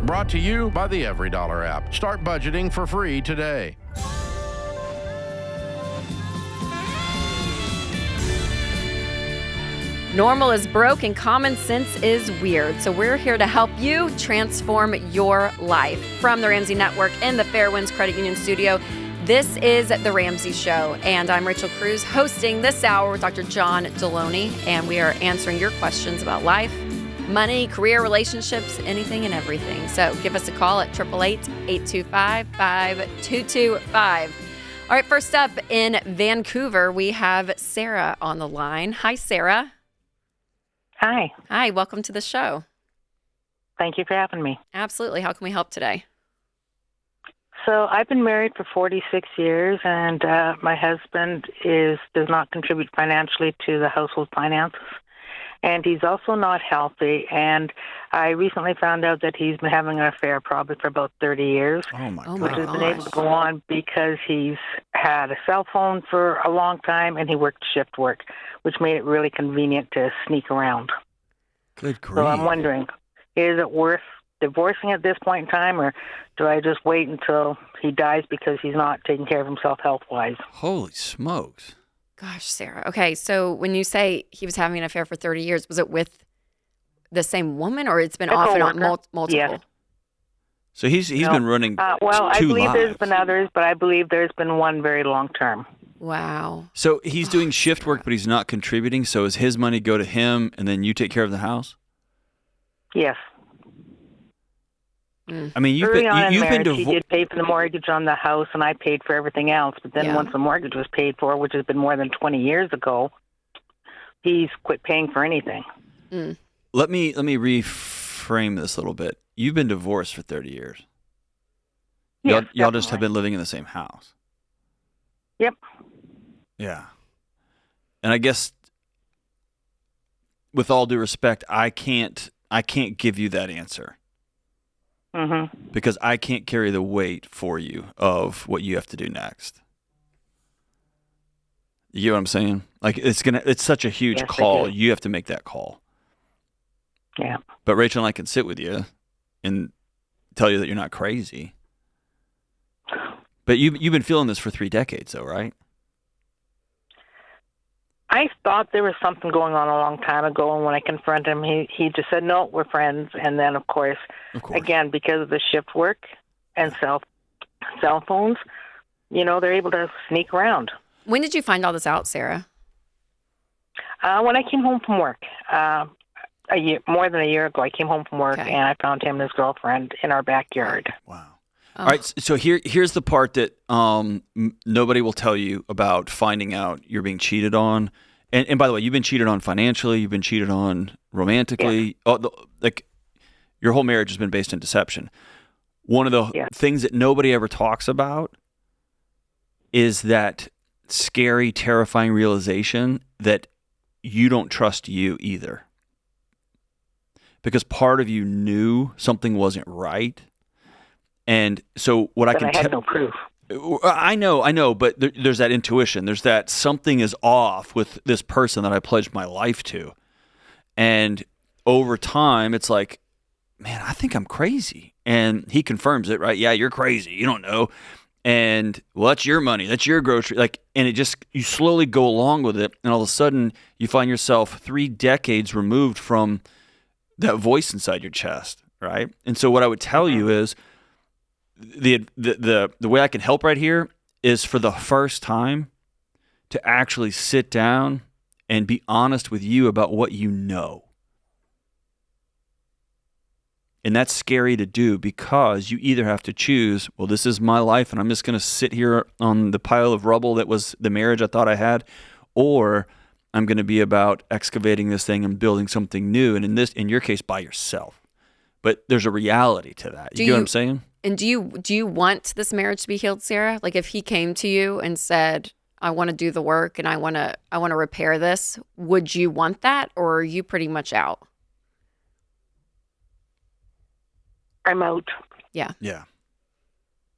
Brought to you by the Every Dollar app. Start budgeting for free today. Normal is broke and common sense is weird. So we're here to help you transform your life. From the Ramsey Network in the Fairwinds Credit Union studio, this is The Ramsey Show. And I'm Rachel Cruze, hosting this hour with Dr. John Delony. And we are answering your questions about life, money, career, relationships, anything and everything. So give us a call at 888-825-5225. All right, first up in Vancouver, we have Sarah on the line. Hi, Sarah. Hi. Hi, welcome to the show. Thank you for having me. Absolutely. How can we help today? So I've been married for 46 years, and my husband does not contribute financially to the household finances, and he's also not healthy. And I recently found out that he's been having an affair probably for about 30 years, which has been able to go on because he's had a cell phone for a long time, and he worked shift work, which made it really convenient to sneak around. Good grief. So I'm wondering, is it worth divorcing at this point in time, or do I just wait until he dies because he's not taking care of himself health-wise? Holy smokes. Gosh, Sarah. Okay, so when you say he was having an affair for 30 years, was it with the same woman, or it's been off and on multiple? Yes. So he's been running well, I two believe lives. there's been others, but I believe there's been one very long term. Wow. So he's doing shift work, but he's not contributing. So does his money go to him, and then you take care of the house? Yes. I mean, you've Early on in been marriage, divorced. he did pay for the mortgage on the house, and I paid for everything else. But then once the mortgage was paid for, which has been more than 20 years ago, he's quit paying for anything. Let me reframe this a little bit. You've been divorced for 30 years. Yes, Y'all just have been living in the same house. Yep. Yeah. And I guess, with all due respect, I can't give you that answer. Mm-hmm. Because I can't carry the weight for you of what you have to do next. You get what I'm saying? Like it's such a huge call. You have to make that call. Yeah. But Rachel and I can sit with you and tell you that you're not crazy. But you've been feeling this for 3 decades, though, right? I thought there was something going on a long time ago, and when I confronted him, he just said, no, we're friends. And then, of course, again, because of the shift work and cell phones, they're able to sneak around. When did you find all this out, Sarah? When I came home from work, more than a year ago, I came home from work, and I found him and his girlfriend in our backyard. Wow. All right, so here's the part that nobody will tell you about finding out you're being cheated on. And by the way, you've been cheated on financially. You've been cheated on romantically. Yeah. Your whole marriage has been based in deception. One of the things that nobody ever talks about is that scary, terrifying realization that you don't trust you either. Because part of you knew something wasn't right. And so what I can tell, I had no proof. I know, but there's that intuition. There's that something is off with this person that I pledged my life to. And over time, it's like, man, I think I'm crazy. And he confirms it, right? Yeah, you're crazy. You don't know. And well, that's your money. That's your grocery. And you slowly go along with it. And all of a sudden you find yourself 3 decades removed from that voice inside your chest. Right. And so what I would tell you is, the way I can help right here is for the first time to actually sit down and be honest with you about what you know. And that's scary to do because you either have to choose, well, this is my life and I'm just going to sit here on the pile of rubble that was the marriage I thought I had, or I'm going to be about excavating this thing and building something new, and in your case, by yourself. But there's a reality to that. You get what I'm saying? And do you want this marriage to be healed, Sarah? Like if he came to you and said, I want to do the work and I want to repair this, would you want that, or are you pretty much out? I'm out. Yeah. Yeah.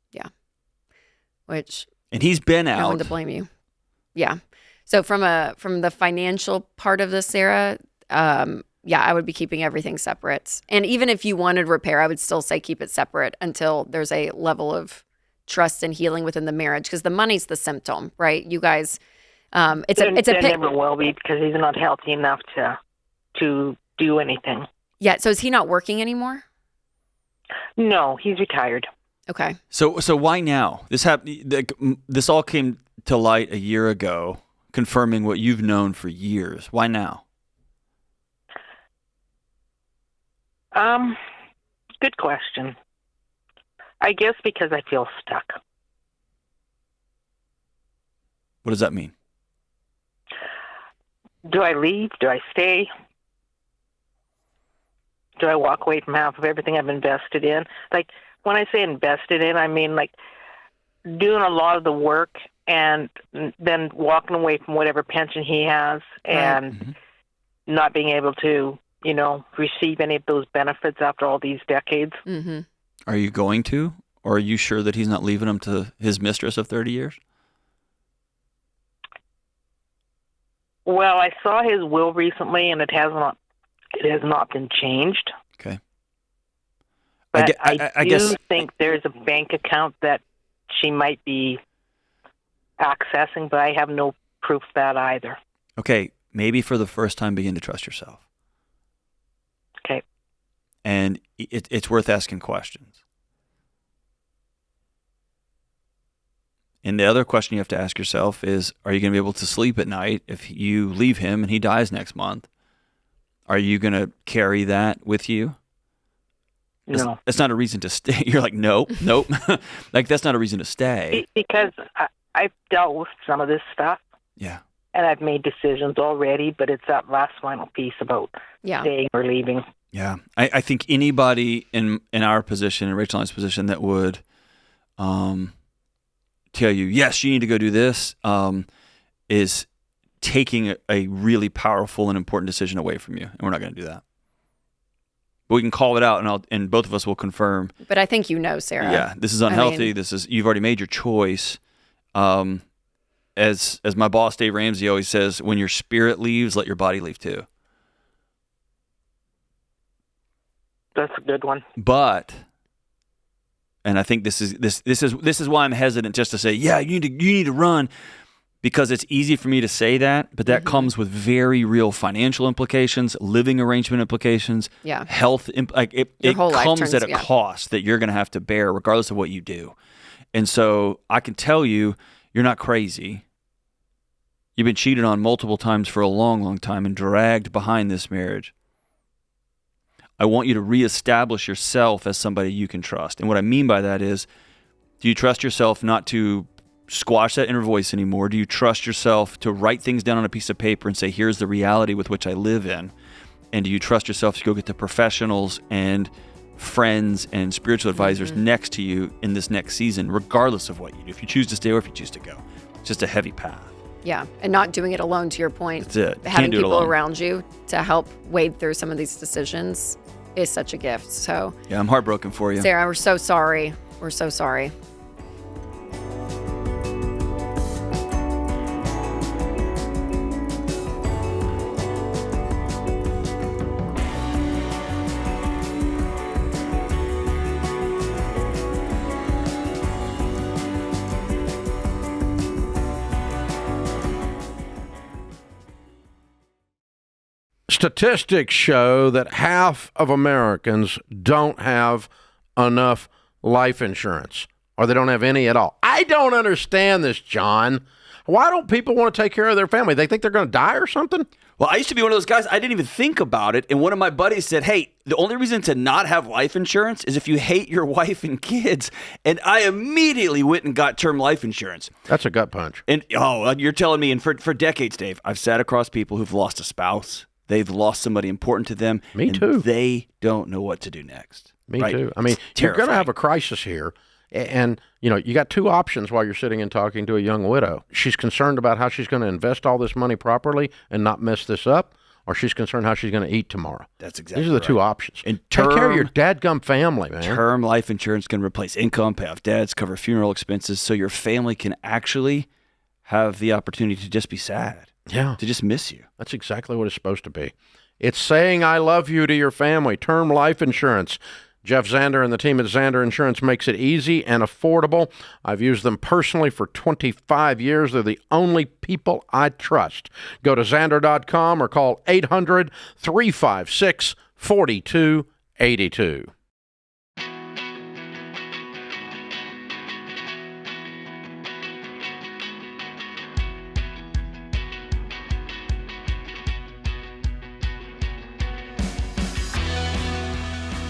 Yeah. Which and he's been out. No one to blame you. Yeah. So from the financial part of this, Sarah, yeah, I would be keeping everything separate. And even if you wanted repair, I would still say keep it separate until there's a level of trust and healing within the marriage, because the money's the symptom, right? You guys, it's a never will be, because he's not healthy enough to do anything. Yeah. So is he not working anymore? No, he's retired. Okay. So why now? This all came to light a year ago, confirming what you've known for years. Why now? Good question. I guess because I feel stuck. What does that mean? Do I leave? Do I stay? Do I walk away from half of everything I've invested in? Like, when I say invested in, I mean like doing a lot of the work and then walking away from whatever pension he has and not being able to, receive any of those benefits after all these decades. Mm-hmm. Are you going to? Or are you sure that he's not leaving him to his mistress of 30 years? Well, I saw his will recently, and it has not been changed. Okay. But I do think there's a bank account that she might be accessing, but I have no proof of that either. Okay, maybe for the first time begin to trust yourself. Okay. And it's worth asking questions. And the other question you have to ask yourself is, are you going to be able to sleep at night if you leave him and he dies next month? Are you going to carry that with you? No. That's not a reason to stay. You're like, nope. Like, that's not a reason to stay. Because I've dealt with some of this stuff. Yeah. And I've made decisions already, but it's that last final piece about staying or leaving. Yeah. I think anybody in our position, in Rachel and I's position, that would tell you, yes, you need to go do this, is taking a really powerful and important decision away from you. And we're not going to do that. But we can call it out, and both of us will confirm. But I think Sarah. Yeah, this is unhealthy. You've already made your choice. As my boss Dave Ramsey always says, when your spirit leaves, let your body leave too. That's a good one. But, and I think this is why I'm hesitant just to say, yeah, you need to run, because it's easy for me to say that, but that comes with very real financial implications, living arrangement implications, health. It comes at a cost that you're going to have to bear, regardless of what you do. And so I can tell you, you're not crazy. You've been cheated on multiple times for a long, long time and dragged behind this marriage. I want you to reestablish yourself as somebody you can trust. And what I mean by that is, do you trust yourself not to squash that inner voice anymore? Do you trust yourself to write things down on a piece of paper and say, here's the reality with which I live in? And do you trust yourself to go get the professionals and friends and spiritual advisors next to you in this next season, regardless of what you do, if you choose to stay or if you choose to go? It's just a heavy path. Yeah, and not doing it alone, to your point. That's it. Having people around you to help wade through some of these decisions is such a gift. So yeah, I'm heartbroken for you. Sarah, we're so sorry. We're so sorry. Statistics show that half of Americans don't have enough life insurance, or they don't have any at all. I don't understand this, John. Why don't people want to take care of their family? They think they're going to die or something? Well, I used to be one of those guys, I didn't even think about it. And one of my buddies said, hey, the only reason to not have life insurance is if you hate your wife and kids. And I immediately went and got term life insurance. That's a gut punch. And you're telling me, and for decades, Dave, I've sat across people who've lost a spouse. They've lost somebody important to them. Me too. They don't know what to do next. Me too. I mean, you're going to have a crisis here. And, you got two options while you're sitting and talking to a young widow. She's concerned about how she's going to invest all this money properly and not mess this up, or she's concerned how she's going to eat tomorrow. That's exactly These are the two options. And take care of your dadgum family, man. Term life insurance can replace income, pay off debts, cover funeral expenses, so your family can actually have the opportunity to just be sad. Yeah. To just miss you. That's exactly what it's supposed to be. It's saying I love you to your family. Term life insurance. Jeff Zander and the team at Zander Insurance makes it easy and affordable. I've used them personally for 25 years. They're the only people I trust. Go to Zander.com or call 800-356-4282.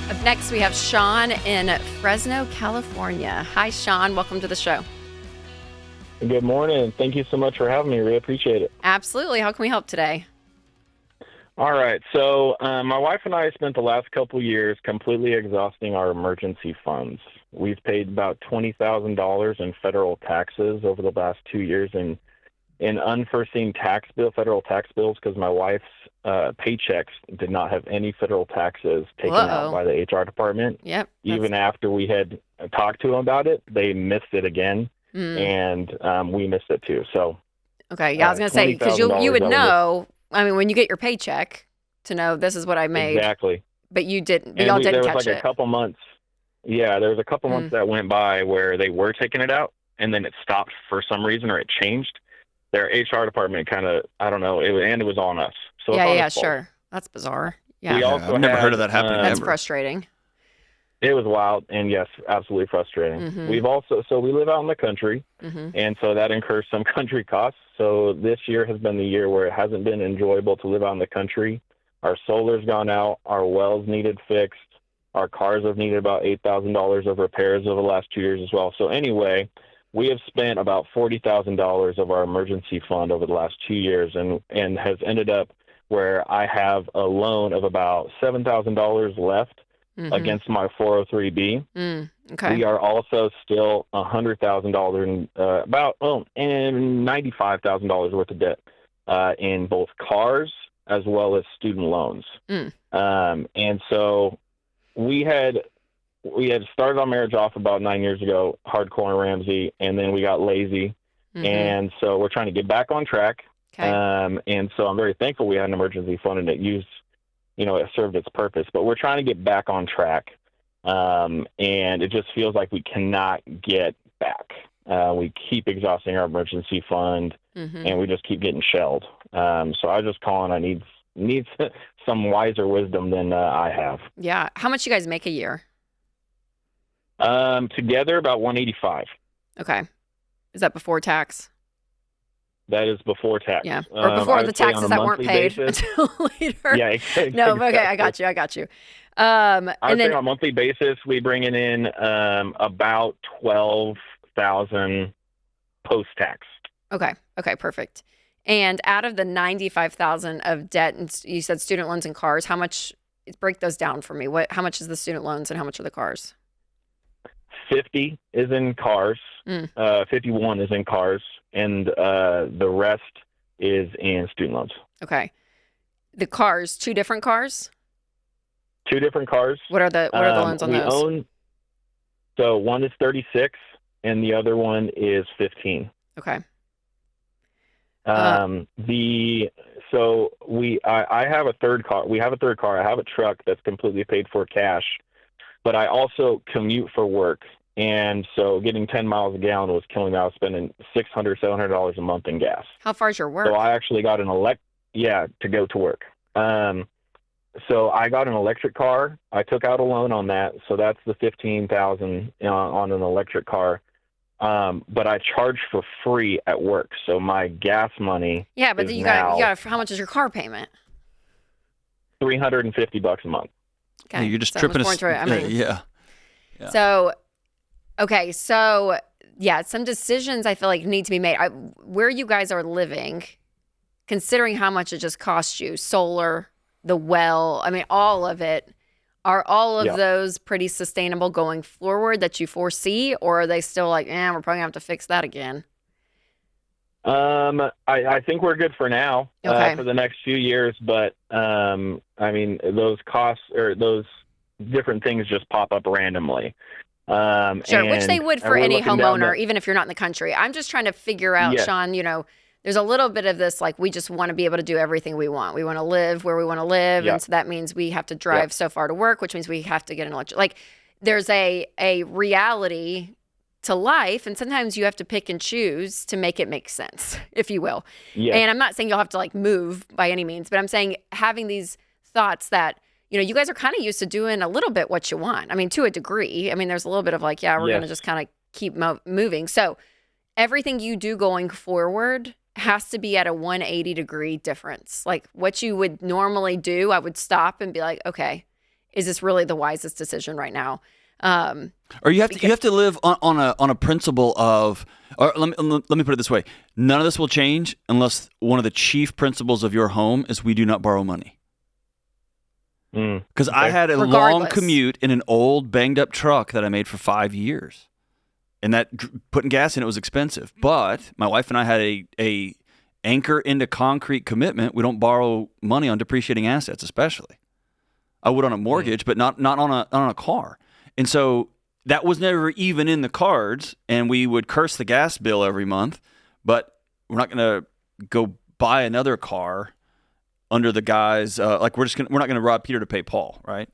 Up next, we have Sean in Fresno, California. Hi, Sean. Welcome to the show. Good morning. Thank you so much for having me. Really appreciate it. Absolutely. How can we help today? All right. So my wife and I spent the last couple years completely exhausting our emergency funds. We've paid about $20,000 in federal taxes over the last 2 years in unforeseen federal tax bills because my wife's paychecks did not have any federal taxes taken out by the HR department. Yep. Even after we had talked to them about it, they missed it again, and we missed it too. So, okay, yeah, I was going to say, because you would know, I mean, when you get your paycheck, to know this is what I made. Exactly. But you didn't, but y'all didn't catch it. There was like a couple months. Yeah, there was a couple months that went by where they were taking it out, and then it stopped for some reason, or it changed. Their HR department kind of, I don't know, it was on us. So yeah, sure. That's bizarre. Yeah. I've never heard of that happening. That's ever. frustrating. It was wild, and yes, absolutely frustrating. We've also, we live out in the country, and so that incurs some country costs. So this year has been the year where it hasn't been enjoyable to live out in the country. Our solar's gone out, our wells needed fixed, our cars have needed about $8,000 of repairs over the last 2 years as well. So anyway, we have spent about $40,000 of our emergency fund over the last 2 years, and has ended up where I have a loan of about $7,000 left against my 403B. Okay. We are also still $100,000 in about and $95,000 worth of debt in both cars as well as student loans. And so we had started our marriage off about 9 years ago, hardcore in Ramsey, and then we got lazy. And so we're trying to get back on track. Okay. And so I'm very thankful we had an emergency fund and it served its purpose, but we're trying to get back on track. And it just feels like we cannot get back. We keep exhausting our emergency fund and we just keep getting shelled. So I just calling, I need some wiser wisdom than I have. Yeah. How much you guys make a year? Together about 185. Okay. Is that before tax? That is before tax. Yeah. Or before the taxes that weren't paid until later. Yeah. Exactly. No, okay. I got you. I would say on a monthly basis, we bring in about 12,000 post-tax. Okay. Okay. Perfect. And out of the 95,000 of debt, and you said student loans and cars, how much? Break those down for me. How much is the student loans and how much are the cars? 50 is in cars. 51 is in cars, and the rest is in student loans. Okay. The cars, two different cars? Two different cars. What are the loans on those? So one is 36 and the other one is 15. Okay. I have a third car. We have a third car. I have a truck that's completely paid for cash, but I also commute for work. And so getting 10 miles a gallon was killing me. I was spending $600, $700 a month in gas. How far is your work? So I actually got to go to work. So I got an electric car. I took out a loan on that. So that's the $15,000 on an electric car. But I charge for free at work. So my gas money. Yeah, but you got how much is your car payment? $350 a month. Okay. Yeah, you're just tripping us. Yeah. So, okay. So, yeah, some decisions I feel like need to be made. Where you guys are living, considering how much it just costs you, solar, the well, I mean, all of it, are all of those pretty sustainable going forward that you foresee, or are they still like, we're probably going to have to fix that again? I think we're good for now, for the next few years, but, I mean, those costs or those different things just pop up randomly. Sure, which they would for any homeowner, even if you're not in the country. I'm just trying to figure out, Sean, there's a little bit of this, like, we just want to be able to do everything we want. We want to live where we want to live. Yep. And so that means we have to drive so far to work, which means we have to get an electric. Like, there's a reality to life. And sometimes you have to pick and choose to make it make sense, if you will. Yes. And I'm not saying you'll have to like move by any means, but I'm saying having these thoughts that, you know, you guys are kind of used to doing a little bit what you want. I mean, to a degree. I mean, there's a little bit of like, yeah, we're going to just kind of keep moving. So everything you do going forward has to be at a 180-degree difference. Like what you would normally do, I would stop and be like, okay, is this really the wisest decision right now? Or you have to live on a principle of, or let me put it this way: none of this will change unless one of the chief principles of your home is we do not borrow money. Because I had a long commute in an old banged up truck that I made for 5 years, and that putting gas in it was expensive. But my wife and I had a anchor into concrete commitment. We don't borrow money on depreciating assets, especially. I would on a mortgage, but not on a car. And so that was never even in the cards, and we would curse the gas bill every month, but we're not going to go buy another car under the guise like we're not going to rob Peter to pay Paul, right?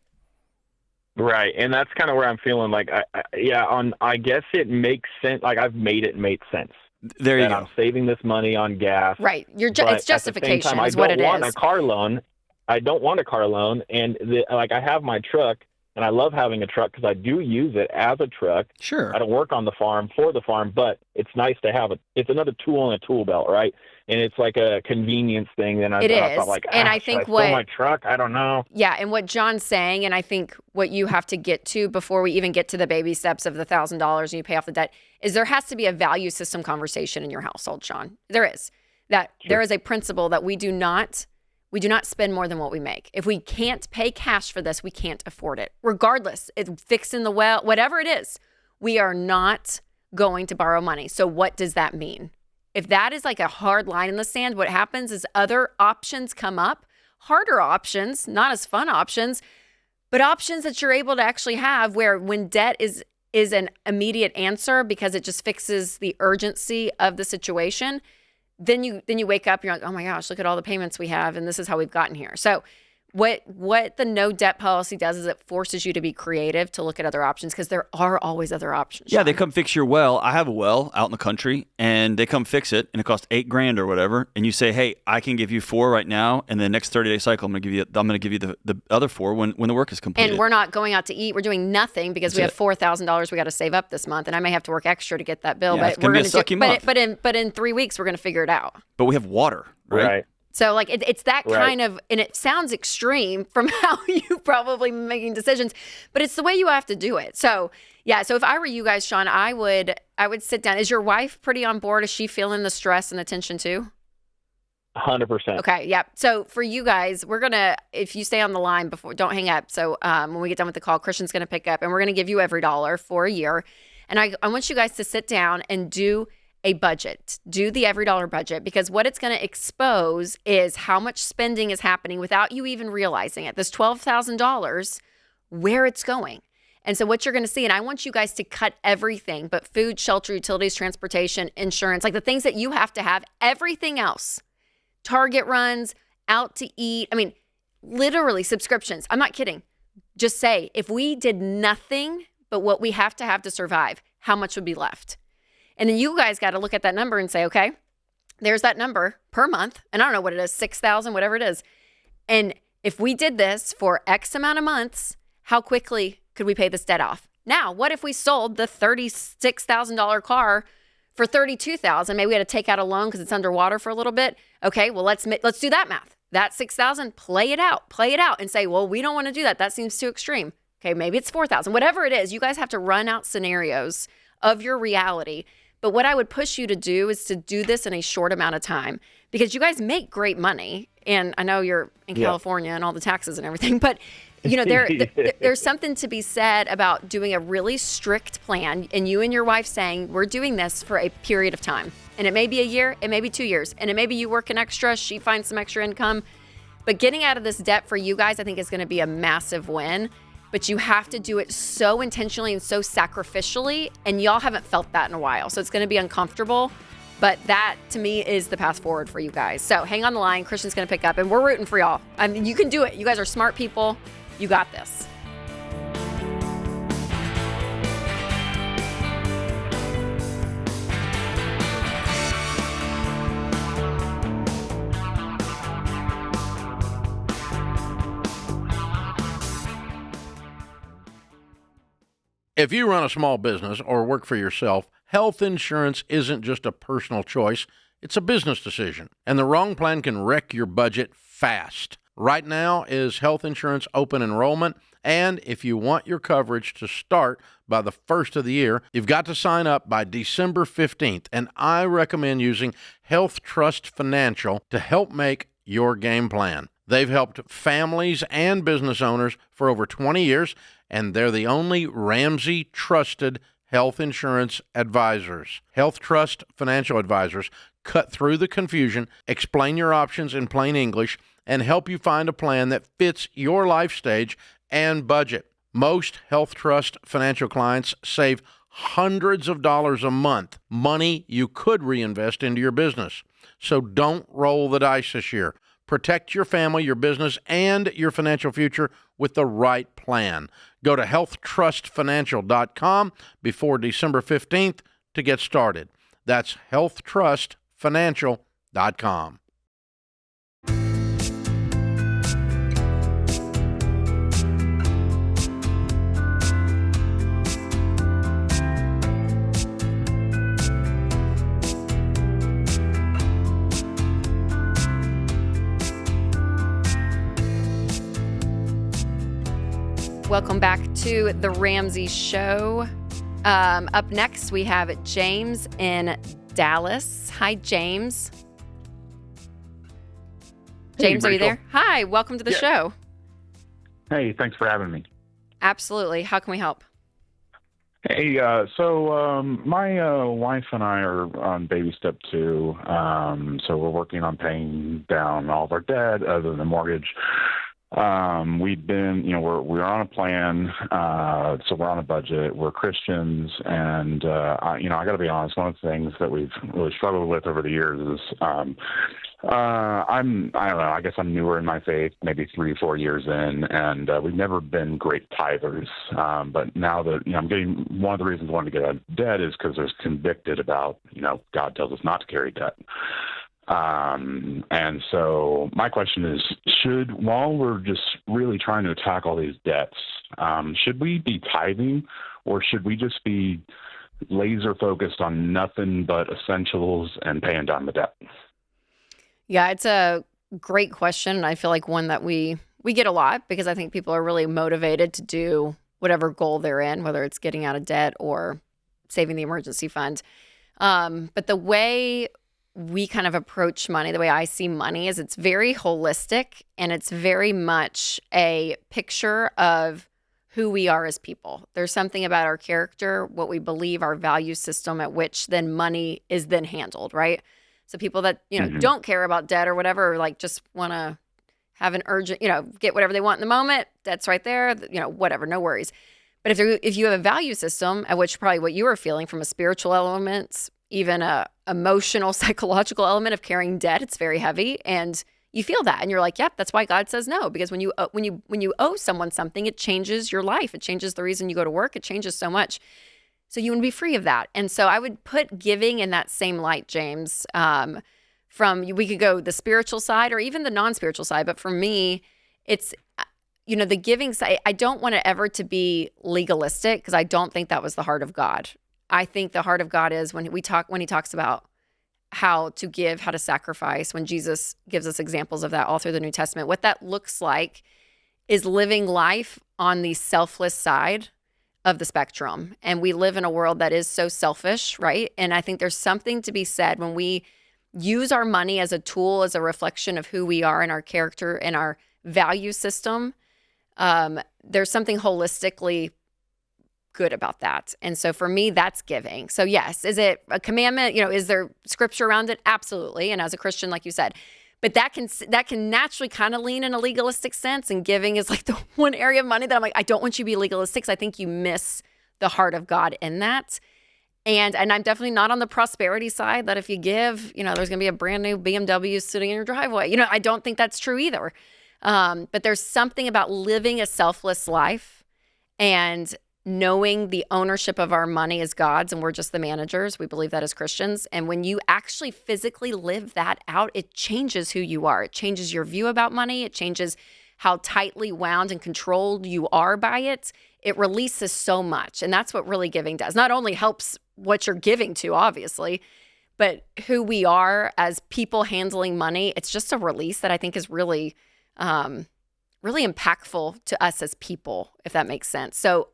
Right, and that's kind of where I'm feeling like I guess it makes sense. Like I've made it make sense. There you go. I'm saving this money on gas. Right, it's justification is what it is. I don't want a car loan. I don't want a car loan, and I have my truck. And I love having a truck because I do use it as a truck. Sure. I don't work on the farm for the farm, but it's nice to have it's another tool in a tool belt, right? And it's like a convenience thing. And I thought like, and I think should I sell my truck? I don't know. Yeah, and what John's saying, and I think what you have to get to before we even get to the baby steps of the $1,000 and you pay off the debt is there has to be a value system conversation in your household, Sean. There is. There is a principle that we do not spend more than what we make. If we can't pay cash for this, we can't afford it. Regardless, it's fixing the well, whatever it is, we are not going to borrow money. So what does that mean? If that is like a hard line in the sand, what happens is other options come up, harder options, not as fun options, but options that you're able to actually have where when debt is an immediate answer because it just fixes the urgency of the situation, then you wake up, you're like, oh my gosh, look at all the payments we have, and this is how we've gotten here. So what the no debt policy does is it forces you to be creative to look at other options because there are always other options. Yeah, Sean. they come fix your well. I have a well out in the country, and they come fix it, and it costs $8,000 or whatever. And you say, hey, I can give you 4 right now, and the next 30-day cycle, I'm going to give you the other 4 when the work is completed. And we're not going out to eat. We're doing nothing because we have $4,000 we got to save up this month, and I may have to work extra to get that bill. Yeah, but it's going to be a sucky month. But in 3 weeks we're going to figure it out. But we have water, right? So like it's that kind of, and it sounds extreme from how you probably making decisions, but it's the way you have to do it. So yeah, so if I were you guys, Sean, I would sit down. Is your wife pretty on board? Is she feeling the stress and the tension too? 100%. Okay, yeah. So for you guys, we're gonna, if you stay on the line before, don't hang up. So when we get done with the call, Christian's gonna pick up, and we're gonna give you every dollar for a year. And I want you guys to sit down and do a budget. Do the every dollar budget, because what it's going to expose is how much spending is happening without you even realizing it. This $12,000, where it's going. And so what you're going to see, and I want you guys to cut everything but food, shelter, utilities, transportation, insurance, like the things that you have to have, everything else. Target runs, out to eat. I mean, literally subscriptions. I'm not kidding. Just say, if we did nothing but what we have to survive, how much would be left? And then you guys got to look at that number and say, okay, there's that number per month. And I don't know what it is, 6,000, whatever it is. And if we did this for X amount of months, how quickly could we pay this debt off? Now, what if we sold the $36,000 car for $32,000? Maybe we had to take out a loan because it's underwater for a little bit. Okay, well, let's do that math. That $6,000, play it out and say, well, we don't want to do that. That seems too extreme. Okay, maybe it's $4,000. Whatever it is, you guys have to run out scenarios of your reality. But what I would push you to do is to do this in a short amount of time, because you guys make great money. And I know you're in California and all the taxes and everything, but you know, there's something to be said about doing a really strict plan and you and your wife saying, we're doing this for a period of time. And it may be a year, it may be 2 years, and it may be you work an extra, she finds some extra income. But getting out of this debt for you guys, I think is going to be a massive win. But you have to do it so intentionally and so sacrificially, and y'all haven't felt that in a while. So it's going to be uncomfortable, But that, to me, is the path forward for you guys. So hang on the line. Christian's going to pick up, and we're rooting for y'all. I mean, you can do it. You guys are smart people. You got this. If you run a small business or work for yourself, health insurance isn't just a personal choice, it's a business decision. And the wrong plan can wreck your budget fast. Right now is health insurance open enrollment, and if you want your coverage to start by the first of the year, you've got to sign up by December 15th, and I recommend using Health Trust Financial to help make your game plan. They've helped families and business owners for over 20 years, and they're the only Ramsey trusted health insurance advisors. Health Trust Financial Advisors cut through the confusion, explain your options in plain English, and help you find a plan that fits your life stage and budget. Most Health Trust Financial clients save hundreds of dollars a month, money you could reinvest into your business. So don't roll the dice this year. Protect your family, your business, and your financial future with the right plan. Go to healthtrustfinancial.com before December 15th to get started. That's healthtrustfinancial.com. Welcome back to the Ramsey Show. Up next, we have James in Dallas. Hi, James. James, are you there? Hi, welcome to the show. Hey, thanks for having me. Absolutely. How can we help? Hey, so my wife and I are on baby step 2, so we're working on paying down all of our debt other than the mortgage. We've been, we're on a plan, so we're on a budget. We're Christians, and I got to be honest. One of the things that we've really struggled with over the years is, I don't know. I guess I'm newer in my faith, maybe 3-4 years in, and we've never been great tithers. But now that I'm getting, one of the reasons I wanted to get out of debt is because there's convicted about, God tells us not to carry debt. And so my question is, while we're just really trying to attack all these debts, should we be tithing, or should we just be laser focused on nothing but essentials and paying down the debt? Yeah, it's a great question. And I feel like one that we get a lot, because I think people are really motivated to do whatever goal they're in, whether it's getting out of debt or saving the emergency fund. But the way we kind of approach money, the way I see money, is it's very holistic, and it's very much a picture of who we are as people. There's something about our character, what we believe, our value system, at which then money is then handled, right? So people that, don't care about debt or whatever, like just want to have an urgent, get whatever they want in the moment, debt's right there, whatever, no worries. But if you have a value system, at which probably what you were feeling from a spiritual element, even a emotional, psychological element of carrying debt, it's very heavy, and you feel that, and you're like, yep, that's why God says no, because when you owe someone something, it changes your life, it changes the reason you go to work, it changes so much. So you want to be free of that, and so I would put giving in that same light, James. We could go the spiritual side or even the non-spiritual side, but for me, it's the giving side. I don't want it ever to be legalistic, because I don't think that was the heart of God. I think the heart of God is when he talks about how to give, how to sacrifice, when Jesus gives us examples of that all through the New Testament. What that looks like is living life on the selfless side of the spectrum. And we live in a world that is so selfish, right? And I think there's something to be said when we use our money as a tool, as a reflection of who we are and our character and our value system. There's something holistically good about that. And so for me, that's giving. So yes, is it a commandment? Is there scripture around it? Absolutely. And as a Christian, like you said, but that can naturally kind of lean in a legalistic sense. And giving is like the one area of money that I'm like, I don't want you to be legalistic, because I think you miss the heart of God in that. And I'm definitely not on the prosperity side that if you give, there's going to be a brand new BMW sitting in your driveway. I don't think that's true either. But there's something about living a selfless life and knowing the ownership of our money is God's and we're just the managers. We believe that as Christians. And when you actually physically live that out, it changes who you are. It changes your view about money. It changes how tightly wound and controlled you are by it. It releases so much. And that's what really giving does. Not only helps what you're giving to, obviously, but who we are as people handling money. It's just a release that I think is really, really impactful to us as people, if that makes sense. So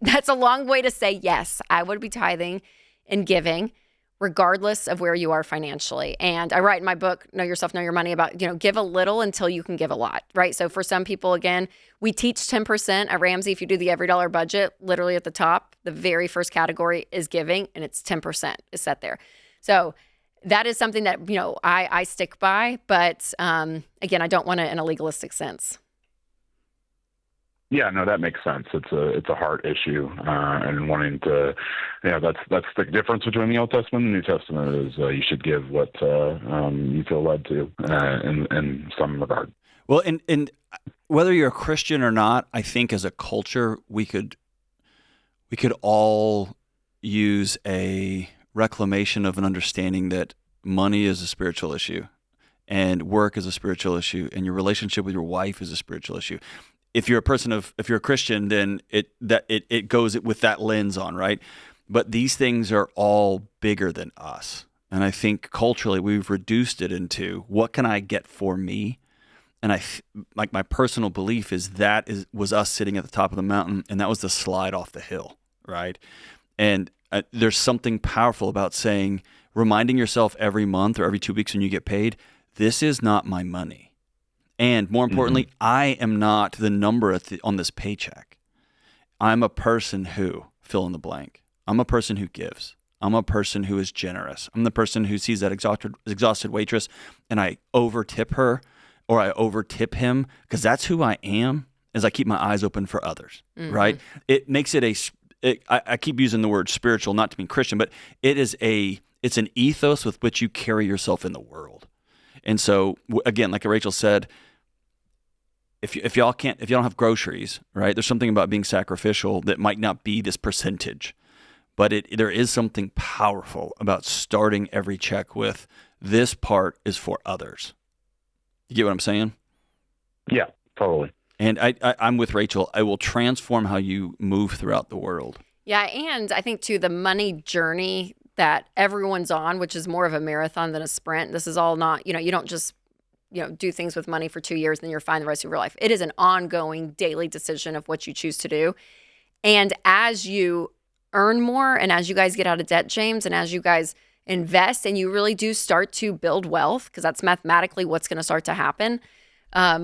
that's a long way to say, yes, I would be tithing and giving regardless of where you are financially. And I write in my book, Know Yourself, Know Your Money, about, give a little until you can give a lot, right? So for some people, again, we teach 10% at Ramsey. If you do the every dollar budget, literally at the top, the very first category is giving, and it's 10% is set there. So that is something that, I stick by. But again, I don't want it in a legalistic sense. Yeah, no, that makes sense. It's a heart issue, and wanting to, that's the difference between the Old Testament and the New Testament is you should give what you feel led to in some regard. Well, and whether you're a Christian or not, I think as a culture we could all use a reclamation of an understanding that money is a spiritual issue, and work is a spiritual issue, and your relationship with your wife is a spiritual issue. If you're a Christian, then it goes with that lens on, right? But these things are all bigger than us. And I think culturally we've reduced it into what can I get for me? And like my personal belief is was us sitting at the top of the mountain, and that was the slide off the hill, right? And there's something powerful about reminding yourself every month or every 2 weeks when you get paid, this is not my money. And more importantly, I am not the number on this paycheck. I'm a person who, fill in the blank. I'm a person who gives. I'm a person who is generous. I'm the person who sees that exhausted waitress and I over-tip her or I over-tip him because that's who I am as I keep my eyes open for others, right? It makes it I keep using the word spiritual, not to mean Christian, but it's an ethos with which you carry yourself in the world. And so, again, like Rachel said, if y'all don't have groceries, right? There's something about being sacrificial that might not be this percentage, but there is something powerful about starting every check with this part is for others. You get what I'm saying? Yeah, totally. And I'm with Rachel. I will transform how you move throughout the world. Yeah, and I think too the money journey that everyone's on, which is more of a marathon than a sprint. This is all not, you don't just, do things with money for 2 years and then you're fine the rest of your life. It is an ongoing daily decision of what you choose to do. And as you earn more and as you guys get out of debt, James, and as you guys invest and you really do start to build wealth, because that's mathematically what's going to start to happen.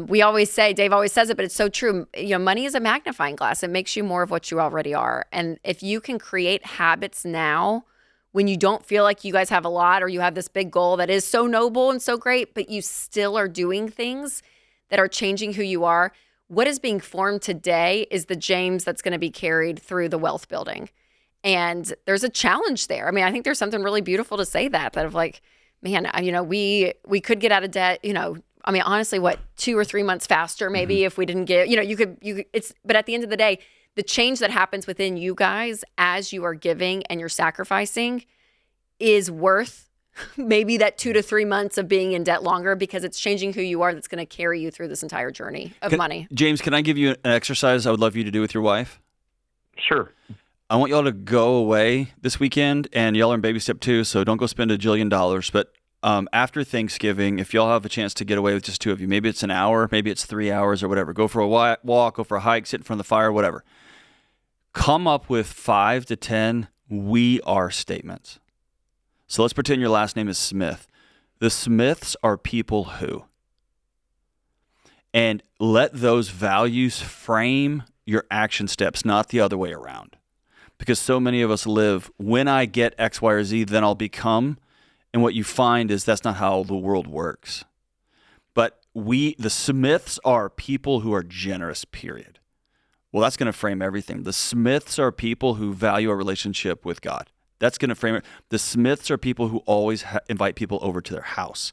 We always say, Dave always says it, but it's so true. Money is a magnifying glass. It makes you more of what you already are. And if you can create habits now when you don't feel like you guys have a lot or you have this big goal that is so noble and so great, but you still are doing things that are changing who you are, what is being formed today is the James that's going to be carried through the wealth building. And there's a challenge there. I mean, I think there's something really beautiful to say that of like, man, we could get out of debt, I mean, honestly, 2 or 3 months faster, maybe if we didn't get, but at the end of the day, the change that happens within you guys as you are giving and you're sacrificing is worth maybe that 2 to 3 months of being in debt longer because it's changing who you are that's going to carry you through this entire journey of money. James, can I give you an exercise I would love you to do with your wife? Sure. I want y'all to go away this weekend, and y'all are in baby step 2, so don't go spend $1 jillion. But after Thanksgiving, if y'all have a chance to get away with just 2 of you, maybe it's an hour, maybe it's 3 hours or whatever, go for a walk, go for a hike, sit in front of the fire, whatever. Come up with 5 to 10 we are statements. So let's pretend your last name is Smith. The Smiths are people who. And let those values frame your action steps, not the other way around. Because so many of us live, when I get X, Y, or Z, then I'll become. And what you find is that's not how the world works. But the Smiths are people who are generous, period. Well, that's going to frame everything. The Smiths are people who value a relationship with God. That's going to frame it. The Smiths are people who always invite people over to their house.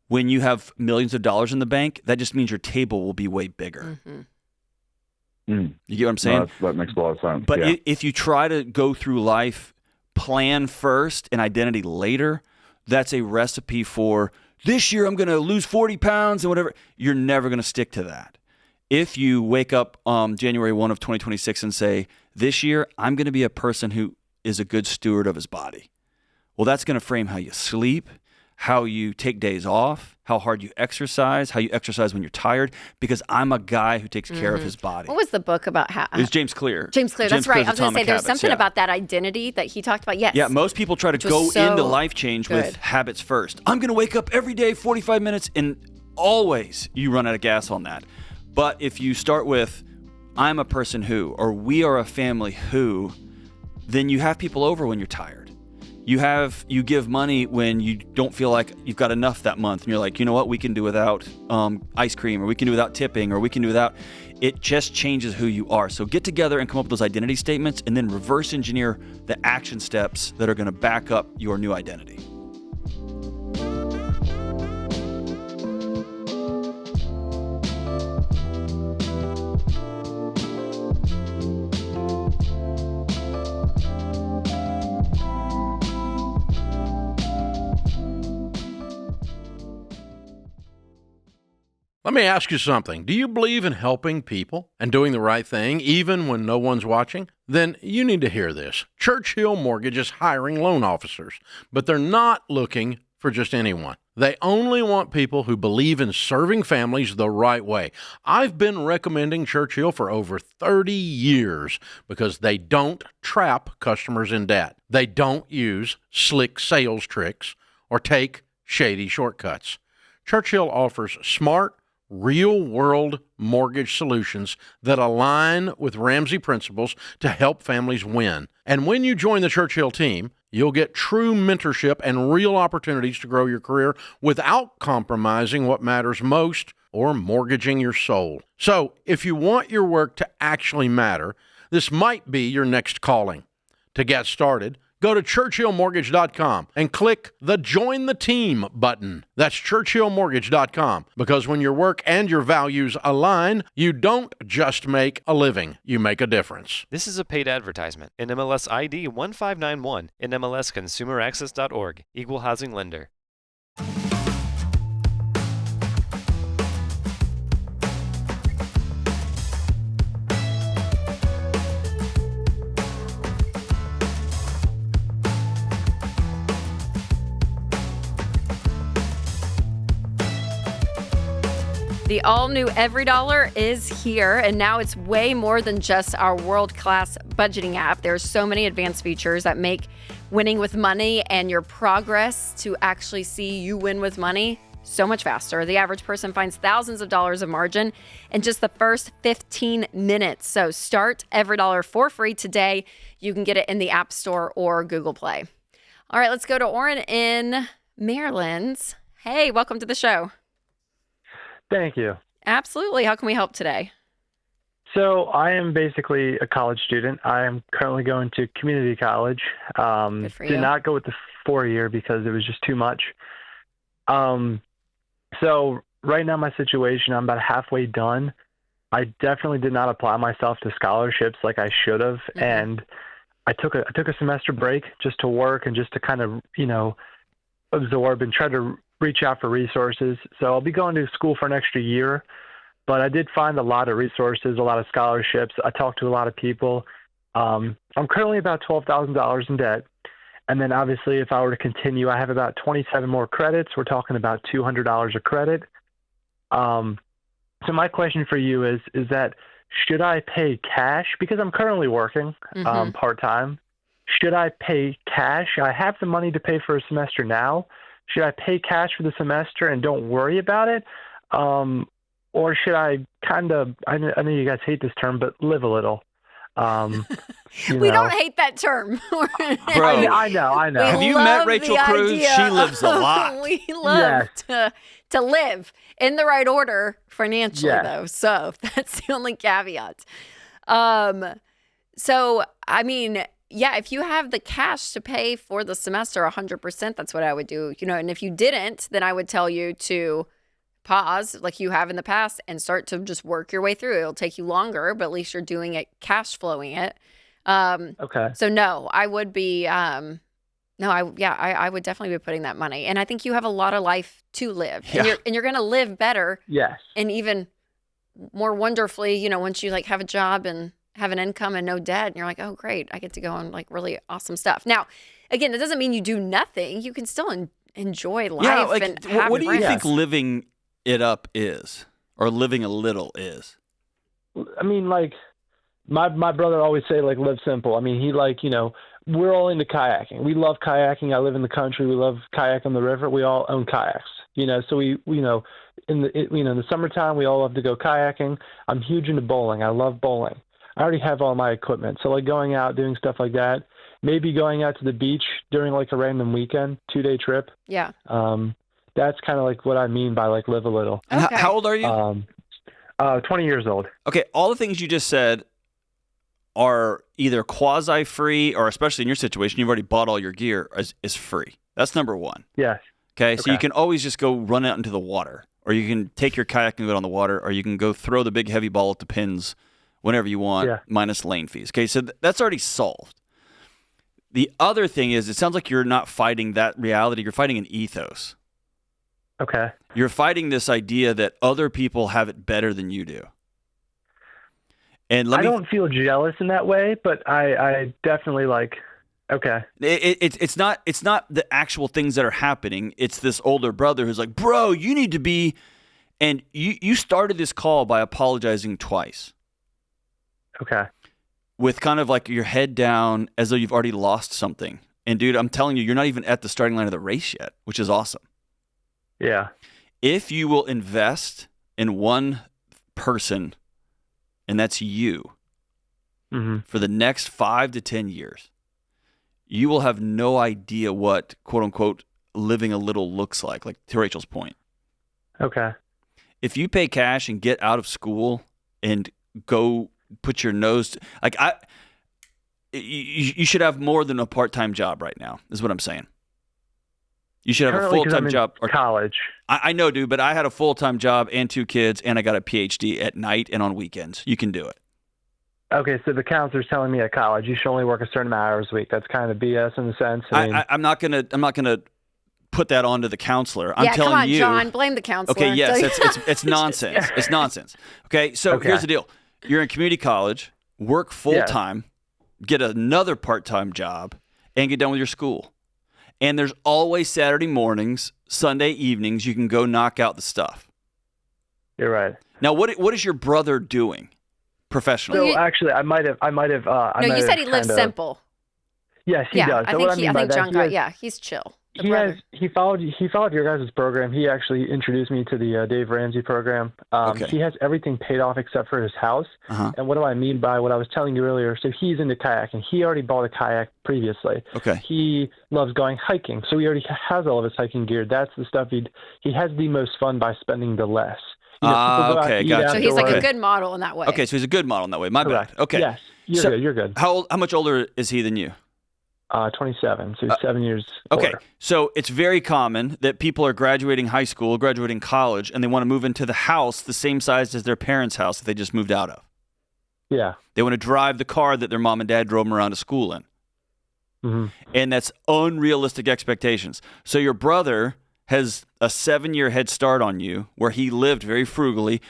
When you have millions of dollars in the bank, that just means your table will be way bigger. You get what I'm saying? No, that makes a lot of sense. But yeah. if you try to go through life, plan first and identity later, that's a recipe for this year I'm going to lose 40 pounds and whatever. You're never going to stick to that. If you wake up January 1 of 2026 and say, this year I'm going to be a person who is a good steward of his body. Well, that's going to frame how you sleep, how you take days off, how hard you exercise, how you exercise when you're tired, because I'm a guy who takes care of his body. What was the book about? It was James Clear. James Clear, that's right. I was going to say, there's Habits, something about that identity that he talked about. Yes. Yeah, most people try to go into life change with habits first. I'm going to wake up every day 45 minutes, and always you run out of gas on that. But if you start with, I'm a person who, or we are a family who, then you have people over when you're tired. You give money when you don't feel like you've got enough that month, and you're like, you know what, we can do without ice cream, or we can do without tipping, or we can do without. It just changes who you are. So get together and come up with those identity statements, and then reverse engineer the action steps that are going to back up your new identity. Let me ask you something. Do you believe in helping people and doing the right thing, even when no one's watching? Then you need to hear this. Churchill Mortgage is hiring loan officers, but they're not looking for just anyone. They only want people who believe in serving families the right way. I've been recommending Churchill for over 30 years because they don't trap customers in debt. They don't use slick sales tricks or take shady shortcuts. Churchill offers smart, real-world mortgage solutions that align with Ramsey principles to help families win. And when you join the Churchill team, you'll get true mentorship and real opportunities to grow your career without compromising what matters most or mortgaging your soul. So, if you want your work to actually matter, this might be your next calling. To get started, go to ChurchillMortgage.com and click the Join the Team button. That's ChurchillMortgage.com, because when your work and your values align, you don't just make a living, you make a difference. This is a paid advertisement. NMLS ID 1591, NMLSConsumerAccess.org, Equal Housing Lender. The all-new Every Dollar is here, and now it's way more than just our world-class budgeting app. There's so many advanced features that make winning with money and your progress to actually see you win with money so much faster. The average person finds thousands of dollars of margin in just the first 15 minutes. So start Every Dollar for free today. You can get it in the App Store or Google Play. All right, let's go to Orrin in Maryland. Hey, welcome to the show. Thank you. Absolutely. How can we help today? So I am basically a college student. I am currently going to community college. Good for you. Did not go with the 4-year because it was just too much. So right now my situation, I'm about halfway done. I definitely did not apply myself to scholarships like I should have. Mm-hmm. And I took a semester break just to work and just to kind of, absorb and try to reach out for resources. So I'll be going to school for an extra year, but I did find a lot of resources, a lot of scholarships. I talked to a lot of people. I'm currently about $12,000 in debt. And then obviously if I were to continue, I have about 27 more credits. We're talking about $200 a credit. So my question for you is that should I pay cash? Because I'm currently working part-time. Should I pay cash? I have the money to pay for a semester now. Should I pay cash for the semester and don't worry about it? Or should I kind of, I know you guys hate this term, but live a little? We don't hate that term. Bro, I know. Have you met Rachel Cruze? She lives a lot. We love to live in the right order financially, though. So that's the only caveat. So, I mean, if you have the cash to pay for the semester 100%, that's what I would do. And if you didn't, then I would tell you to pause like you have in the past and start to just work your way through. It'll take you longer, but at least you're doing it, cash flowing it. Okay. So no, I would be, I would definitely be putting that money. And I think you have a lot of life to live, and you're going to live better. Yes. And even more wonderfully, once you like have a job and have an income and no debt, and you're like, oh great, I get to go on like really awesome stuff. Now, again, that doesn't mean you do nothing. You can still enjoy life and have what do you friends. think living it up is, or living a little is? I mean, like my brother always say, like, live simple. I mean, he we're all into kayaking. We love kayaking. I live in the country. We love kayak on the river. We all own kayaks. So we in the summertime we all love to go kayaking. I'm huge into bowling. I love bowling. I already have all my equipment. So like going out doing stuff like that. Maybe going out to the beach during like a random weekend, 2-day trip. Yeah. That's kind of like what I mean by like live a little. And how old are you? 20 years old. Okay, all the things you just said are either quasi-free, or especially in your situation, you've already bought all your gear, is free. That's number one. Yes. Okay, so you can always just go run out into the water, or you can take your kayak and go on the water, or you can go throw the big heavy ball at the pins whenever you want, minus lane fees. Okay, so that's already solved. The other thing is, it sounds like you're not fighting that reality. You're fighting an ethos. Okay. You're fighting this idea that other people have it better than you do. And I don't feel jealous in that way, but I definitely like. Okay. It's not the actual things that are happening. It's this older brother who's like, bro, you need to be, and you started this call by apologizing twice. Okay. With kind of like your head down as though you've already lost something. And dude, I'm telling you, you're not even at the starting line of the race yet, which is awesome. Yeah. If you will invest in one person, and that's you, for the next 5 to 10 years, you will have no idea what, quote unquote, living a little looks like to Rachel's point. Okay. If you pay cash and get out of school and go put your nose, you should have more than a part-time job right now, is what I'm saying. You should have Currently, a full-time I'm in job. College. I know, dude, but I had a full-time job and 2 kids, and I got a PhD at night and on weekends. You can do it. Okay, so the counselor's telling me at college you should only work a certain amount of hours a week. That's kind of BS in a sense. I'm not gonna put that onto the counselor. I'm telling come on, you, John, blame the counselor. Okay, yes, it's nonsense. It's nonsense. Okay, so here's the deal: you're in community college, work full time, get another part-time job, and get done with your school. And there's always Saturday mornings, Sunday evenings. You can go knock out the stuff. You're right. Now, what is your brother doing professionally? So actually, I might have. No, you said he lives simple. Yes, he does. I So think John got. He's chill. He followed your guys' program. He actually introduced me to the Dave Ramsey program. He has everything paid off except for his house. And what do I mean by what I was telling you earlier? So he's into kayaking. He already bought a kayak previously. Okay. He loves going hiking, so he already has all of his hiking gear. That's the stuff he has the most fun by spending the less. Okay, gotcha. So he's like a good model in that way. Okay, so he's a good model in that way. My bad. Okay. Yes, you're good. How much older is he than you? 27, so he's 7 years Okay, older. so it's very common that people are graduating high school, graduating college, and they want to move into the house the same size as their parents' house that they just moved out of. Yeah. They want to drive the car that their mom and dad drove them around to school in. And that's unrealistic expectations. So your brother has a 7-year head start on you where he lived very frugally,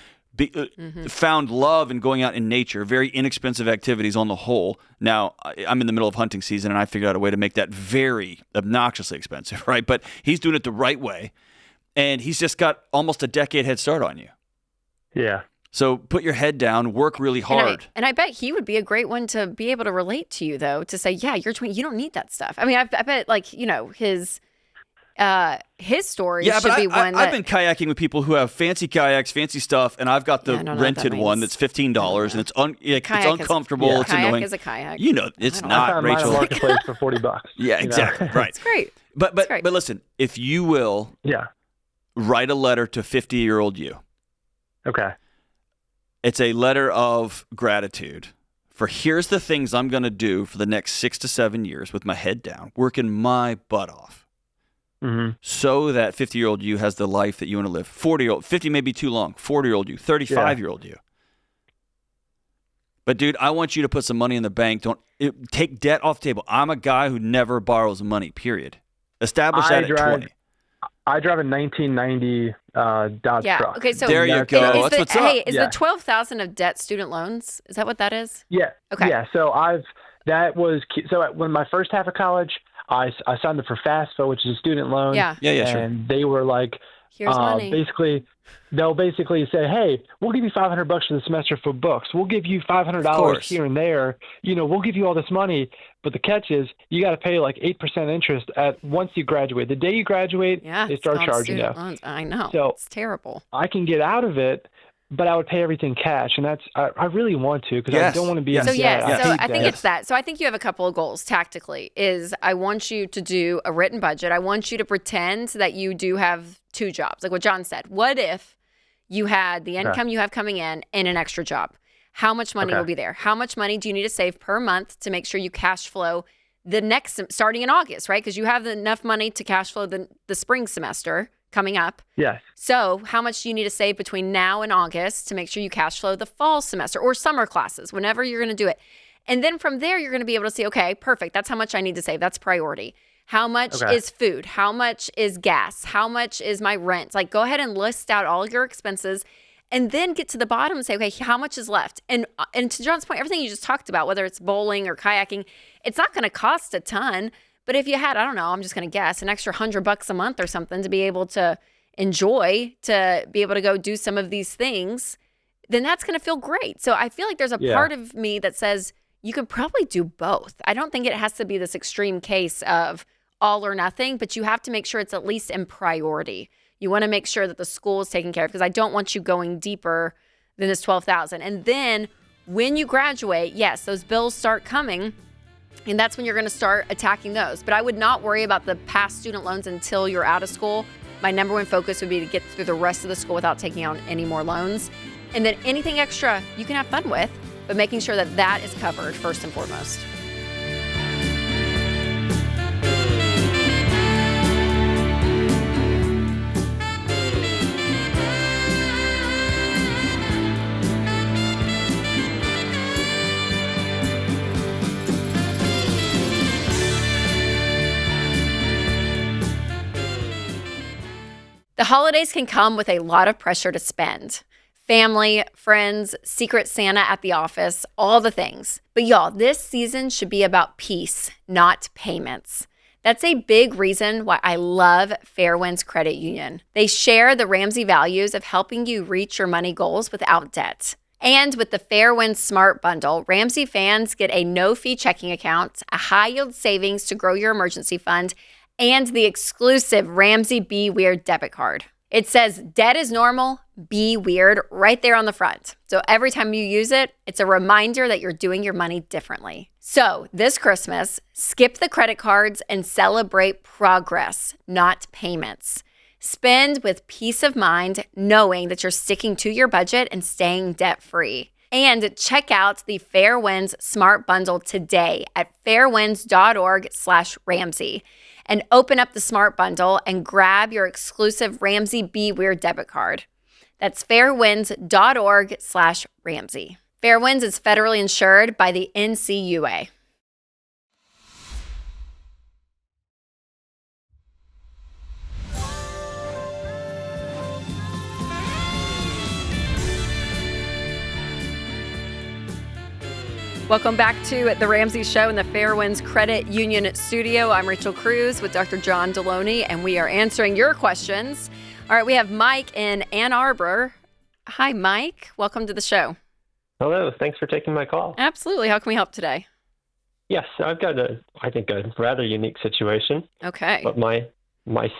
found love in going out in nature, very inexpensive activities on the whole. Now, I'm in the middle of hunting season, and I figured out a way to make that very obnoxiously expensive, right? But he's doing it the right way, and he's just got almost a decade head start on you. Yeah. So put your head down, work really hard. And I bet he would be a great one to be able to relate to you, though, to say, yeah, you're 20, you don't need that stuff. I mean, I bet, his story should be one that... I've been kayaking with people who have fancy kayaks, fancy stuff, and I've got the rented one that's $15, and it's uncomfortable. It's annoying. Kayak is a kayak. You know, it's not, Rachel. I found mine at marketplace for $40. Yeah, exactly. Right. It's great. But listen, if you will write a letter to 50-year-old you. Okay. It's a letter of gratitude for here's the things I'm going to do for the next 6 to 7 years with my head down, working my butt off. Mm-hmm. So that 50-year-old you has the life that you want to live. 40-year-old, 50 may be too long. 40-year-old you, 35-year-old you. But dude, I want you to put some money in the bank. Take debt off the table. I'm a guy who never borrows money, period. Establish that at 20. I drive a 1990 Dodge truck. Okay, so there you go. That's what's up. Hey, is the $12,000 of debt student loans? Is that what that is? Yeah. Okay. Yeah. So when my first half of college, I signed up for FAFSA, which is a student loan. Yeah. Yeah, sure. And they were like, here's money. They'll basically say, hey, we'll give you $500 for the semester for books. We'll give you $500 here and there. We'll give you all this money. But the catch is you got to pay like 8% interest once you graduate. The day you graduate, they start charging you. Loans. I know. So it's terrible. I can get out of it, but I would pay everything cash. And I really want to because I don't want to be in debt. So I think it's that. So I think you have a couple of goals tactically. I want you to do a written budget. I want you to pretend that you do have 2 jobs. Like what John said. What if you had the income you have coming in and an extra job? How much money will be there? How much money do you need to save per month to make sure you cash flow starting in August, right? Because you have enough money to cash flow the spring semester coming up. Yes. So how much do you need to save between now and August to make sure you cash flow the fall semester or summer classes, whenever you're going to do it? And then from there, you're going to be able to see, okay, perfect. That's how much I need to save. That's priority. How much is food? How much is gas? How much is my rent? Like, go ahead and list out all your expenses and then get to the bottom and say, okay, how much is left? And to John's point, everything you just talked about, whether it's bowling or kayaking, it's not going to cost a ton. But if you had, I don't know, I'm just going to guess, an extra $100 a month or something to be able to enjoy, to be able to go do some of these things, then that's going to feel great. So I feel like there's a part of me that says you can probably do both. I don't think it has to be this extreme case of all or nothing, but you have to make sure it's at least in priority. You want to make sure that the school is taken care of because I don't want you going deeper than this $12,000. And then when you graduate, yes, those bills start coming, and that's when you're going to start attacking those. But I would not worry about the past student loans until you're out of school. My number one focus would be to get through the rest of the school without taking out any more loans. And then anything extra you can have fun with, but making sure that that is covered first and foremost. The holidays can come with a lot of pressure to spend. Family, friends, Secret Santa at the office, all the things. But y'all, this season should be about peace, not payments. That's a big reason why I love Fairwinds Credit Union. They share the Ramsey values of helping you reach your money goals without debt. And with the Fairwinds Smart Bundle, Ramsey fans get a no-fee checking account, a high-yield savings to grow your emergency fund, and the exclusive Ramsey Be Weird debit card. It says, debt is normal, be weird, right there on the front. So every time you use it, it's a reminder that you're doing your money differently. So this Christmas, skip the credit cards and celebrate progress, not payments. Spend with peace of mind, knowing that you're sticking to your budget and staying debt-free. And check out the Fairwinds Smart Bundle today at fairwinds.org/Ramsey. And open up the Smart Bundle and grab your exclusive Ramsey Be Weird debit card. That's fairwinds.org/Ramsey. Fairwinds is federally insured by the NCUA. Welcome back to The Ramsey Show in the Fairwinds Credit Union studio. I'm Rachel Cruze with Dr. John Delony, and we are answering your questions. All right, we have Mike in Ann Arbor. Hi, Mike. Welcome to the show. Hello. Thanks for taking my call. Absolutely. How can we help today? Yes, I've got a rather unique situation. Okay. But my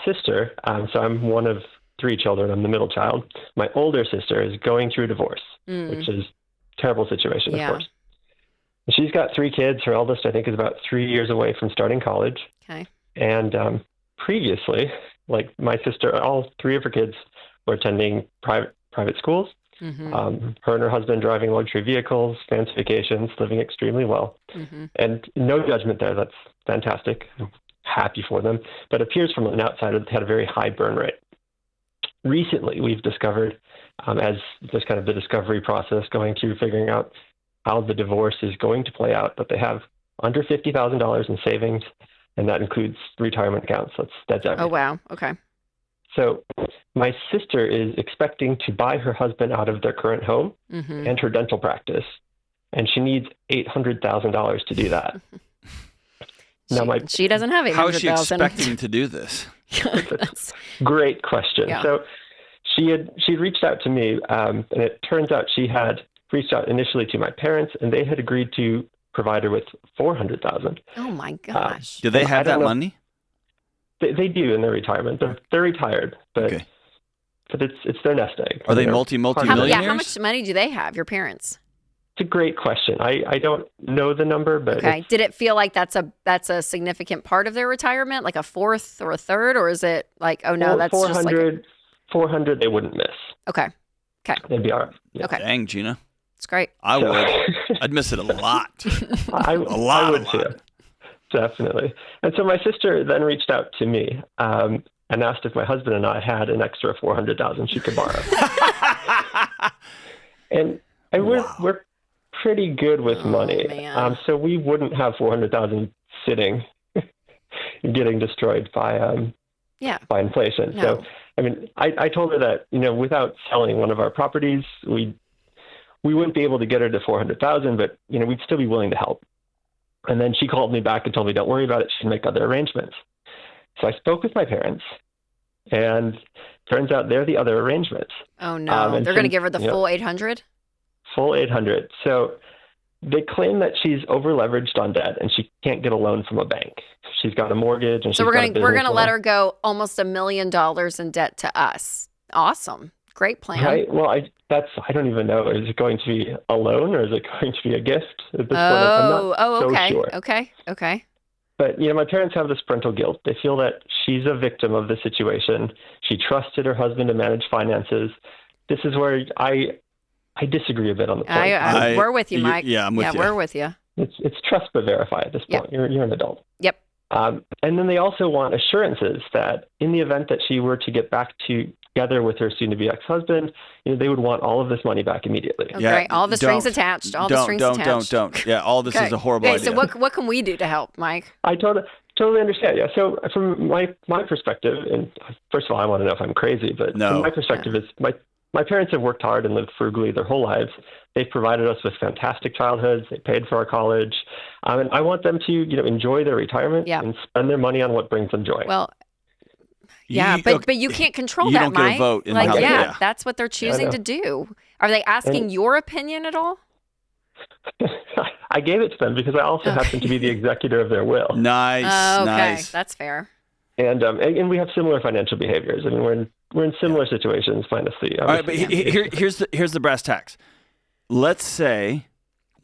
sister, so I'm one of 3 children. I'm the middle child. My older sister is going through divorce, which is a terrible situation, of course. She's got 3 kids. Her eldest, I think, is about 3 years away from starting college. Okay. And previously, like my sister, all 3 of her kids were attending private schools. Her and her husband driving luxury vehicles, fancy vacations, living extremely well. And no judgment there. That's fantastic. I'm happy for them. But it appears from an outsider that they had a very high burn rate. Recently, we've discovered, as there's kind of the discovery process going through figuring out how the divorce is going to play out, that they have under $50,000 in savings, and that includes retirement accounts. That's everything. Oh, wow. Okay. So my sister is expecting to buy her husband out of their current home and her dental practice, and she needs $800,000 to do that. She doesn't have $800,000. How is she expecting to do this? Great question. Yeah. So she'd reached out to me, and it turns out she had reached out initially to my parents, and they had agreed to provide her with $400,000. Oh my gosh! Do they have that money? They do in their retirement. They're retired, but it's their nest egg. Are they multi-millionaires? How much money do they have? Your parents? It's a great question. I don't know the number, but okay. Did it feel like that's a significant part of their retirement, like a fourth or a third, or is it like, oh no, that's 400, just like 400 they wouldn't miss. Okay. They'd be all right. Yeah. Okay. Dang, Gina. It's great. I would. I'd miss it a lot. I would too. Definitely. And so my sister then reached out to me and asked if my husband and I had an extra $400,000 she could borrow. and we're pretty good with money, so we wouldn't have $400,000 sitting, getting destroyed by inflation. No. So I mean, I told her that without selling one of our properties, we wouldn't be able to get her to $400,000, but we'd still be willing to help. And then she called me back and told me, don't worry about it. She'd make other arrangements. So I spoke with my parents, and turns out they're the other arrangements. Oh, no. They're going to give her the full $800,000? Full $800,000. So they claim that she's over-leveraged on debt, and she can't get a loan from a bank. She's got a mortgage, and we're going to let her go almost $1 million in debt to us. Awesome. Great plan. Right. Well, I don't even know. Is it going to be a loan or is it going to be a gift? At this point, I'm not okay. So sure. Okay. But my parents have this parental guilt. They feel that she's a victim of the situation. She trusted her husband to manage finances. This is where I disagree a bit on the point. We're with you, Mike. Yeah, I'm with you. Yeah, we're with you. It's trust but verify at this point. Yep. You're an adult. Yep. And then they also want assurances that in the event that she were to get back together with her soon-to-be ex-husband, they would want all of this money back immediately. Okay. Yeah, all the strings attached. Don't. Yeah, all this is a horrible idea. So what can we do to help, Mike? I totally understand. Yeah. So from my perspective, and first of all, I want to know if I'm crazy, but from my perspective is my parents have worked hard and lived frugally their whole lives. They've provided us with fantastic childhoods. They paid for our college. And I want them to, enjoy their retirement and spend their money on what brings them joy. Well, but you can't control that, don't Mike. Get a vote in the house. That's what they're choosing to do. Are they asking your opinion at all? I gave it to them because I also happen to be the executor of their will. Nice. Okay, nice. That's fair. And we have similar financial behaviors. I mean, we're in similar situations, honestly. All right, but here's the brass tacks. Let's say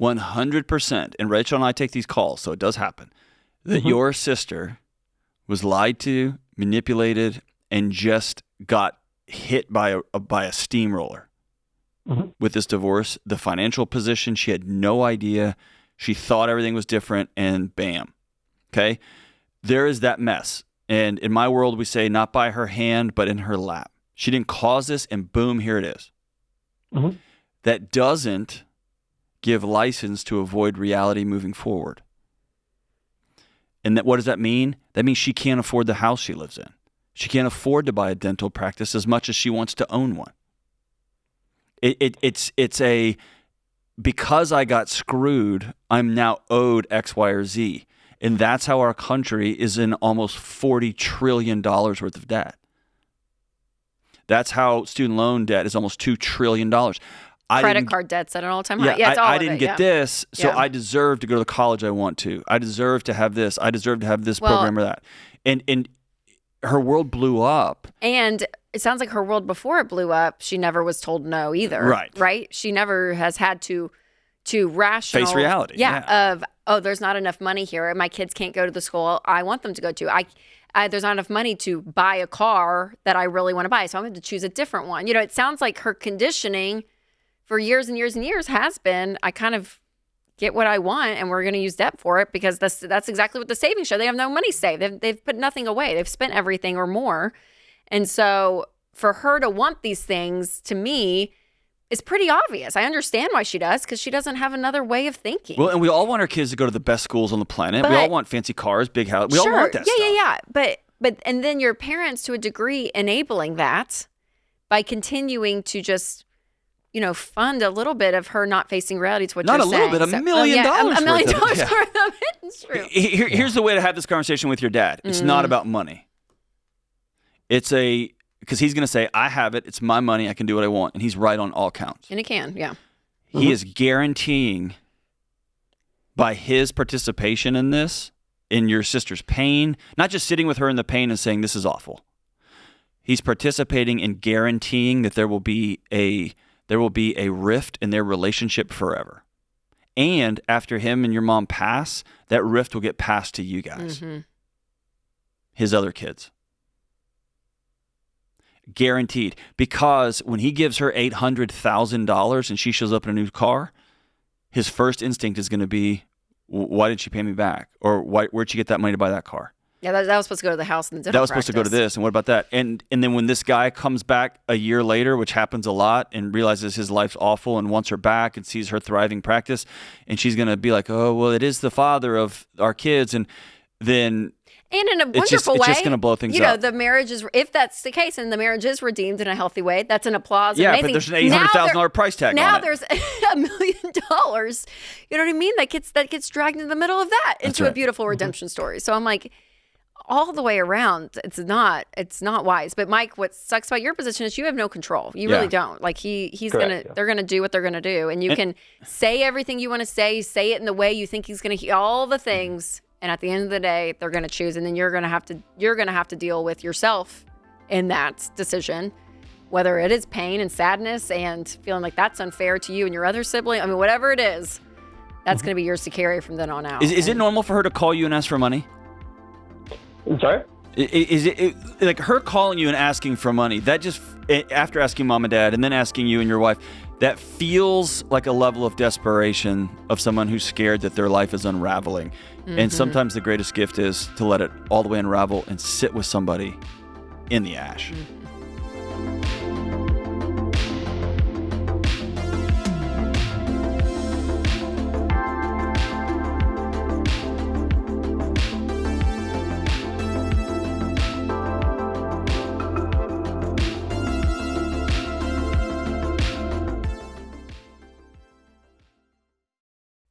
100%, and Rachel and I take these calls, so it does happen, that your sister was lied to, manipulated, and just got hit by a steamroller with this divorce. The financial position, she had no idea. She thought everything was different, and bam. Okay? There is that mess. And in my world, we say not by her hand, but in her lap. She didn't cause this, and boom, here it is. That doesn't give license to avoid reality moving forward. And what does that mean? That means she can't afford the house she lives in. She can't afford to buy a dental practice as much as she wants to own one. It's because I got screwed, I'm now owed X, Y, or Z. And that's how our country is in almost $40 trillion worth of debt. That's how student loan debt is almost $2 trillion. Credit card debt's at an all-time high. Yeah, I didn't get this, so I deserve to go to the college I want to. I deserve to have this. I deserve to have this program or that. And her world blew up. And it sounds like her world before it blew up, she never was told no either. Right? She never has had to rational face reality. Of there's not enough money here. My kids can't go to the school I want them to go to. There's not enough money to buy a car that I really want to buy, so I'm going to choose a different one. It sounds like her conditioning for years and years and years has been, I kind of get what I want and we're going to use debt for it, because that's exactly what the savings show. They have no money saved. They've put nothing away. They've spent everything or more. And so for her to want these things, to me, is pretty obvious. I understand why she does, because she doesn't have another way of thinking. Well, and we all want our kids to go to the best schools on the planet. We all want fancy cars, big house. We all want that stuff. Yeah. But and then your parents, to a degree, enabling that by continuing to just, fund a little bit of her not facing reality to what you're saying. Not a little bit, $1 million. $1 million worth of it. It's true. Here's the way to have this conversation with your dad. It's not about money. Because he's going to say, I have it. It's my money. I can do what I want. And he's right on all counts. And he can, yeah. He is guaranteeing by his participation in this, in your sister's pain, not just sitting with her in the pain and saying, this is awful. He's participating in guaranteeing that there will be a rift in their relationship forever. And after him and your mom pass, that rift will get passed to you guys, his other kids. Guaranteed. Because when he gives her $800,000 and she shows up in a new car, his first instinct is going to be, why did she pay me back? Or where'd she get that money to buy that car? Yeah, that was supposed to go to the house and the dental That was supposed to go to this, and what about that? And then when this guy comes back a year later, which happens a lot, and realizes his life's awful and wants her back and sees her thriving practice, and she's going to be like, oh, well, it is the father of our kids, and then... And in a wonderful way, it's just going to blow things up. The marriage is, if that's the case, and the marriage is redeemed in a healthy way, that's an applause. Yeah, amazing. But there's an $800,000 price tag on it. Now there's $1 million. You know what I mean? That gets dragged into the middle of that into a beautiful redemption story. So I'm like, all the way around, it's not wise. But Mike, what sucks about your position is you have no control. You really don't. Like they're gonna do what they're gonna do, and you can say everything you want to say it in the way you think he's gonna hear all the things. And at the end of the day, they're going to choose, and then you're going to have to deal with yourself in that decision, whether it is pain and sadness and feeling like that's unfair to you and your other sibling. I mean, whatever it is, that's going to be yours to carry from then on out. Is it normal for her to call you and ask for money? I'm sorry? Is it like her calling you and asking for money? That just, after asking mom and dad and then asking you and your wife, that feels like a level of desperation of someone who's scared that their life is unraveling. And sometimes the greatest gift is to let it all the way unravel and sit with somebody in the ash.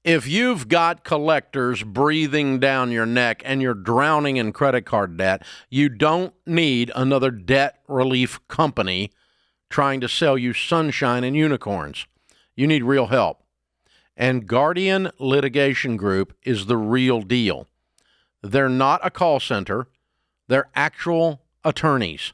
If you've got collectors breathing down your neck and you're drowning in credit card debt, you don't need another debt relief company trying to sell you sunshine and unicorns. You need real help. And Guardian Litigation Group is the real deal. They're not a call center. They're actual attorneys.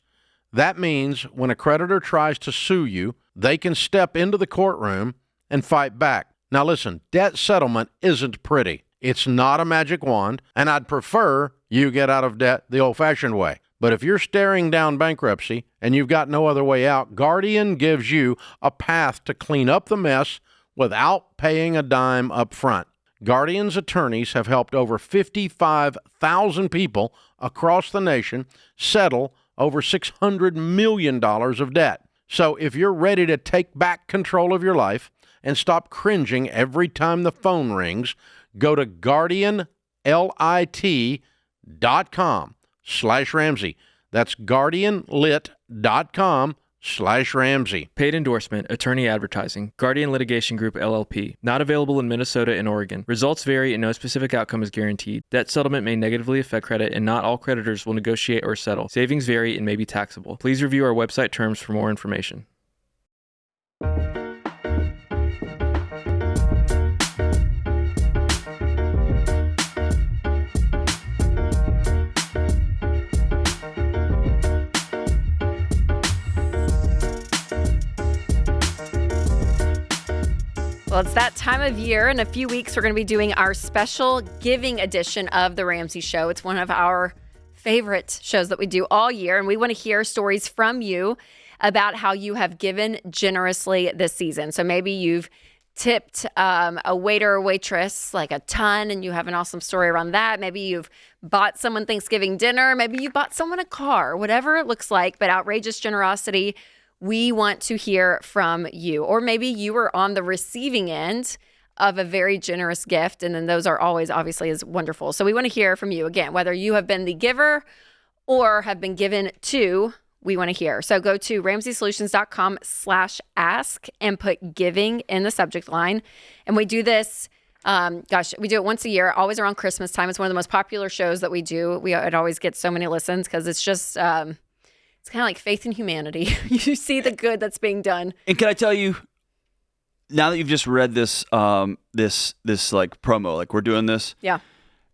That means when a creditor tries to sue you, they can step into the courtroom and fight back. Now listen, debt settlement isn't pretty. It's not a magic wand, and I'd prefer you get out of debt the old-fashioned way. But if you're staring down bankruptcy and you've got no other way out, Guardian gives you a path to clean up the mess without paying a dime up front. Guardian's attorneys have helped over 55,000 people across the nation settle over $600 million of debt. So if you're ready to take back control of your life and stop cringing every time the phone rings, go to guardianlit.com/Ramsey. That's guardianlit.com/Ramsey. Paid endorsement, attorney advertising, Guardian Litigation Group, LLP. Not available in Minnesota and Oregon. Results vary and no specific outcome is guaranteed. Debt settlement may negatively affect credit and not all creditors will negotiate or settle. Savings vary and may be taxable. Please review our website terms for more information. Well, it's that time of year. In a few weeks, we're going to be doing our special giving edition of The Ramsey Show. It's one of our favorite shows that we do all year, and we want to hear stories from you about how you have given generously this season. So maybe you've tipped a waiter or waitress like a ton and you have an awesome story around that. Maybe you've bought someone Thanksgiving dinner. Maybe you bought someone a car, whatever it looks like, but outrageous generosity. We want to hear from you. Or maybe you were on the receiving end of a very generous gift, and then those are always obviously is wonderful. So we want to hear from you again, whether you have been the giver or have been given to. We want to hear. So go to RamseySolutions.com/ask and put giving in the subject line. And we do this, we do it once a year, always around Christmas time. It's one of the most popular shows that we do. It always gets so many listens because it's just, it's kind of like faith in humanity. You see the good that's being done. And can I tell you, now that you've just read this, this like promo, like we're doing this. Yeah.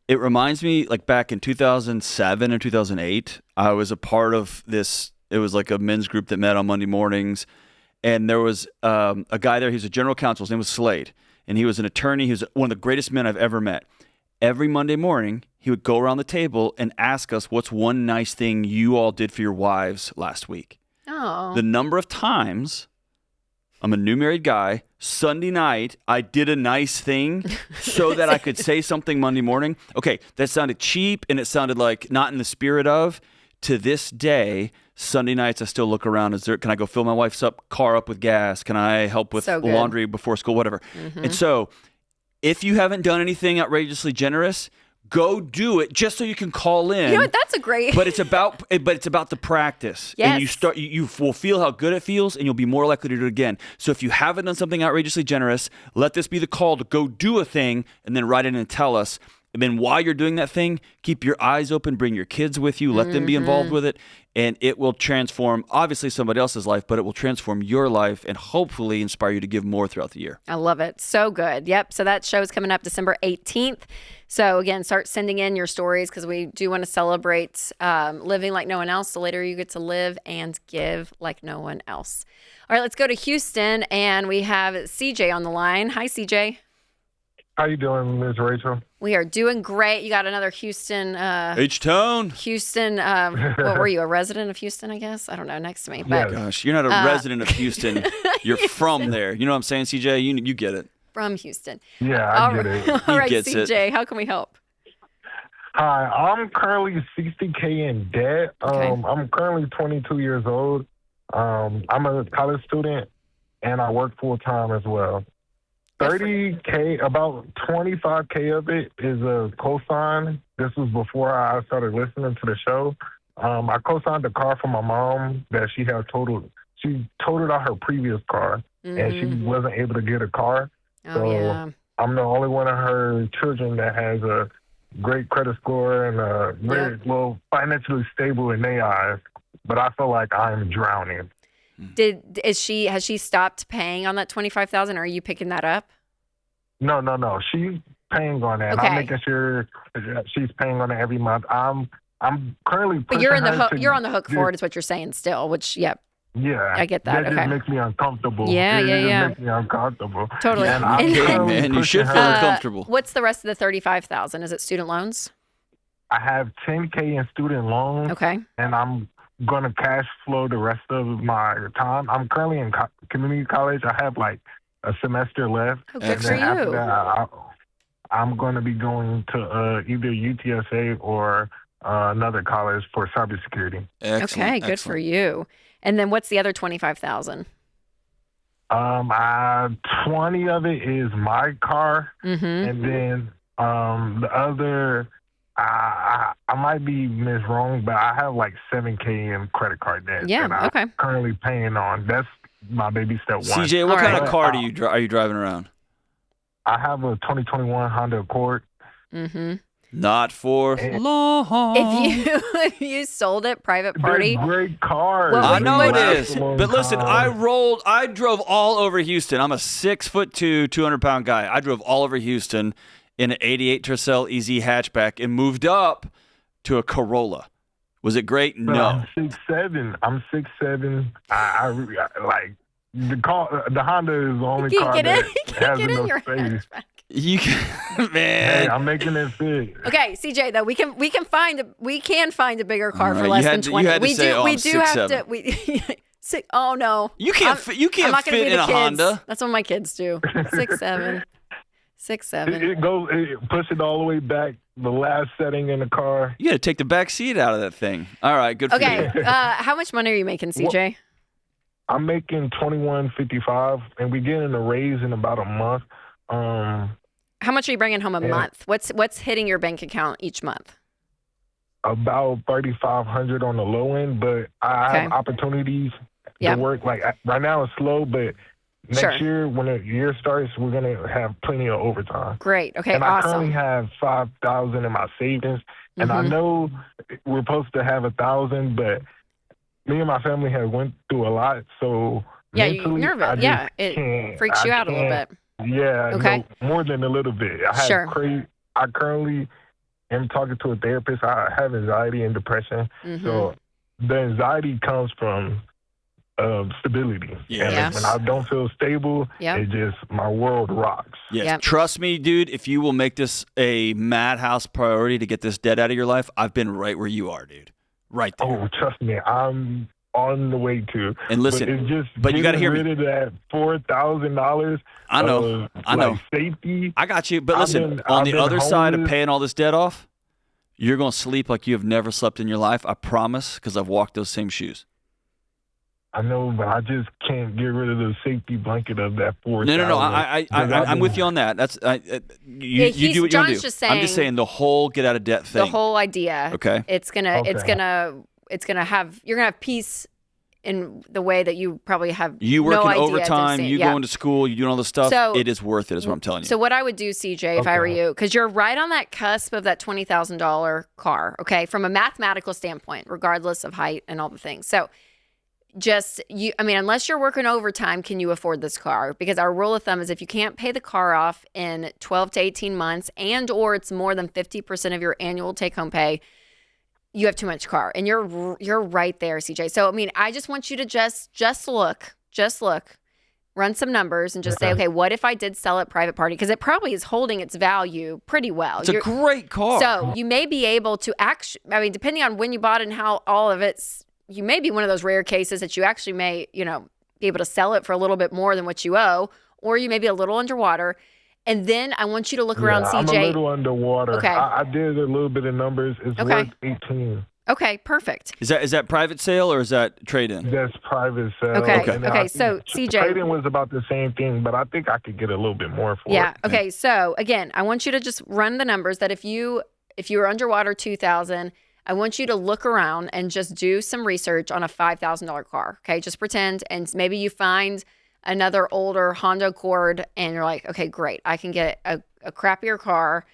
It reminds me like back in 2007 and 2008, I was a part of this. It was like a men's group that met on Monday mornings. And there was a guy there. He was a general counsel. His name was Slade. And he was an attorney. He was one of the greatest men I've ever met. Every Monday morning, he would go around the table and ask us, what's one nice thing you all did for your wives last week? Oh. The number of times, I'm a new married guy, Sunday night, I did a nice thing so that I could say something Monday morning. Okay, that sounded cheap and it sounded like not in the spirit of. To this day, Sunday nights, I still look around. Can I go fill my wife's car up with gas? Can I help with laundry before school, whatever? Mm-hmm. And so if you haven't done anything outrageously generous, go do it just so you can call in. You know what? That's a great. But it's about the practice. Yes. And you will feel how good it feels, and you'll be more likely to do it again. So if you haven't done something outrageously generous, let this be the call to go do a thing, and then write in and tell us. And then while you're doing that thing, keep your eyes open, bring your kids with you, let them be involved with it, and it will transform, obviously, somebody else's life, but it will transform your life and hopefully inspire you to give more throughout the year. I love it. So good. Yep. So that show is coming up December 18th. So again, start sending in your stories because we do want to celebrate living like no one else. The later you get to live and give like no one else. All right, let's go to Houston, and we have CJ on the line. Hi, CJ. How you doing, Ms. Rachel? We are doing great. You got another Houston. H-Town. Houston. What were you, a resident of Houston, I guess? I don't know, next to me. But, gosh, you're not a resident of Houston. You're from there. You know what I'm saying, CJ? You get it. From Houston. Yeah, I get it. All right, gets CJ, how can we help? Hi, I'm currently $60K in debt. I'm currently 22 years old. I'm a college student, and I work full-time as well. 30K, about 25K of it is a cosign. This was before I started listening to the show. I co-signed a car for my mom that she had totaled. She totaled out her previous car, and she wasn't able to get a car. So I'm the only one of her children that has a great credit score and very financially stable in their eyes. But I feel like I'm drowning. Has she stopped paying on that $25,000, or are you picking that up? No. She's paying on it. Okay. I'm making sure she's paying on it every month. I'm currently. But you're you're on the hook for it, is what you're saying still. Which, yeah, I get that. That just makes me uncomfortable. Yeah. It makes me uncomfortable. Totally. Okay, man, you should feel uncomfortable. What's the rest of the $35,000? Is it student loans? I have $10K in student loans. Okay. And I'm going to cash flow the rest of my time. I'm currently in community college. I have like a semester left. Oh, good for you. After that, I'm going to be going to either UTSA or another college for cybersecurity. Excellent. Okay, good for you. And then what's the other $25,000? 20 of it is my car, and then the other. I might be wrong, but I have like $7K in credit card debt. Yeah, that I'm currently paying on. That's my baby step one. CJ, what kind of car are you driving around? I have a 2021 Honda Accord. Not for long. If you sold it, private party. They're great cars. Well, I know it is. But listen, I drove all over Houston. I'm a 6'2", 200-pound guy. I drove all over Houston in an 88 Tercel EZ hatchback and moved up to a Corolla. Was it great? No. I'm 6'7". I like the Honda is the only car that has enough space. You can, man. Hey, I'm making it fit. Okay, CJ, though we can find a bigger car for less than 20. You had to say, I'm 6'7". Oh no, You can't I'm not gonna fit be in the a kids. Honda. That's what my kids do. 6'7". 6'7". It push it all the way back, the last setting in the car. You got to take the back seat out of that thing. All right, good for Okay, you. how much money are you making, CJ? I'm making $21.55, and we getting a raise in about a month. How much are you bringing home a month? What's hitting your bank account each month? About $3,500 on the low end, but I have opportunities to work. Like right now, it's slow, but next year, when the year starts, we're gonna have plenty of overtime. Great. Okay. And awesome. I currently have $5,000 in my savings, and I know we're supposed to have $1,000, but me and my family have went through a lot, so you're nervous. It freaks you out a little bit. Yeah. Okay. No, more than a little bit. I currently am talking to a therapist. I have anxiety and depression, so the anxiety comes from stability. And when I don't feel stable, it just, my world rocks. Yes. Yep. Trust me, dude, if you will make this a madhouse priority to get this debt out of your life, I've been right where you are, dude. Right there. Oh, trust me, I'm on the way to. And listen, but you got to hear me. Rid of that $4,000. I know. Safety. I got you. But listen, on the other side of paying all this debt off, you're going to sleep like you have never slept in your life. I promise, because I've walked those same shoes. I know, but I just can't get rid of the safety blanket of that $4,000. No. I'm with you on that. That's you do what you want to do. I'm just saying the whole get out of debt thing. The whole idea. Okay. You're gonna have peace in the way that you probably have. You working overtime, you going to school, you doing all this stuff. So, it is worth it, is what I'm telling you. So what I would do, CJ, if I were you, because you're right on that cusp of that $20,000 car. Okay, from a mathematical standpoint, regardless of height and all the things. So. Unless you're working overtime, can you afford this car? Because our rule of thumb is if you can't pay the car off in 12 to 18 months or it's more than 50% of your annual take-home pay, you have too much car. And you're right there, CJ. So, I just want you to just look, run some numbers and just say, okay, what if I did sell it private party? Because it probably is holding its value pretty well. It's a great car. So you may be able to depending on when you bought it and how all of it's, you may be one of those rare cases that you actually may, be able to sell it for a little bit more than what you owe, or you may be a little underwater. And then I want you to look around, CJ. I'm a little underwater. Okay. I did a little bit of numbers. It's worth 18. Okay, perfect. Is that private sale or is that trade-in? That's private sale. Okay. So CJ, trade-in was about the same thing, but I think I could get a little bit more for it. Yeah. Okay. So again, I want you to just run the numbers that if you were underwater 2,000. I want you to look around and just do some research on a $5,000 car. Okay, just pretend, and maybe you find another older Honda Accord, and you're like, okay, great, I can get a crappier car,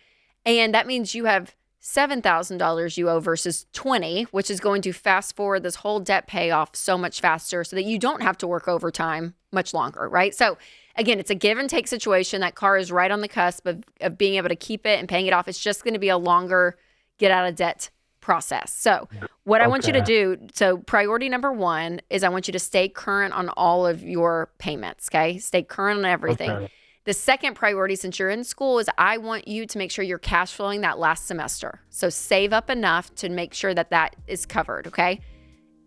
and that means you have $7,000 you owe versus $20,000, which is going to fast forward this whole debt payoff so much faster, so that you don't have to work overtime much longer, right? So again, it's a give and take situation. That car is right on the cusp of being able to keep it and paying it off. It's just going to be a longer get out of debt process. So what I want you to do, so priority number one is I want you to stay current on all of your payments, okay? Stay current on everything. Okay. The second priority, since you're in school, is I want you to make sure you're cash flowing that last semester. So save up enough to make sure that is covered, okay?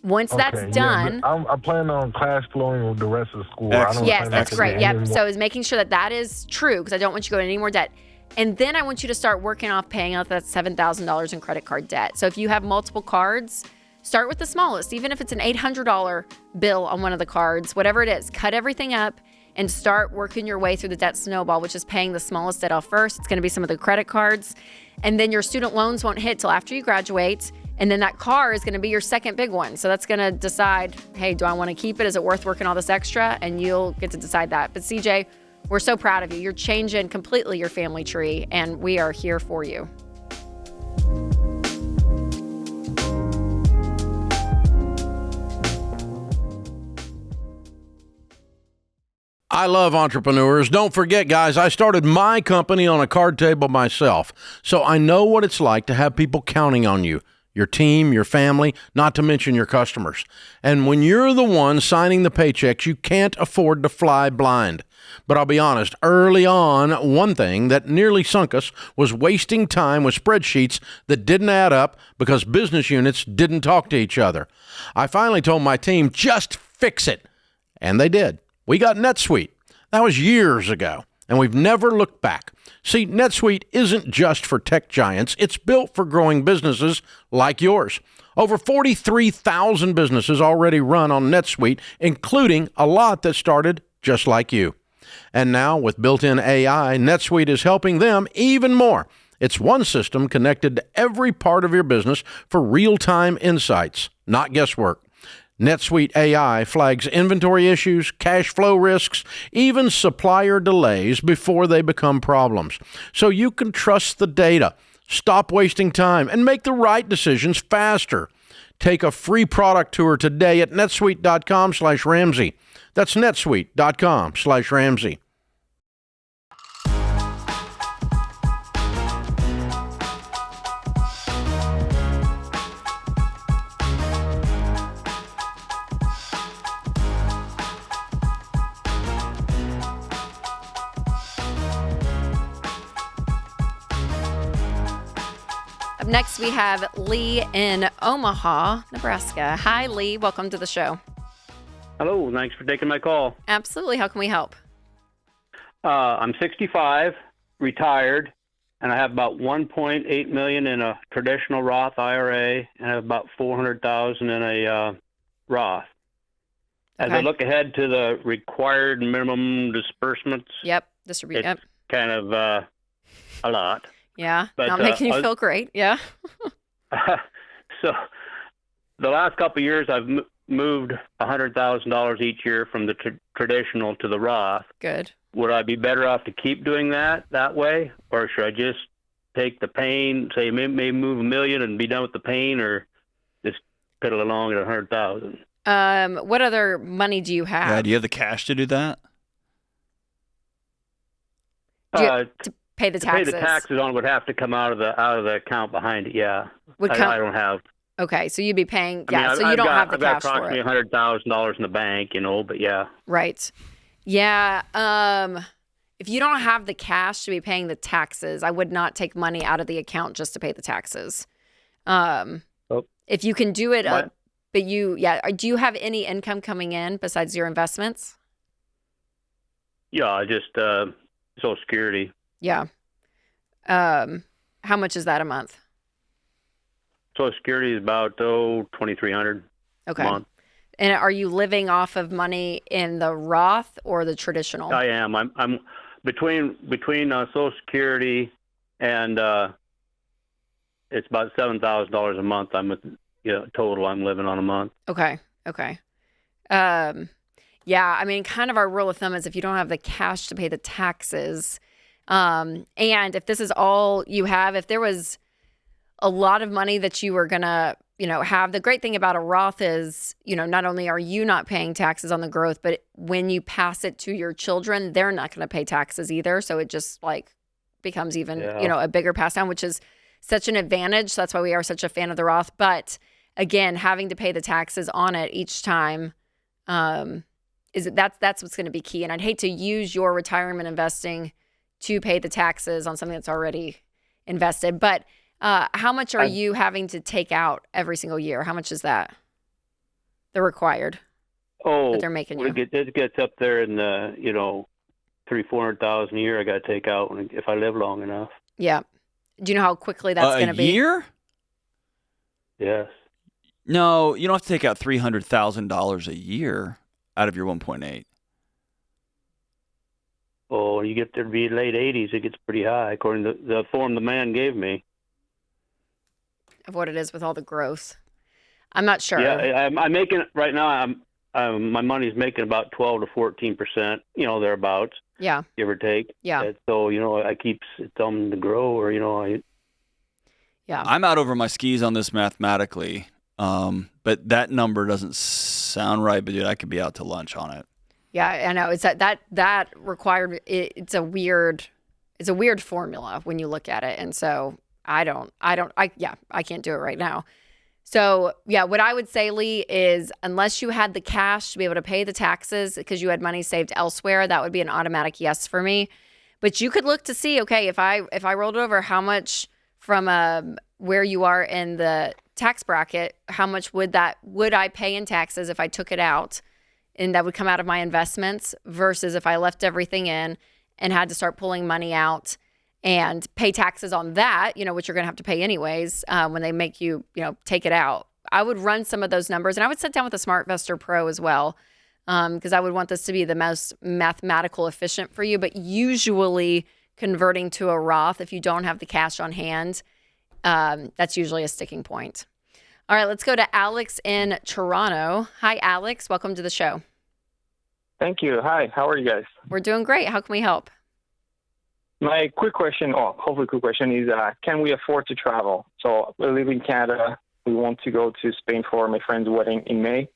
Once that's done. I'm planning on cash flowing the rest of the school. Yes, that's great. Yep. So is making sure that is true, because I don't want you to go into any more debt. And then I want you to start working off paying out that $7,000 in credit card debt. So if you have multiple cards, start with the smallest. Even if it's an $800 bill on one of the cards, whatever it is, cut everything up and start working your way through the debt snowball, which is paying the smallest debt off first. It's going to be some of the credit cards. And then your student loans won't hit till after you graduate. And then that car is going to be your second big one. So that's going to decide, hey, do I want to keep it? Is it worth working all this extra? And you'll get to decide that. But CJ, we're so proud of you. You're changing completely your family tree, and we are here for you. I love entrepreneurs. Don't forget, guys, I started my company on a card table myself, so I know what it's like to have people counting on you. your team, your family, not to mention your customers. And when you're the one signing the paychecks, you can't afford to fly blind. But I'll be honest, early on, one thing that nearly sunk us was wasting time with spreadsheets that didn't add up because business units didn't talk to each other. I finally told my team, just fix it. And they did. We got NetSuite. That was years ago, and we've never looked back. See, NetSuite isn't just for tech giants. It's built for growing businesses like yours. Over 43,000 businesses already run on NetSuite, including a lot that started just like you. And now, with built-in AI, NetSuite is helping them even more. It's one system connected to every part of your business for real-time insights, not guesswork. NetSuite AI flags inventory issues, cash flow risks, even supplier delays before they become problems. So you can trust the data, stop wasting time, and make the right decisions faster. Take a free product tour today at netsuite.com/Ramsey. That's netsuite.com/Ramsey. Next, we have Lee in Omaha, Nebraska. Hi, Lee. Welcome to the show. Hello. Thanks for taking my call. Absolutely. How can we help? I'm 65, retired, and I have about $1.8 million in a traditional Roth IRA, and I have about $400,000 in a Roth. As I look ahead to the required minimum disbursements, it's kind of a lot. Yeah, but, not making you feel great. Yeah. So the last couple of years, I've moved $100,000 each year from the traditional to the Roth. Good. Would I be better off to keep doing that way, or should I just take the pain, say maybe move $1 million and be done with the pain, or just piddle along at $100,000? What other money do you have? Yeah, do you have the cash to do that? To pay the taxes. To pay the taxes on would have to come out of the account behind it. Yeah, I don't have. Okay, so you'd be paying. I mean, so you don't have the cash for it. I've got approximately $100,000 in the bank, but yeah. Right. Yeah. If you don't have the cash to be paying the taxes, I would not take money out of the account just to pay the taxes. If you can do it, but do you have any income coming in besides your investments? Yeah, just Social Security. Yeah. How much is that a month? Social Security is about $2,300 a month. And are you living off of money in the Roth or the traditional? I am. I'm between Social Security and it's about $7,000 a month. Total I'm living on a month. Okay. Yeah, I mean, kind of our rule of thumb is if you don't have the cash to pay the taxes, and if this is all you have, if there was a lot of money that you were gonna, have, the great thing about a Roth is, not only are you not paying taxes on the growth, but when you pass it to your children, they're not going to pay taxes either. So it just becomes even, a bigger pass down, which is such an advantage. So that's why we are such a fan of the Roth. But again, having to pay the taxes on it each time, that's what's going to be key. And I'd hate to use your retirement investing to pay the taxes on something that's already invested. But how much are you having to take out every single year? How much is that? The required that they're making you? It gets up there in the, $300,000-$400,000 a year I got to take out if I live long enough. Yeah. Do you know how quickly that's going to be? A year? Yes. No, you don't have to take out $300,000 a year out of your 1.8. Oh, you get there to be late 80s, it gets pretty high, according to the form the man gave me. Of what it is with all the growth. I'm not sure. Yeah, I'm making right now. My money's making about 12 to 14%. Thereabouts. Yeah. Give or take. Yeah. And so I keep telling them to grow, or Yeah. I'm out over my skis on this mathematically, but that number doesn't sound right. But dude, I could be out to lunch on it. Yeah, I know. It's that required. It's a weird formula when you look at it, and so I can't do it right now. So, yeah, what I would say, Lee, is unless you had the cash to be able to pay the taxes because you had money saved elsewhere, that would be an automatic yes for me. But you could look to see, okay, if I rolled it over, how much from where you are in the tax bracket, how much would I pay in taxes if I took it out, and that would come out of my investments, versus if I left everything in and had to start pulling money out and pay taxes on that, which you're going to have to pay anyways when they make you, take it out. I would run some of those numbers, and I would sit down with a SmartVestor Pro as well, because I would want this to be the most mathematical efficient for you. But usually converting to a Roth, if you don't have the cash on hand, that's usually a sticking point. All right, let's go to Alex in Toronto. Hi, Alex. Welcome to the show. Thank you. Hi, how are you guys? We're doing great. How can we help? My quick question, hopefully quick question, is can we afford to travel? So we live in Canada. We want to go to Spain for my friend's wedding in May.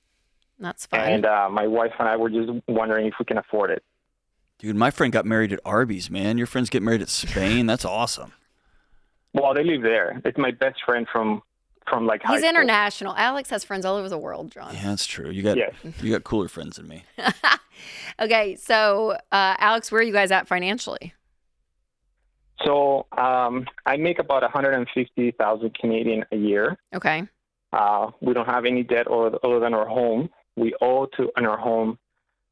That's fine. And my wife and I were just wondering if we can afford it. Dude, my friend got married at Arby's, man. Your friends get married at Spain? That's awesome. Well, they live there. It's my best friend from like high He's school. international. Alex has friends all over the world, John. Yeah, that's true. You got cooler friends than me. Okay, so Alex, where are you guys at financially? So I make about 150,000 Canadian a year. Okay. We don't have any debt other than our home. We owe on our home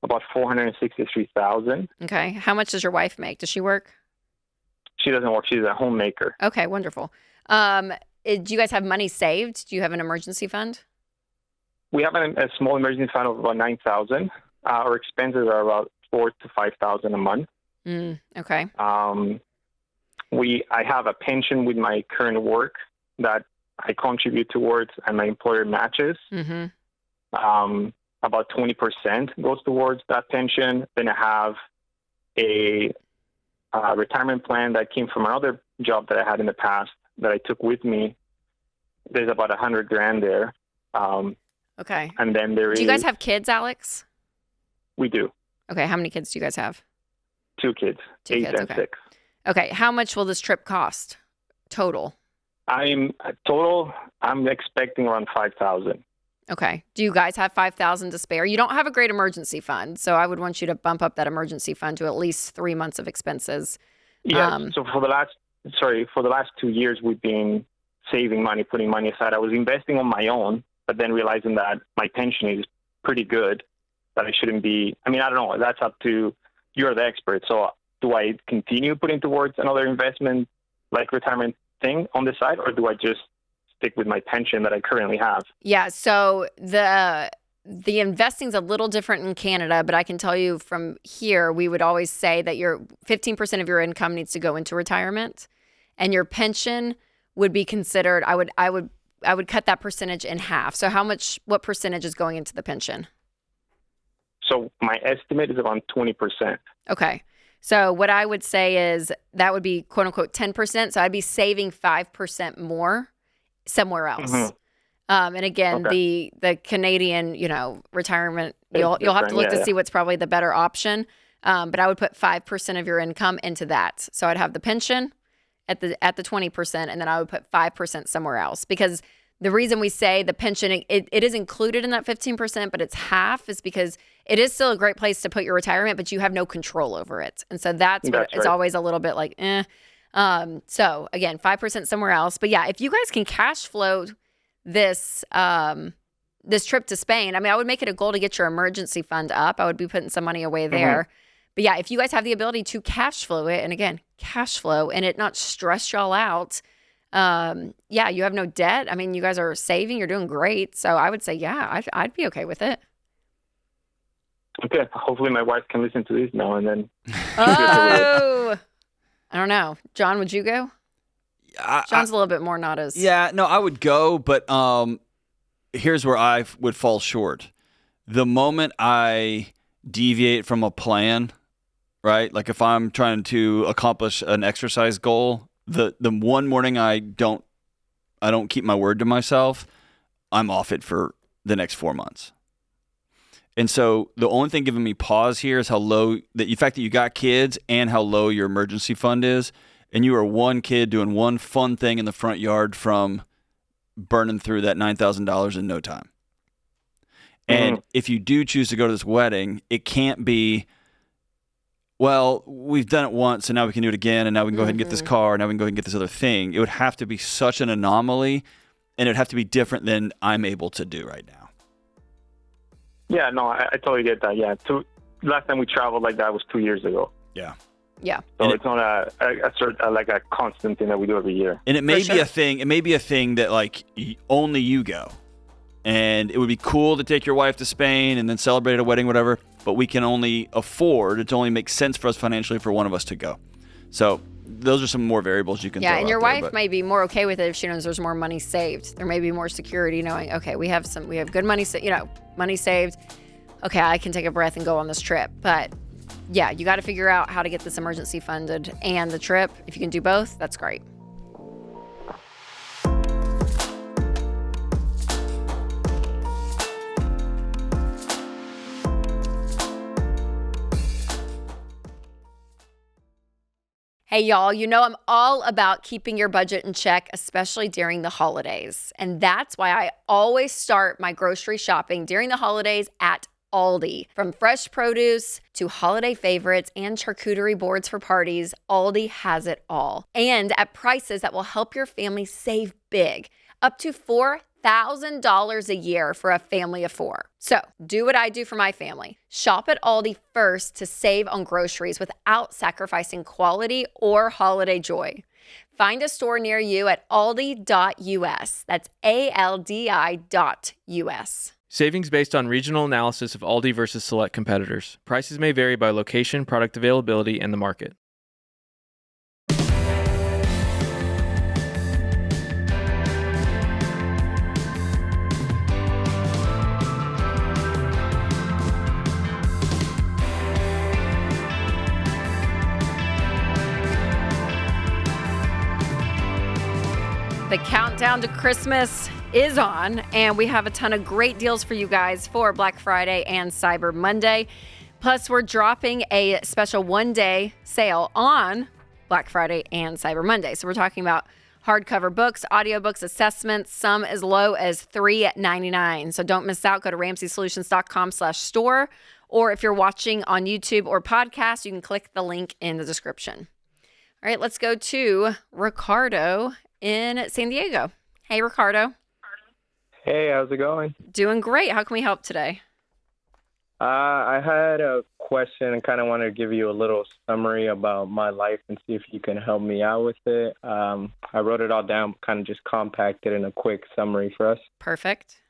about 463,000. Okay. How much does your wife make? Does she work? She doesn't work. She's a homemaker. Okay, wonderful. Do you guys have money saved? Do you have an emergency fund? We have a small emergency fund of about 9,000. Our expenses are about 4,000 to 5,000 a month. Okay. I have a pension with my current work that I contribute towards, and my employer matches. Mm-hmm. About 20% goes towards that pension. Then I have a retirement plan that came from another job that I had in the past that I took with me. There's about $100,000 there. Okay. And then Do you guys have kids, Alex? We do. Okay. How many kids do you guys have? 2 kids, 8 and 6. Okay. How much will this trip cost total? I'm expecting around 5,000. Okay. Do you guys have 5,000 to spare? You don't have a great emergency fund, so I would want you to bump up that emergency fund to at least 3 months of expenses. Yeah. So for the last 2 years, we've been saving money, putting money aside. I was investing on my own, but then realizing that my pension is pretty good, that I shouldn't be. I mean, I don't know. That's up to you're the expert. So do I continue putting towards another investment like retirement thing on the side, or do I just stick with my pension that I currently have? Yeah, so the investing's a little different in Canada, but I can tell you from here, we would always say that your 15% of your income needs to go into retirement, and your pension would be considered. I would cut that percentage in half. So what percentage is going into the pension? So my estimate is around 20%. Okay. So what I would say is that would be quote unquote 10%. So I'd be saving 5% more somewhere else. Mm-hmm. And again, Okay. the Canadian, retirement, you'll have to look to see what's probably the better option. But I would put 5% of your income into that. So I'd have the pension at the 20%, and then I would put 5% somewhere else, because the reason we say the pension, it is included in that 15%, but it's half, is because it is still a great place to put your retirement, but you have no control over it. And so that's what it's always a little bit like, So again, 5% somewhere else. But yeah, if you guys can cash flow this trip to Spain, I mean, I would make it a goal to get your emergency fund up. I would be putting some money away there. Mm-hmm. But yeah, if you guys have the ability to cash flow it, and again, cash flow, and it not stress y'all out, you have no debt. I mean, you guys are saving, you're doing great. So I would say, yeah, I'd be okay with it. Okay. Hopefully my wife can listen to this now and then. I don't know. John, would you go? John's a little bit more not as. Yeah, no, I would go, but here's where I would fall short. The moment I deviate from a plan, right? Like if I'm trying to accomplish an exercise goal, the one morning I don't keep my word to myself, I'm off it for the next 4 months. And so the only thing giving me pause here is how low, the fact that you got kids and how low your emergency fund is. And you are one kid doing one fun thing in the front yard from burning through that $9,000 in no time. And if you do choose to go to this wedding, it can't be, well, we've done it once and now we can do it again, and now we can go ahead and get this car, and now we can go ahead and get this other thing. It would have to be such an anomaly, and it would have to be different than I'm able to do right now. Yeah, no, I totally get that. Yeah, last time we traveled like that was 2 years ago. Yeah. Yeah. So it's not a constant thing that we do every year. And it may be a thing. It may be a thing that like only you go, and it would be cool to take your wife to Spain and then celebrate at a wedding, whatever. But we can only afford it to only make sense for us financially for one of us to go. So those are some more variables you can. Yeah, throw and your out wife there, may be more okay with it if she knows there's more money saved. There may be more security knowing, okay, we have good money, money saved. Okay, I can take a breath and go on this trip. But yeah, you got to figure out how to get this emergency funded and the trip. If you can do both, that's great. Hey, y'all, you know I'm all about keeping your budget in check, especially during the holidays. And that's why I always start my grocery shopping during the holidays at Aldi. From fresh produce to holiday favorites and charcuterie boards for parties, Aldi has it all. And at prices that will help your family save big, up to $4,000 a year for a family of four. So do what I do for my family. Shop at Aldi first to save on groceries without sacrificing quality or holiday joy. Find a store near you at aldi.us. That's ALDI.us. Savings based on regional analysis of Aldi versus select competitors. Prices may vary by location, product availability, and the market. The countdown to Christmas is on, and we have a ton of great deals for you guys for Black Friday and Cyber Monday. Plus, we're dropping a special one-day sale on Black Friday and Cyber Monday. So we're talking about hardcover books, audiobooks, assessments, some as low as $3.99. So don't miss out. Go to RamseySolutions.com/store, or if you're watching on YouTube or podcast, you can click the link in the description. All right, let's go to Ricardo in San Diego. Hey, Ricardo. Hey, how's it going? Doing great. How can we help today? I had a question and kind of want to give you a little summary about my life and see if you can help me out with it. I wrote it all down, kind of just compacted in a quick summary for us. Perfect.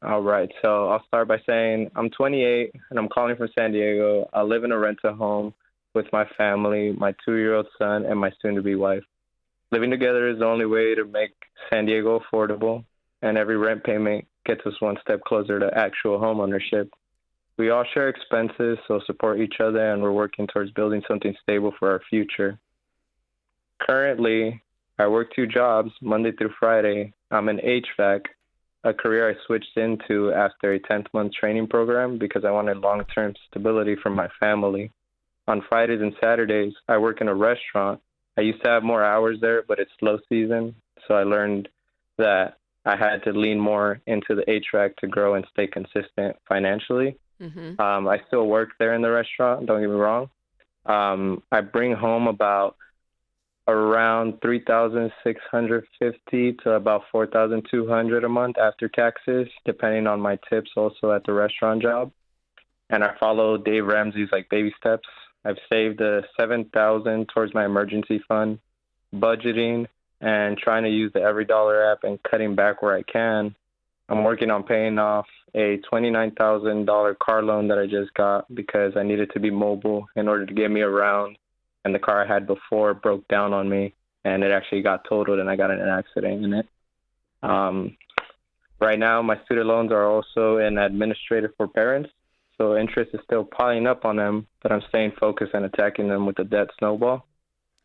All right. So I'll start by saying I'm 28 and I'm calling from San Diego. I live in a rental home with my family, my 2-year-old son, and my soon-to-be wife. Living together is the only way to make San Diego affordable, and every rent payment gets us one step closer to actual home ownership. We all share expenses, so support each other, and we're working towards building something stable for our future. Currently, I work 2 jobs, Monday through Friday. I'm in HVAC, a career I switched into after a 10th-month training program because I wanted long-term stability for my family. On Fridays and Saturdays, I work in a restaurant. I used to have more hours there, but it's slow season, so I learned that I had to lean more into the HVAC to grow and stay consistent financially. Mm-hmm. I still work there in the restaurant, don't get me wrong. I bring home about around $3,650 to about $4,200 a month after taxes, depending on my tips also at the restaurant job. And I follow Dave Ramsey's baby steps. I've saved $7,000 towards my emergency fund, budgeting, and trying to use the Every Dollar app and cutting back where I can. I'm working on paying off a $29,000 car loan that I just got because I needed to be mobile in order to get me around. And the car I had before broke down on me, and it actually got totaled, and I got in an accident in it. Right now, my student loans are also in administrative forbearance. So interest is still piling up on them, but I'm staying focused and attacking them with the debt snowball.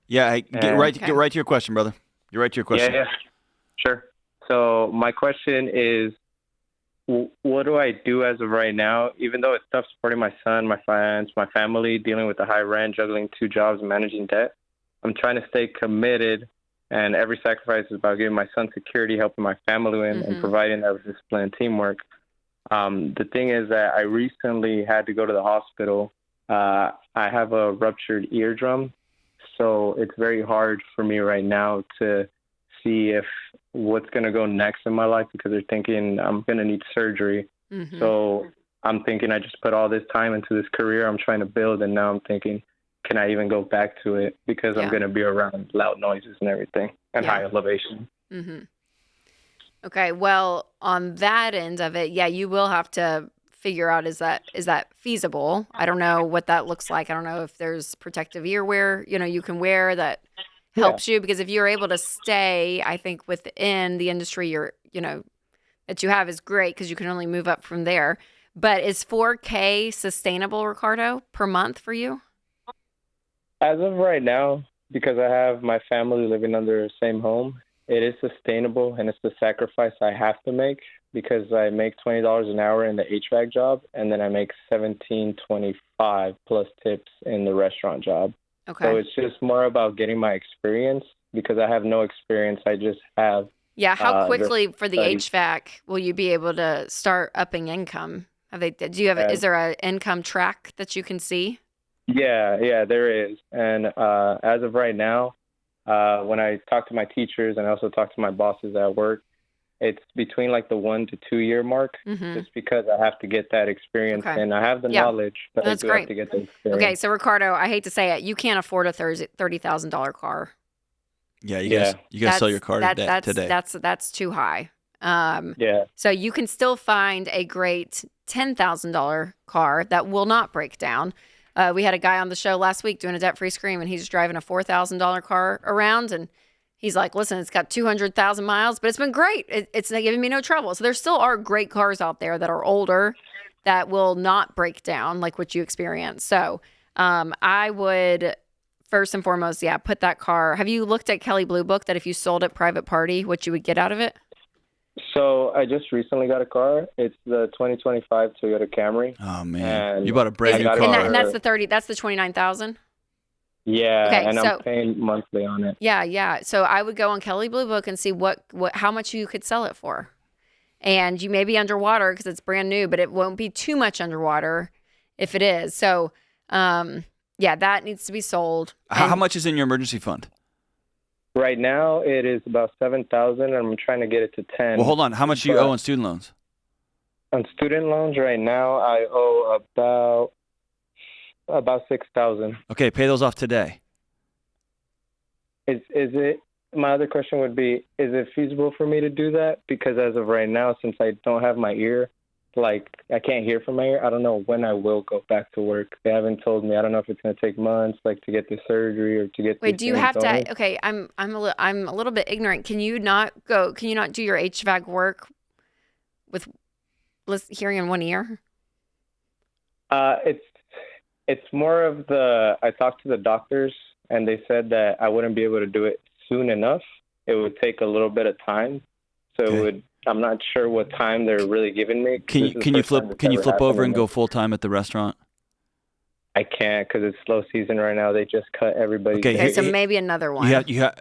Yeah, get right to your question, brother. Get right to your question. Yeah, sure. So my question is, what do I do as of right now? Even though it's tough supporting my son, my friends, my family, dealing with the high rent, juggling 2 jobs, and managing debt, I'm trying to stay committed And every sacrifice is about giving my son security, helping my family win, and providing that discipline and teamwork. The thing is that I recently had to go to the hospital. I have a ruptured eardrum, so it's very hard for me right now to see if what's going to go next in my life, because they're thinking I'm going to need surgery. So I'm thinking I just put all this time into this career I'm trying to build, and now I'm thinking, can I even go back to it, because I'm going to be around loud noises and everything and high elevation. Okay, well, on that end of it, yeah, you will have to figure out, is that feasible? I don't know what that looks like. I don't know if there's protective earwear, you can wear that helps you, because if you're able to stay, I think within the industry that you have is great, because you can only move up from there. But is $4K sustainable, Ricardo, per month for you? As of right now, because I have my family living under the same home, it is sustainable, and it's the sacrifice I have to make, because I make $20 an hour in the HVAC job, and then I make $17.25 plus tips in the restaurant job. Okay. So it's just more about getting my experience, because I have no experience. I just have. Yeah. How quickly for the HVAC will you be able to start upping income? Is there an income track that you can see? Yeah, there is. And as of right now, when I talk to my teachers and I also talk to my bosses at work, it's between like the 1 to 2 year mark, just because I have to get that experience. And I have the knowledge, but I do have to get the experience. Okay, so Ricardo, I hate to say it, you can't afford a $30,000 car. Yeah, you gotta sell your car today. That's too high. So you can still find a great $10,000 car that will not break down. We had a guy on the show last week doing a debt-free scream, and he's driving a $4,000 car around, and he's like, listen, it's got 200,000 miles, but it's been great. It's not giving me no trouble. So there still are great cars out there that are older that will not break down like what you experienced. So I would, first and foremost, put that car. Have you looked at Kelley Blue Book, that if you sold it private party, what you would get out of it? So I just recently got a car. It's the 2025 Toyota Camry. Oh man, you bought a brand new car. And that's the $29,000. Yeah, okay, and I'm paying monthly on it. Yeah. So I would go on Kelley Blue Book and see how much you could sell it for. And you may be underwater because it's brand new, but it won't be too much underwater if it is. So, that needs to be sold. How much is in your emergency fund? Right now, it is about $7,000, and I'm trying to get it to $10,000. Well, hold on. How much do you owe on student loans? On student loans right now, I owe about $6,000. Okay, pay those off today. Is it? My other question would be: is it feasible for me to do that? Because as of right now, since I don't have my ear, I can't hear from my ear. I don't know when I will go back to work. They haven't told me. I don't know if it's going to take months, to get the surgery or to get. Wait, do you have to? Okay, I'm a little bit ignorant. Can you not go? Can you not do your HVAC work with hearing in one ear? It's more of I talked to the doctors, and they said that I wouldn't be able to do it soon enough. It would take a little bit of time, so it would. I'm not sure what time they're really giving me. Can you flip over and go full time at the restaurant? I can't, because it's slow season right now. They just cut everybody. Okay, so maybe another one. You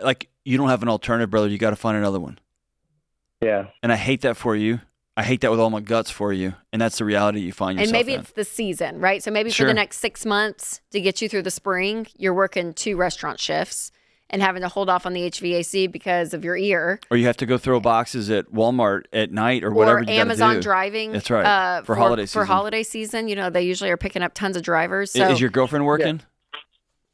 don't have an alternative, brother. You got to find another one. Yeah. And I hate that for you. I hate that with all my guts for you. And that's the reality you find yourself in. And maybe it's the season, right? So maybe for the next 6 months to get you through the spring, you're working 2 restaurant shifts and having to hold off on the HVAC because of your ear. Or you have to go throw boxes at Walmart at night or whatever you got to do. Or Amazon driving. That's right. For holiday season. For holiday season, they usually are picking up tons of drivers. So. Is your girlfriend working?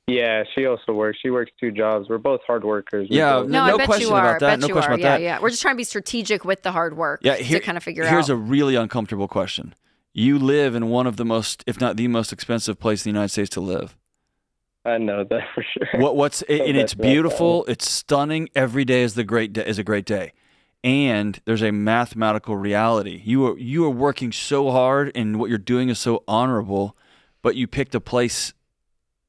Yeah, she also works. She works 2 jobs. We're both hard workers. Yeah, no question about that. No question about that. Yeah. We're just trying to be strategic with the hard work to kind of figure out. Here's a really uncomfortable question. You live in one of the most, if not the most expensive place in the United States to live. I know that for sure. And it's beautiful. It's stunning. Every day is a great day. And there's a mathematical reality. You are working so hard, and what you're doing is so honorable, but you picked a place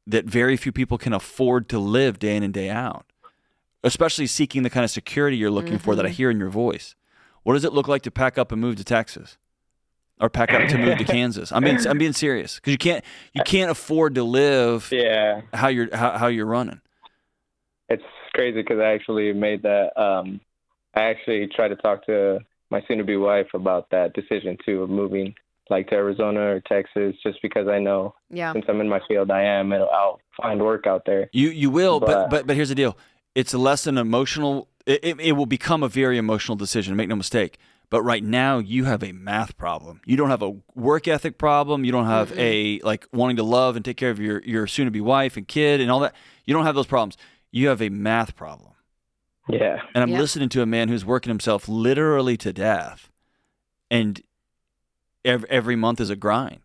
that very few people can afford to live day in and day out, especially seeking the kind of security you're looking for that I hear in your voice. What does it look like to pack up and move to Texas? Or pack up to move to Kansas. I'm being serious, because you can't afford to live how you're running. It's crazy because I actually made that. I actually tried to talk to my soon-to-be wife about that decision too of moving like to Arizona or Texas, just because I know since I'm in my field, I'll find work out there. You will, but here's the deal: it's less an emotional. It will become a very emotional decision. Make no mistake. But right now, you have a math problem. You don't have a work ethic problem. You don't have a like wanting to love and take care of your soon-to-be wife and kid and all that. You don't have those problems. You have a math problem. Yeah. And I'm listening to a man who's working himself literally to death, and every month is a grind.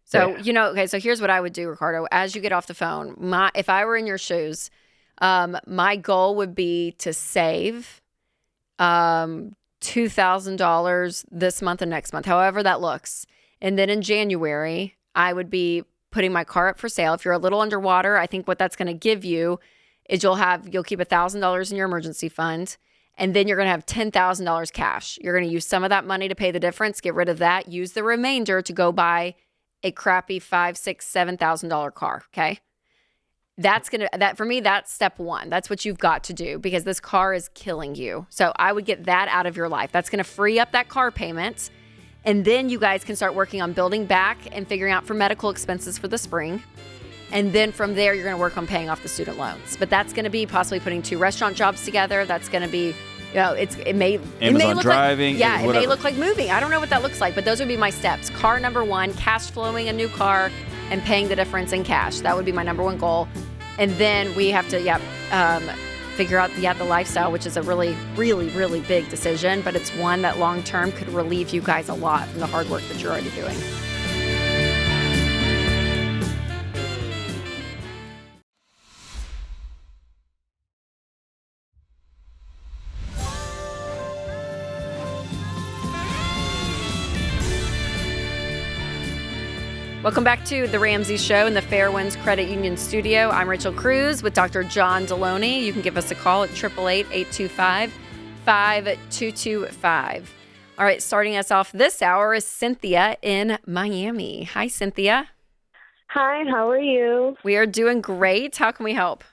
So, okay, so here's what I would do, Ricardo. As you get off the phone, if I were in your shoes, my goal would be to save $2,000 this month and next month, however that looks. And then in January, I would be putting my car up for sale. If you're a little underwater, I think what that's going to give you is you'll keep $1,000 in your emergency fund, and then you're going to have $10,000 cash. You're going to use some of that money to pay the difference, get rid of that, use the remainder to go buy a crappy $5,000, $6,000, $7,000 car. Okay. That for me, that's step one. That's what you've got to do because this car is killing you. So I would get that out of your life. That's going to free up that car payment. And then you guys can start working on building back and figuring out for medical expenses for the spring. And then from there, you're going to work on paying off the student loans. But that's going to be possibly putting 2 restaurant jobs together. That's going to be, it may look driving, like, it whatever. may look like moving. I don't know what that looks like, but those would be my steps. Car number 1, cash flowing a new car and paying the difference in cash. That would be my number 1 goal. And then we have to, figure out the lifestyle, which is a really, really, really big decision, but it's one that long term could relieve you guys a lot from the hard work that you're already doing. Welcome back to The Ramsey Show in the Fairwinds Credit Union studio. I'm Rachel Cruze with Dr. John Delony. You can give us a call at 888-825-5225. All right, starting us off this hour is Cynthia in Miami. Hi, Cynthia. Hi, how are you? We are doing great. How can we help?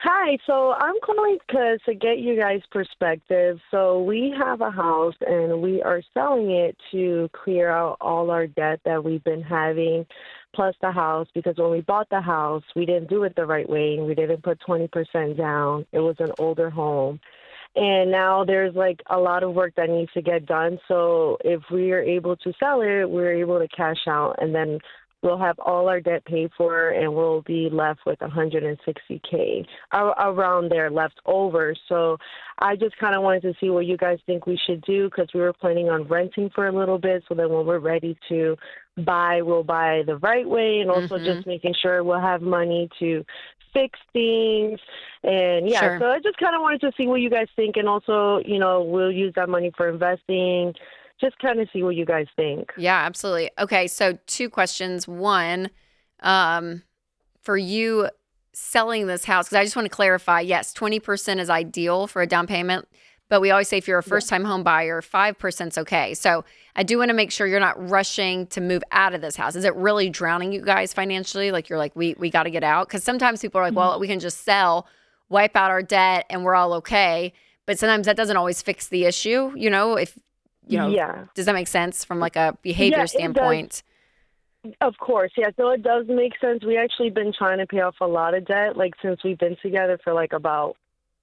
Hi, so I'm calling to get you guys' perspective. So we have a house and we are selling it to clear out all our debt that we've been having, plus the house, because when we bought the house, we didn't do it the right way. We didn't put 20% down. It was an older home. And now there's like a lot of work that needs to get done. So if we are able to sell it, we're able to cash out and then we'll have all our debt paid for, and we'll be left with $160K around there left over. So I just kind of wanted to see what you guys think we should do, because we were planning on renting for a little bit, so that when we're ready to buy, we'll buy the right way, and also just making sure we'll have money to fix things. And Sure. So I just kind of wanted to see what you guys think, and also, we'll use that money for investing. Just kind of see what you guys think. Yeah, absolutely. Okay, so 2 questions. One, for you selling this house, because I just want to clarify, yes, 20% is ideal for a down payment, but we always say if you're a first-time home buyer, 5% is okay. So I do want to make sure you're not rushing to move out of this house. Is it really drowning you guys financially? Like you're like, we got to get out? Because sometimes people are like, well, we can just sell, wipe out our debt, and we're all okay. But sometimes that doesn't always fix the issue, if does that make sense from like a behavior standpoint? Of course, yeah. So it does make sense. We actually been trying to pay off a lot of debt, like since we've been together for like about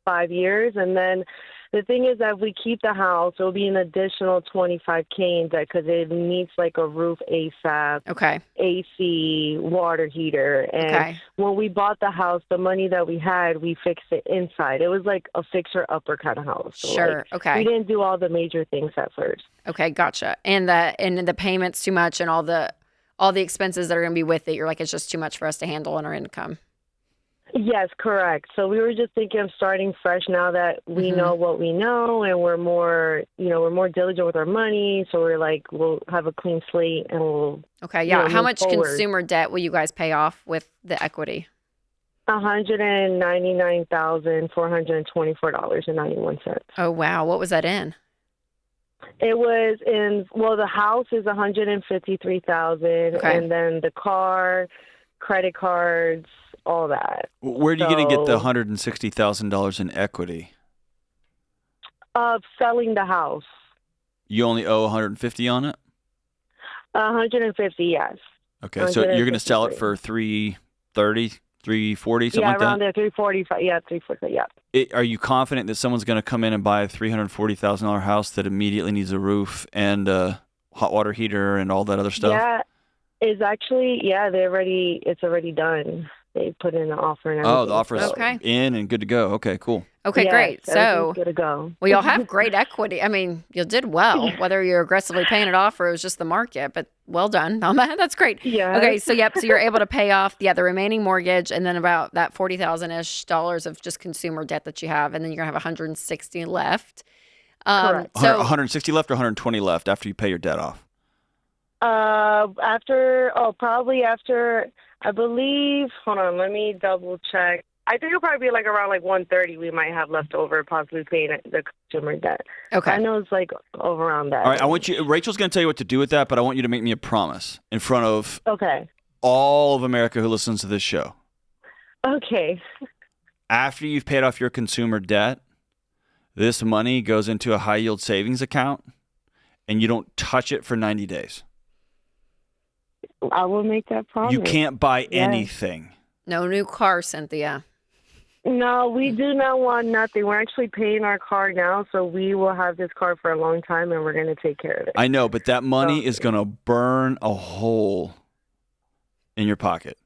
5 years. And then the thing is that if we keep the house, it'll be an additional $25K in debt because it needs like a roof ASAP, AC, water heater. And when we bought the house, the money that we had, we fixed it inside. It was like a fixer-upper kind of house. So Sure. We didn't do all the major things at first. Okay, gotcha. And the payments too much, and all the expenses that are going to be with it. You're like, it's just too much for us to handle in our income. Yes, correct. So we were just thinking of starting fresh now that we know what we know, and we're more diligent with our money. So we're like, we'll have a clean slate, and we'll How much forward. consumer debt will you guys pay off with the equity? $199,424.91. Oh wow, what was that in? It was the house is $153,000, and then the car, credit cards, all that. Where are you going to get the $160,000 in equity? Selling the house. You only owe $150 on it? 150, yes. Okay, so you're going to sell it for $330, $340, something like that? Yeah, around there, $345. Yeah, $345. Yeah. Are you confident that someone's going to come in and buy a $340,000 house that immediately needs a roof and a hot water heater and all that other stuff? Yeah, it's actually it's already done. They put in an offer and everything. Oh, the offer's in and good to go. Okay, cool. Okay, great. So, good to go. Well, you'll have great equity. I mean, you did well, whether you're aggressively paying it off or it was just the market, but well done on that. That's great. Yeah. Okay, so so you're able to pay off the remaining mortgage and then about that $40,000-ish of just consumer debt that you have, and then you're going to have 160 left. Correct. So 160 left or 120 left after you pay your debt off? Probably after, I believe, hold on, let me double check. I think it'll probably be around 130 we might have left over, possibly paying the consumer debt. Okay. I know it's over around that. All right, Rachel's going to tell you what to do with that, but I want you to make me a promise in front of Okay. all of America who listens to this show. Okay. After you've paid off your consumer debt, this money goes into a high-yield savings account, and you don't touch it for 90 days. I will make that promise. You can't buy anything. no new car, Cynthia. No, we do not want nothing. We're actually paying our car now, so we will have this car for a long time, and we're going to take care of it. I know, but that money is going to burn a hole in your pocket.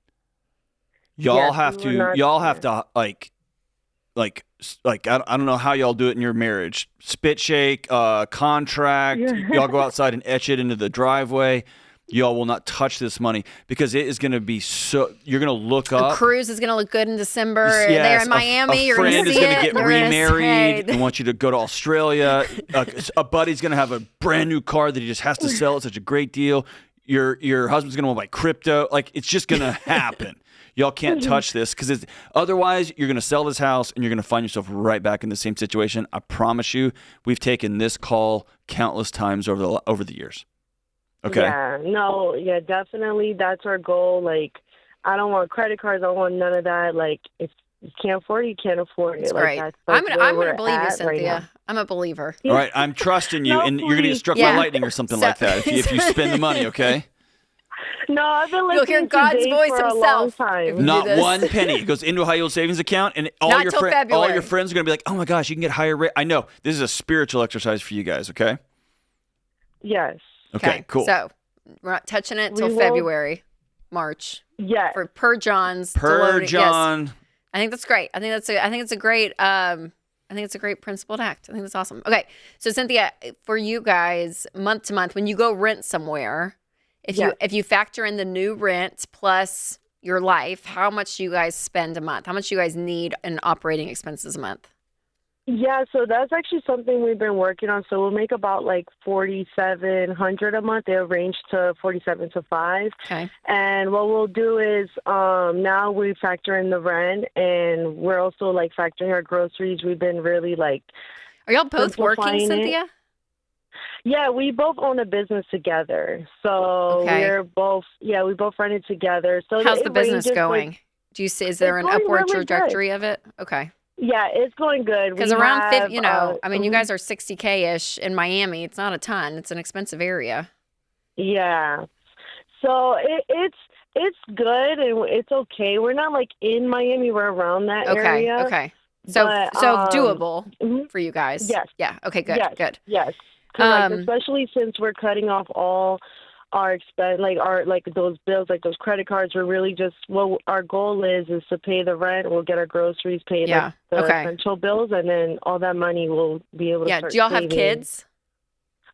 Y'all have to I don't know how y'all do it in your marriage. Spit shake, contract. Y'all go outside and etch it into the driveway. Y'all will not touch this money because it is going to be you're going to look up. A cruise is going to look good in December. They're in Miami. A friend is going to get remarried and want you to go to Australia. A buddy's going to have a brand new car that he just has to sell. It's such a great deal. Your husband's going to want to buy crypto. It's just going to happen. Y'all can't touch this because otherwise you're going to sell this house and you're going to find yourself right back in the same situation. I promise you, we've taken this call countless times over the years. Okay. Yeah, definitely. That's our goal. I don't want credit cards. I don't want none of that. If you can't afford it, you can't afford it. That's great. I'm gonna believe you, Cynthia. Right, I'm a believer. All right, I'm trusting you, and you're going to get struck by lightning or something like that if you spend the money, okay? No, I've been listening You'll hear God's to Dave voice for himself. A long time. Not one penny. It goes into a high-yield savings account, and all your friends are going to be like, oh, my gosh, you can get higher rate. I know. This is a spiritual exercise for you guys, okay? Yes. Okay, cool. So we're not touching it until February, March. Yeah. For per John's. Per John. Yes. I think that's great. I think it's a great principled act. I think that's awesome. Okay. So Cynthia, for you guys, month to month, when you go rent somewhere, if you factor in the new rent plus your life, how much do you guys spend a month? How much do you guys need in operating expenses a month? Yeah, so that's actually something we've been working on. So we'll make about $4,700 a month. They'll range to $4,700 to $5,000. Okay. And what we'll do is now we factor in the rent, and we're also factoring our groceries. We've been really Are y'all both working, Cynthia? Yeah, we both own a business together. So we both run it together. So how's the business going? Do you see? Is there an upward trajectory of it? Okay. Yeah, it's going good. Because around 50, you guys are 60K-ish in Miami. It's not a ton. It's an expensive area. Yeah. So it's good and it's okay. We're not in Miami. We're around that area. Okay. So doable for you guys. Yes. Yeah. Okay. Good. Yes. Good. Yes. Especially since we're cutting off all our expense, those bills, those credit cards. We're really just our goal is to pay the rent. We'll get our groceries paid, the essential bills, and then all that money will be able to. Yeah. Start Do y'all saving. have kids?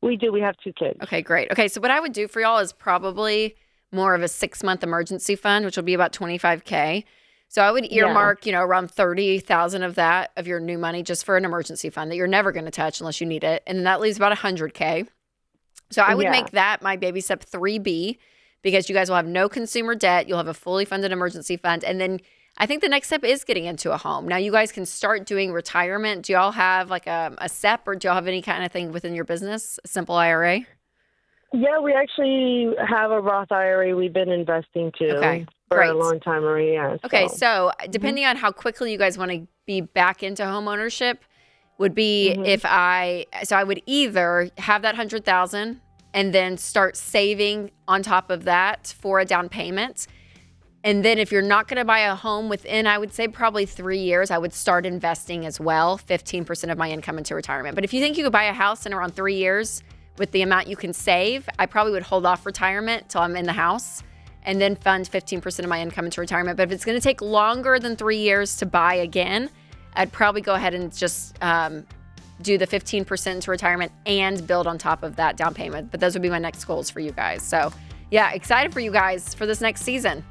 We do. We have 2 kids. Okay, great. Okay, so what I would do for y'all is probably more of a 6-month emergency fund, which will be about $25K. So I would earmark, around $30,000 of that of your new money just for an emergency fund that you're never going to touch unless you need it, and then that leaves about $100K. So I would make that my baby step 3B because you guys will have no consumer debt. You'll have a fully funded emergency fund. And then I think the next step is getting into a home. Now you guys can start doing retirement. Do y'all have a SEP or do y'all have any kind of thing within your business, a simple IRA? Yeah, we actually have a Roth IRA we've been investing to. Okay, for Great. a long time already. Yeah. Okay, so depending on how quickly you guys want to be back into home ownership, would be I would either have that 100,000 and then start saving on top of that for a down payment. And then if you're not going to buy a home within, I would say probably 3 years, I would start investing as well, 15% of my income into retirement. But if you think you could buy a house in around 3 years with the amount you can save, I probably would hold off retirement till I'm in the house and then fund 15% of my income into retirement. But if it's going to take longer than 3 years to buy again, I'd probably go ahead and just do the 15% into retirement and build on top of that down payment. But those would be my next goals for you guys. So yeah, excited for you guys for this next season.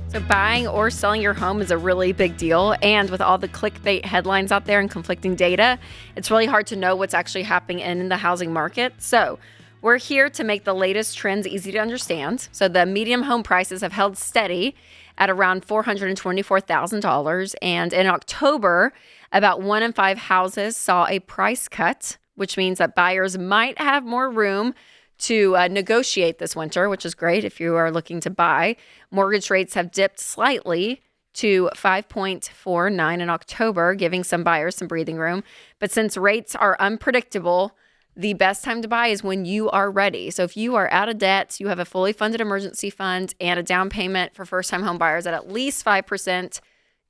So buying or selling your home is a really big deal. And with all the clickbait headlines out there and conflicting data, it's really hard to know what's actually happening in the housing market. So we're here to make the latest trends easy to understand. So the median home prices have held steady at around $424,000. And in October, about 1 in 5 houses saw a price cut, which means that buyers might have more room to negotiate this winter, which is great if you are looking to buy. Mortgage rates have dipped slightly to 5.49 in October, giving some buyers some breathing room. But since rates are unpredictable, the best time to buy is when you are ready. So if you are out of debt, you have a fully funded emergency fund and a down payment for first-time home buyers at least 5%,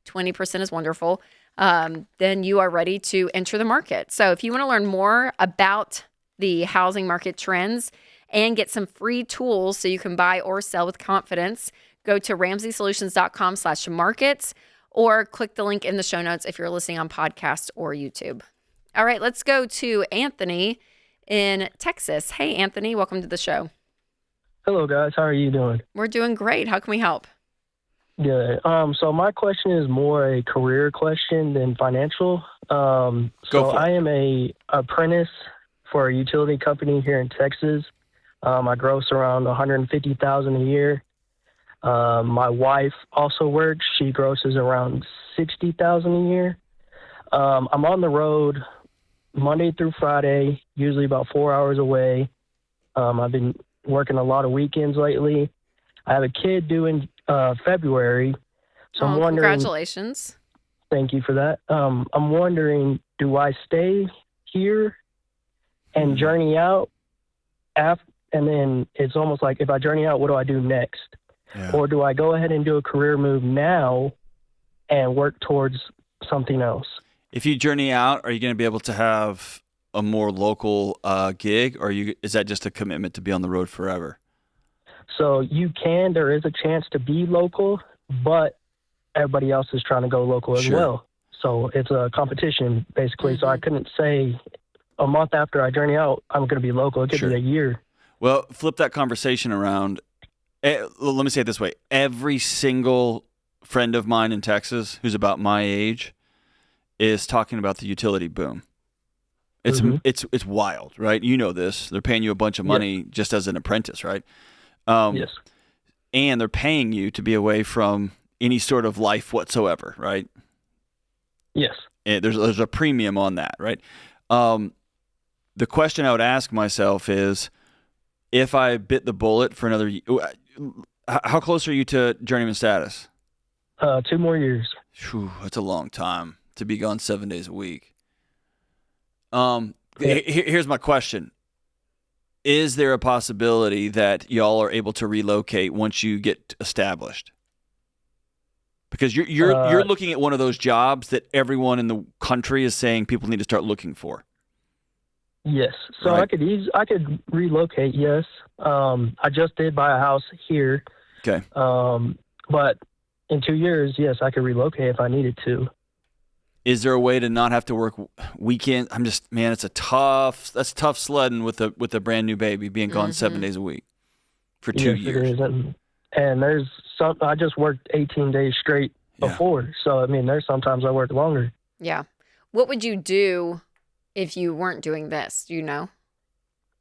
20% is wonderful, then you are ready to enter the market. So if you want to learn more about the housing market trends and get some free tools so you can buy or sell with confidence, go to ramseysolutions.com/markets or click the link in the show notes if you're listening on podcast or YouTube. All right, let's go to Anthony in Texas. Hey, Anthony, welcome to the show. Hello, guys. How are you doing? We're doing great. How can we help? Good. So my question is more a career question than financial. I am a apprentice for a utility company here in Texas. I gross around $150,000 a year. My wife also works. She grosses around $60,000 a year. I'm on the road Monday through Friday, usually about 4 hours away. I've been working a lot of weekends lately. I have a kid due in February, so I'm wondering. Congratulations! Thank you for that. I'm wondering, do I stay here and journey out and then it's almost like if I journey out, what do I do next? Yeah. Or do I go ahead and do a career move now and work towards something else? If you journey out, are you going to be able to have a more local gig, or is that just a commitment to be on the road forever? So there is a chance to be local, but everybody else is trying to go local as well. So it's a competition, basically. Mm-hmm. So I couldn't say a month after I journey out, I'm going to be local. It could be a year. Well, flip that conversation around. Let me say it this way. Every single friend of mine in Texas who's about my age is talking about the utility boom. It's wild, right? You know this. They're paying you a bunch of money just as an apprentice, right? Yes. And they're paying you to be away from any sort of life whatsoever, right? Yes. And there's a premium on that, right? The question I would ask myself is, if I bit the bullet for another year, how close are you to journeyman status? 2 more years. Whew, that's a long time to be gone 7 days a week. Here's my question. Is there a possibility that y'all are able to relocate once you get established? Because you're looking at one of those jobs that everyone in the country is saying people need to start looking for. Yes. So right. I could relocate, yes. I just did buy a house here. Okay. But in 2 years, yes, I could relocate if I needed to. Is there a way to not have to work weekend? That's tough sledding with a brand new baby being gone 7 days a week for 2 years. It is. And there's some, I just worked 18 days straight before. So, I mean, there's sometimes I work longer. Yeah. What would you do if you weren't doing this? Do you know?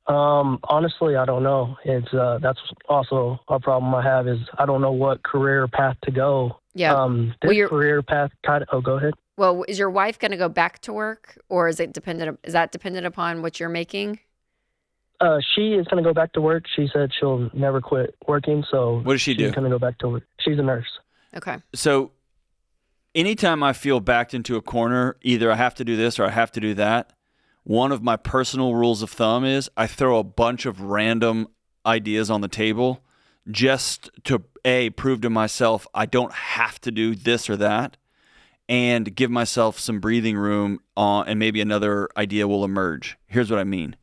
Honestly, I don't know. It's that's also a problem I have is I don't know what career path to go. Yeah. This career path go ahead. Well, is your wife going to go back to work, or is that dependent upon what you're making? She is going to go back to work. She said she'll never quit working. So what does she do? She's going to go back to work. She's a nurse. Okay. So anytime I feel backed into a corner, either I have to do this or I have to do that. One of my personal rules of thumb is I throw a bunch of random ideas on the table just to prove to myself I don't have to do this or that, and give myself some breathing room and maybe another idea will emerge. Here's what I mean.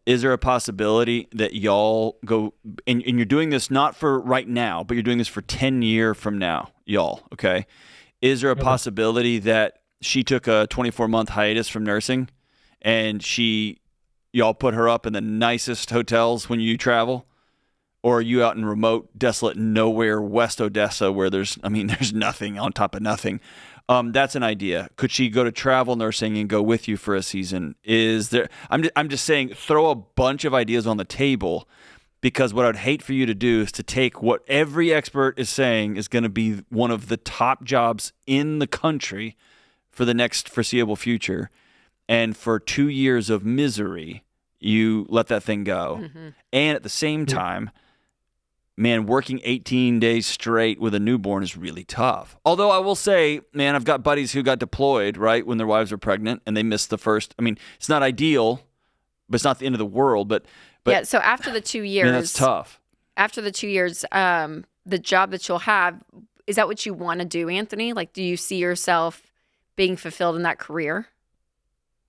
Is there a possibility that y'all go, and you're doing this not for right now, but you're doing this for 10 years from now, y'all, okay? Is there a possibility that she took a 24-month hiatus from nursing and y'all put her up in the nicest hotels when you travel? Or are you out in remote, desolate nowhere, West Odessa, where there's nothing on top of nothing? That's an idea. Could she go to travel nursing and go with you for a season? I'm just saying, throw a bunch of ideas on the table, because what I'd hate for you to do is to take what every expert is saying is going to be one of the top jobs in the country for the next foreseeable future, and for 2 years of misery, you let that thing go. Mm-hmm. And at the same time, man, working 18 days straight with a newborn is really tough. Although I will say, man, I've got buddies who got deployed, right, when their wives were pregnant and they missed the first. I mean, it's not ideal, but it's not the end of the world. But yeah, so after the 2 years. Man, that's tough. After the 2 years, the job that you'll have, is that what you want to do, Anthony? Like, do you see yourself being fulfilled in that career?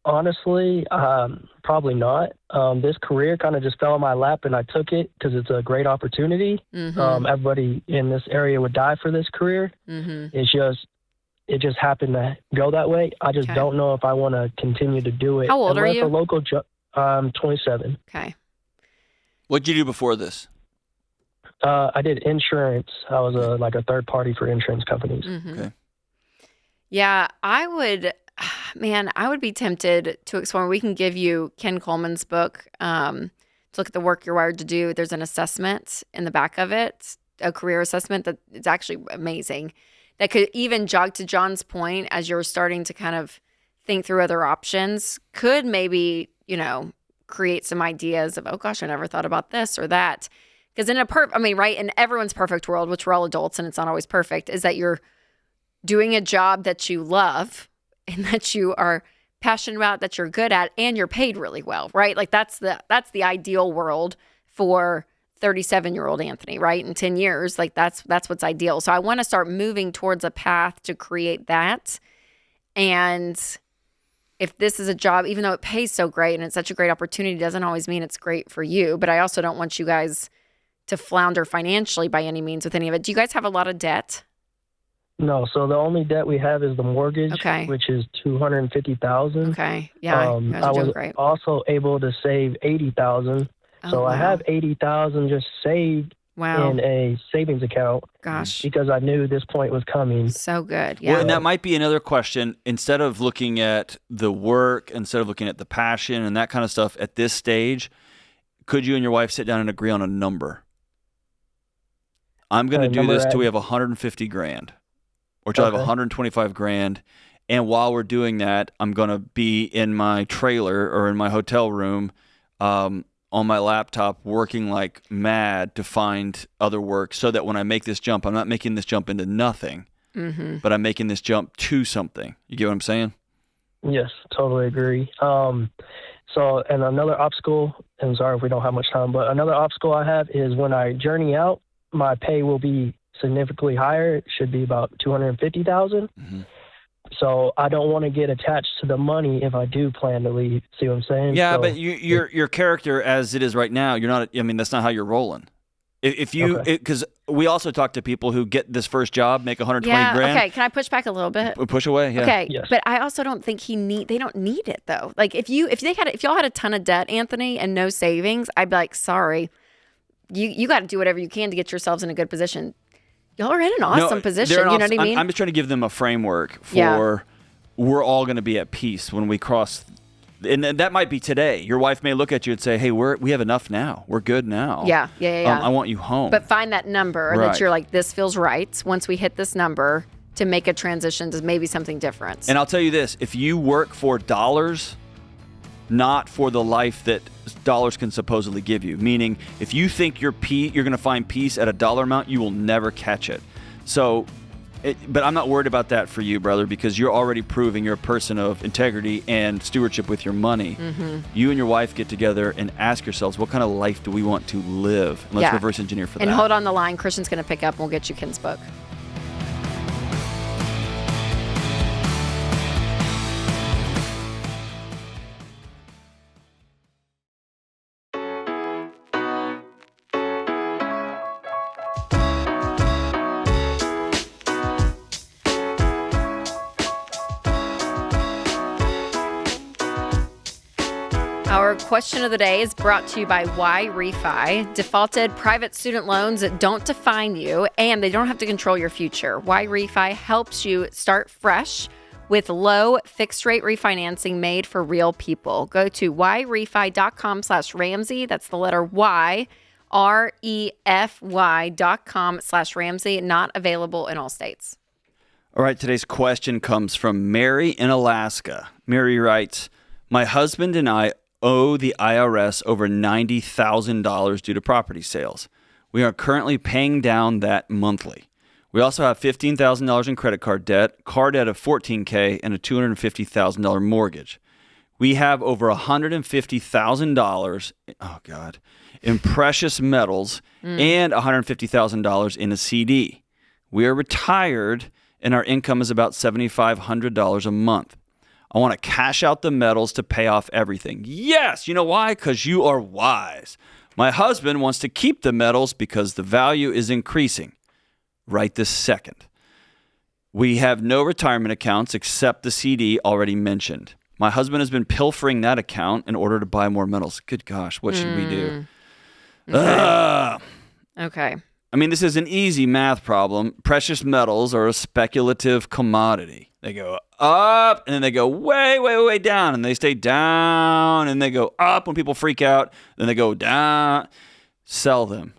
Honestly, probably not. This career kind of just fell in my lap, and I took it because it's a great opportunity. Mm-hmm. Everybody in this area would die for this career. Mm-hmm. It just happened to go that way. I just don't know if I want to continue to do it. How old are you? A local job. I'm 27. Okay. What'd you do before this? I did insurance. I was a third party for insurance companies. Mm-hmm. Okay. Yeah, I would be tempted to explore. We can give you Ken Coleman's book to look at the work you're wired to do. There's an assessment in the back of it, a career assessment that it's actually amazing. That could even jog to John's point as you're starting to kind of think through other options, could maybe, create some ideas of, oh gosh, I never thought about this or that. Because in in everyone's perfect world, which we're all adults and it's not always perfect, is that you're doing a job that you love and that you are passionate about, that you're good at, and you're paid really well, right? Like that's the ideal world for 37-year-old Anthony, right? In 10 years, like that's what's ideal. So I want to start moving towards a path to create that. And if this is a job, even though it pays so great and it's such a great opportunity, doesn't always mean it's great for you. But I also don't want you guys to flounder financially by any means with any of it. Do you guys have a lot of debt? No, so the only debt we have is the mortgage, which is $250,000. Okay, yeah, you guys are doing great. Also able to save $80,000. So I have $80,000 just saved in a savings account. Gosh, because I knew this point was coming. So good, yeah. Well, and that might be another question. Instead of looking at the work, instead of looking at the passion and that kind of stuff at this stage, could you and your wife sit down and agree on a number? I'm going to do this till we have $150,000. Or till I have $125,000, and while we're doing that, I'm gonna be in my trailer or in my hotel room, on my laptop, working like mad to find other work, so that when I make this jump, I'm not making this jump into nothing, but I'm making this jump to something. You get what I'm saying? Yes, totally agree. And another obstacle, and sorry if we don't have much time, but another obstacle I have is when I journey out, my pay will be significantly higher. It should be about $250,000. Mm-hmm. So I don't want to get attached to the money if I do plan to leave. See what I'm saying? Yeah, but your character as it is right now, you're not. I mean, that's not how you're rolling. If you, because we also talk to people who get this first job, make 120 grand. Okay, can I push back a little bit? Push away, yeah. Okay, but I also don't think they don't need it though. Like if y'all had a ton of debt, Anthony, and no savings, I'd be like, sorry, you got to do whatever you can to get yourselves in a good position. Y'all are in an awesome position. You know what I mean? I'm just trying to give them a framework for we're all going to be at peace when we cross. And that might be today. Your wife may look at you and say, hey, we have enough now. We're good now. Yeah. I want you home. But find that number that you're like, this feels right. Once we hit this number, to make a transition to maybe something different. And I'll tell you this, if you work for dollars, not for the life that dollars can supposedly give you, meaning if you think you're going to find peace at a dollar amount, you will never catch it. So, but I'm not worried about that for you, brother, because you're already proving you're a person of integrity and stewardship with your money. Mm-hmm. You and your wife get together and ask yourselves, what kind of life do we want to live? And let's reverse engineer for that. And hold on the line. Christian's going to pick up and we'll get you Ken's book. Our question of the day is brought to you by Why Refi. Defaulted private student loans that don't define you and they don't have to control your future. Why Refi helps you start fresh with low fixed rate refinancing made for real people. Go to whyrefi.com/Ramsey. That's the letter Y, REFY.com/Ramsey. Not available in all states. All right, today's question comes from Mary in Alaska. Mary writes, my husband and I owe the IRS over $90,000 due to property sales. We are currently paying down that monthly. We also have $15,000 in credit card debt, car debt of $14,000, and a $250,000 mortgage. We have over $150,000, in precious metals and $150,000 in a CD. We are retired, and our income is about $7,500 a month. I want to cash out the metals to pay off everything. Yes, you know why? Because you are wise. My husband wants to keep the metals because the value is increasing right this second. We have no retirement accounts except the CD already mentioned. My husband has been pilfering that account in order to buy more metals. Good gosh, what should we do? Okay. I mean, this is an easy math problem. Precious metals are a speculative commodity. They go up, and then they go way, way, way down, and they stay down, and they go up when people freak out, then they go down. Sell them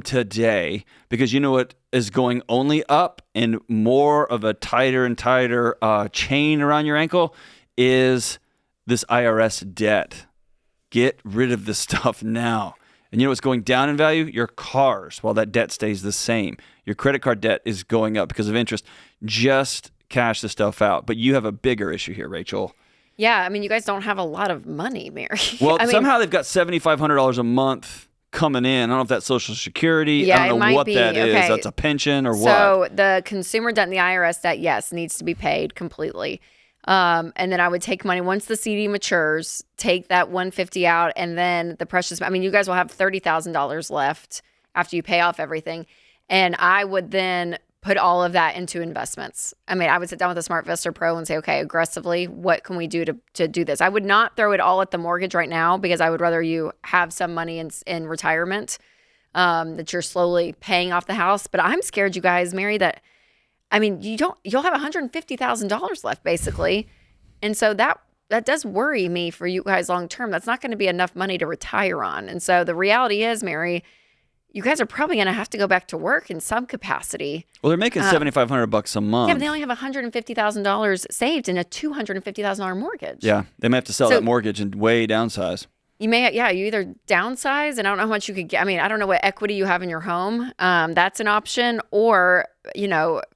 today, because you know what is going only up, and more of a tighter and tighter chain around your ankle is this IRS debt. Get rid of this stuff now. And you know what's going down in value? Your cars, while that debt stays the same. Your credit card debt is going up because of interest. Just cash the stuff out. But you have a bigger issue here, Rachel. Yeah, I mean, you guys don't have a lot of money, Mary. Well, somehow they've got $7,500 a month coming in. I don't know if that's Social Security. Yeah, I don't know what that is. Okay. That's a pension or what? So the consumer debt and the IRS debt, yes, needs to be paid completely. And then I would take money once the CD matures, take that $150 out, and then the precious. I mean, you guys will have $30,000 left after you pay off everything, and I would then put all of that into investments. I mean, I would sit down with a SmartVestor Pro and say, okay, aggressively, what can we do to do this? I would not throw it all at the mortgage right now, because I would rather you have some money in retirement that you're slowly paying off the house. But I'm scared, you guys, Mary, that, I mean, you'll have $150,000 left basically. And so that does worry me for you guys long term. That's not going to be enough money to retire on. And so the reality is, Mary, you guys are probably going to have to go back to work in some capacity. Well, they're making $7,500 a month. Yeah, but they only have $150,000 saved in a $250,000 mortgage. Yeah, they may have to sell that mortgage and way downsize. You may, you either downsize, and I don't know how much you could get. I mean, I don't know what equity you have in your home. That's an option. Or,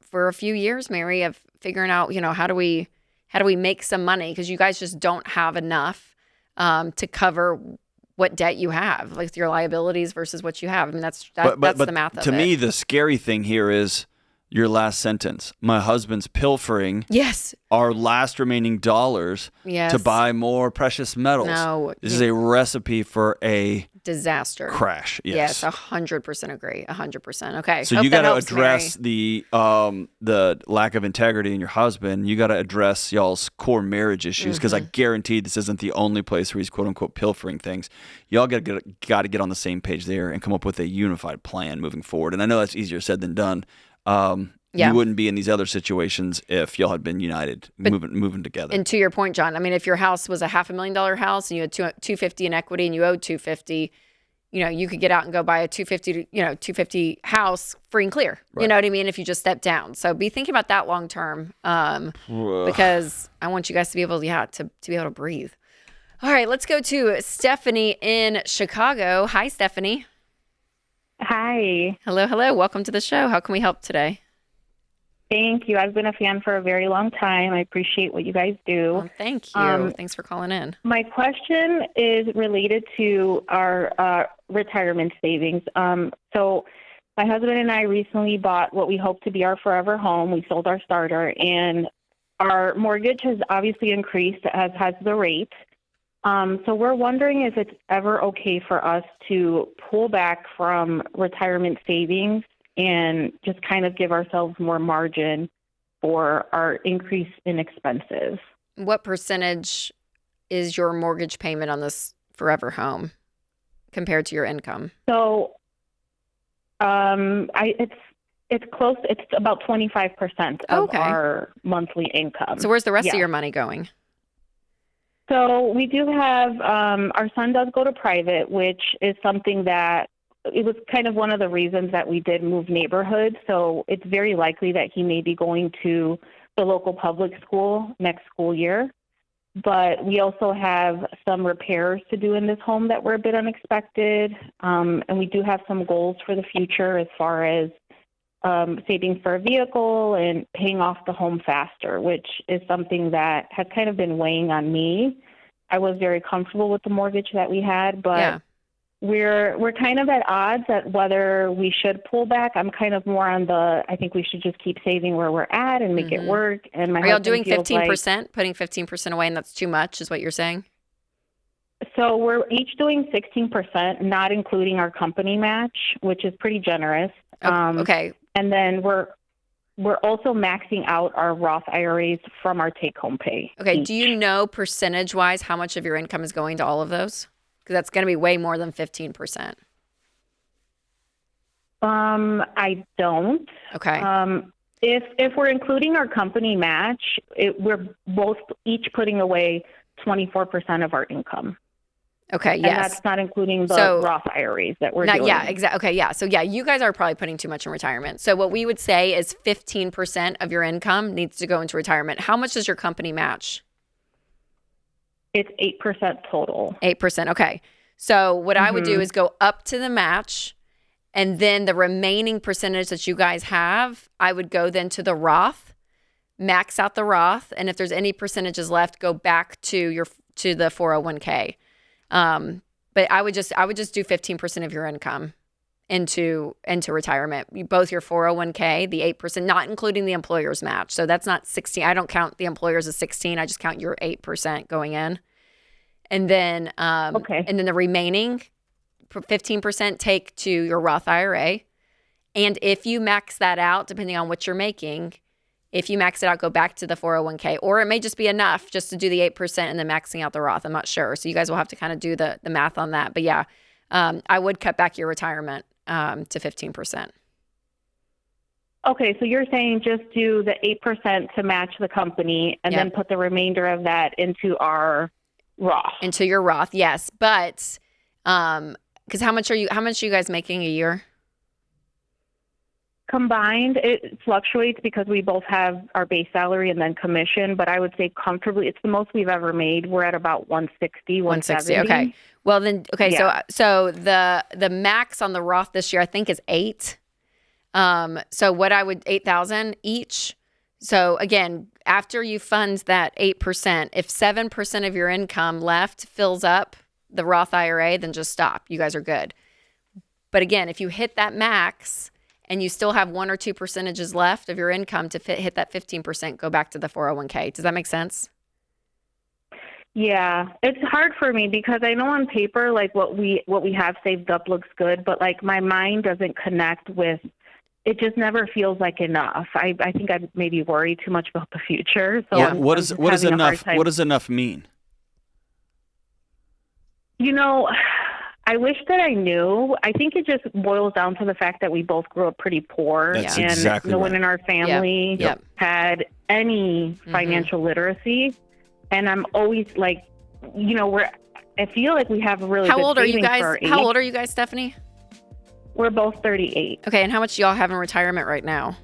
for a few years, Mary, of figuring out, how do we make some money? Because you guys just don't have enough to cover what debt you have, like your liabilities versus what you have. I mean, that's the math of it. To me, the scary thing here is your last sentence. My husband's pilfering Yes. our last remaining dollars Yes. to buy more precious metals. No. This is a recipe for a disaster. crash. Yes, 100% agree. 100%. Okay. So Hope you that got to helps, address the lack of integrity in your husband. You got to address y'all's core marriage issues, because I guarantee this isn't the only place where he's quote unquote pilfering things. Y'all got to get on the same page there and come up with a unified plan moving forward. And I know that's easier said than done. You wouldn't be in these other situations if y'all had been united, moving together. And to your point, John, I mean, if your house was a $500,000 house and you had $250 in equity and you owed $250, you could get out and go buy a $250 house free and clear. Right. You know what I mean? If you just step down. So be thinking about that long term, because I want you guys to be able to be able to breathe. All right, let's go to Stephanie in Chicago. Hi, Stephanie. Hi. Hello. Welcome to the show. How can we help today? Thank you. I've been a fan for a very long time. I appreciate what you guys do. Well, thank you. Thanks for calling in. My question is related to our retirement savings. So my husband and I recently bought what we hope to be our forever home. We sold our starter, and our mortgage has obviously increased, as has the rate. So we're wondering if it's ever okay for us to pull back from retirement savings and just kind of give ourselves more margin for our increase in expenses. What percentage is your mortgage payment on this forever home compared to your income? So it's close. It's about 25% of our monthly income. So where's the rest of your money going? So we do have, our son does go to private, which is something that it was kind of one of the reasons that we did move neighborhoods. So it's very likely that he may be going to the local public school next school year. But we also have some repairs to do in this home that were a bit unexpected. And we do have some goals for the future as far as saving for a vehicle and paying off the home faster, which is something that has kind of been weighing on me. I was very comfortable with the mortgage that we had, but we're kind of at odds at whether we should pull back. I'm kind of more on I think we should just keep saving where we're at and make it work. And my Are y'all husband doing feels 15%, putting 15% away, and that's too much, is what you're saying? So we're each doing 16%, not including our company match, which is pretty generous. Okay. And then we're also maxing out our Roth IRAs from our take-home pay. Okay. Do you know percentage-wise how much of your income is going to all of those? Because that's going to be way more than 15%. I don't. Okay. If we're including our company match, we're both each putting away 24% of our income. Okay, and yes. that's not including the Roth IRAs that we're doing. Yeah, exactly. Okay, yeah. So yeah, you guys are probably putting too much in retirement. So what we would say is 15% of your income needs to go into retirement. How much does your company match? It's 8% total. 8%. Okay. So what I would do is go up to the match, and then the remaining percentage that you guys have, I would go then to the Roth, max out the Roth, and if there's any percentages left, go back to the 401k. But I would just do 15% of your income into retirement. Both your 401k, the 8%, not including the employer's match. So that's not 16. I don't count the employers as 16. I just count your 8% going in. And then, and then the remaining 15% take to your Roth IRA. And if you max that out, depending on what you're making, if you max it out, go back to the 401k, or it may just be enough just to do the 8% and then maxing out the Roth. I'm not sure. So you guys will have to kind of do the math on that. But yeah, I would cut back your retirement to 15%. Okay, so you're saying just do the 8% to match the company and then put the remainder of that into our Roth. Into your Roth, yes. But because how much are you guys making a year? Combined, it fluctuates because we both have our base salary and then commission, but I would say comfortably, it's the most we've ever made. We're at about 160, 170. Okay. Well then, okay. Yeah. So the max on the Roth this year, I think, is 8. So what I would, 8,000 each. So again, after you fund that 8%, if 7% of your income left fills up the Roth IRA, then just stop. You guys are good. But again, if you hit that max and you still have 1 or 2 percentages left of your income to hit that 15%, go back to the 401k. Does that make sense? Yeah, it's hard for me because I know on paper, like what we have saved up looks good, but like my mind doesn't connect with. It just never feels like enough. I think I maybe worry too much about the future. So yeah. What is enough? What does enough mean? You know, I wish that I knew. I think it just boils down to the fact that we both grew up pretty poor, That's and exactly no right. one in our family had any financial literacy. And I'm always like, you know, I feel like we have a really How good old are you savings guys? for our age. How old are you guys, Stephanie? We're both 38. Okay, and how much do y'all have in retirement right now?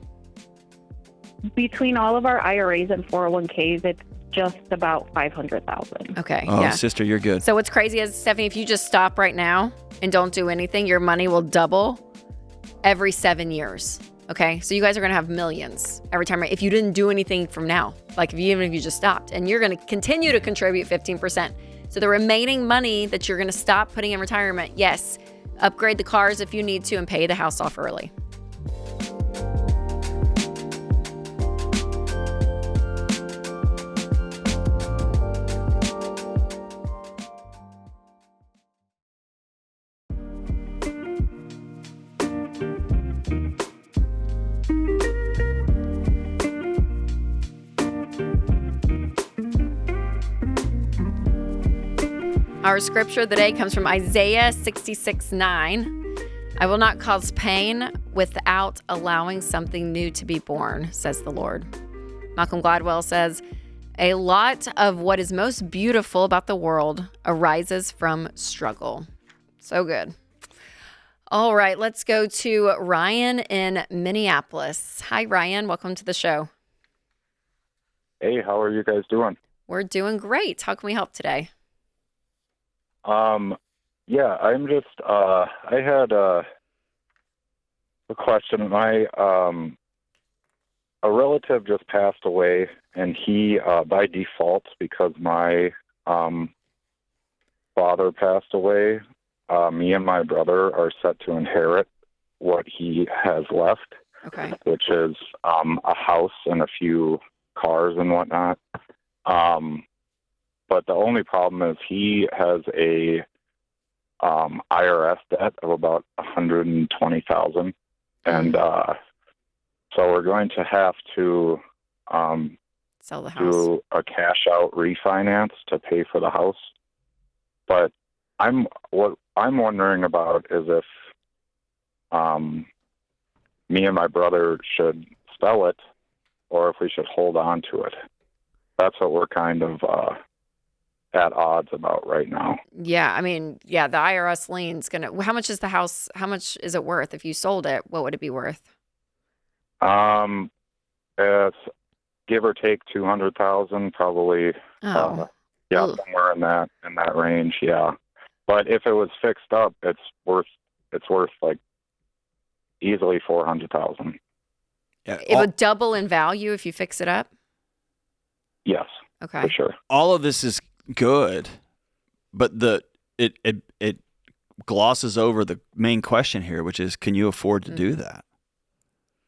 Between all of our IRAs and 401ks, it's just about $500,000. Okay. Oh, yeah. sister, you're good. So what's crazy is, Stephanie, if you just stop right now and don't do anything, your money will double every 7 years. Okay, so you guys are going to have millions every time if you didn't do anything from now. Like even if you just stopped, and you're going to continue to contribute 15%. So the remaining money that you're going to stop putting in retirement, yes, upgrade the cars if you need to and pay the house off early. Our scripture of the day comes from Isaiah 66:9. I will not cause pain without allowing something new to be born, says the Lord. Malcolm Gladwell says, a lot of what is most beautiful about the world arises from struggle. So good. All right, let's go to Ryan in Minneapolis. Hi, Ryan. Welcome to the show. Hey, how are you guys doing? We're doing great. How can we help today? Yeah, I'm just, I had a question. A relative just passed away, and he, by default, because my father passed away, me and my brother are set to inherit what he has left, which is a house and a few cars and whatnot. But the only problem is he has a IRS debt of about $120,000, and so we're going to have to sell the house, do a cash out refinance to pay for the house. But what I'm wondering about is if me and my brother should sell it, or if we should hold on to it. That's what we're kind of at odds about right now. Yeah, I mean, yeah, the IRS lien's gonna. How much is the house? How much is it worth? If you sold it, what would it be worth? It's give or take 200,000, probably. Oh, yeah, somewhere in that range. Yeah, but if it was fixed up, it's worth like easily 400,000. Yeah, it would double in value if you fix it up. Yes. Okay. For sure. All of this is good, but it glosses over the main question here, which is, can you afford to do that?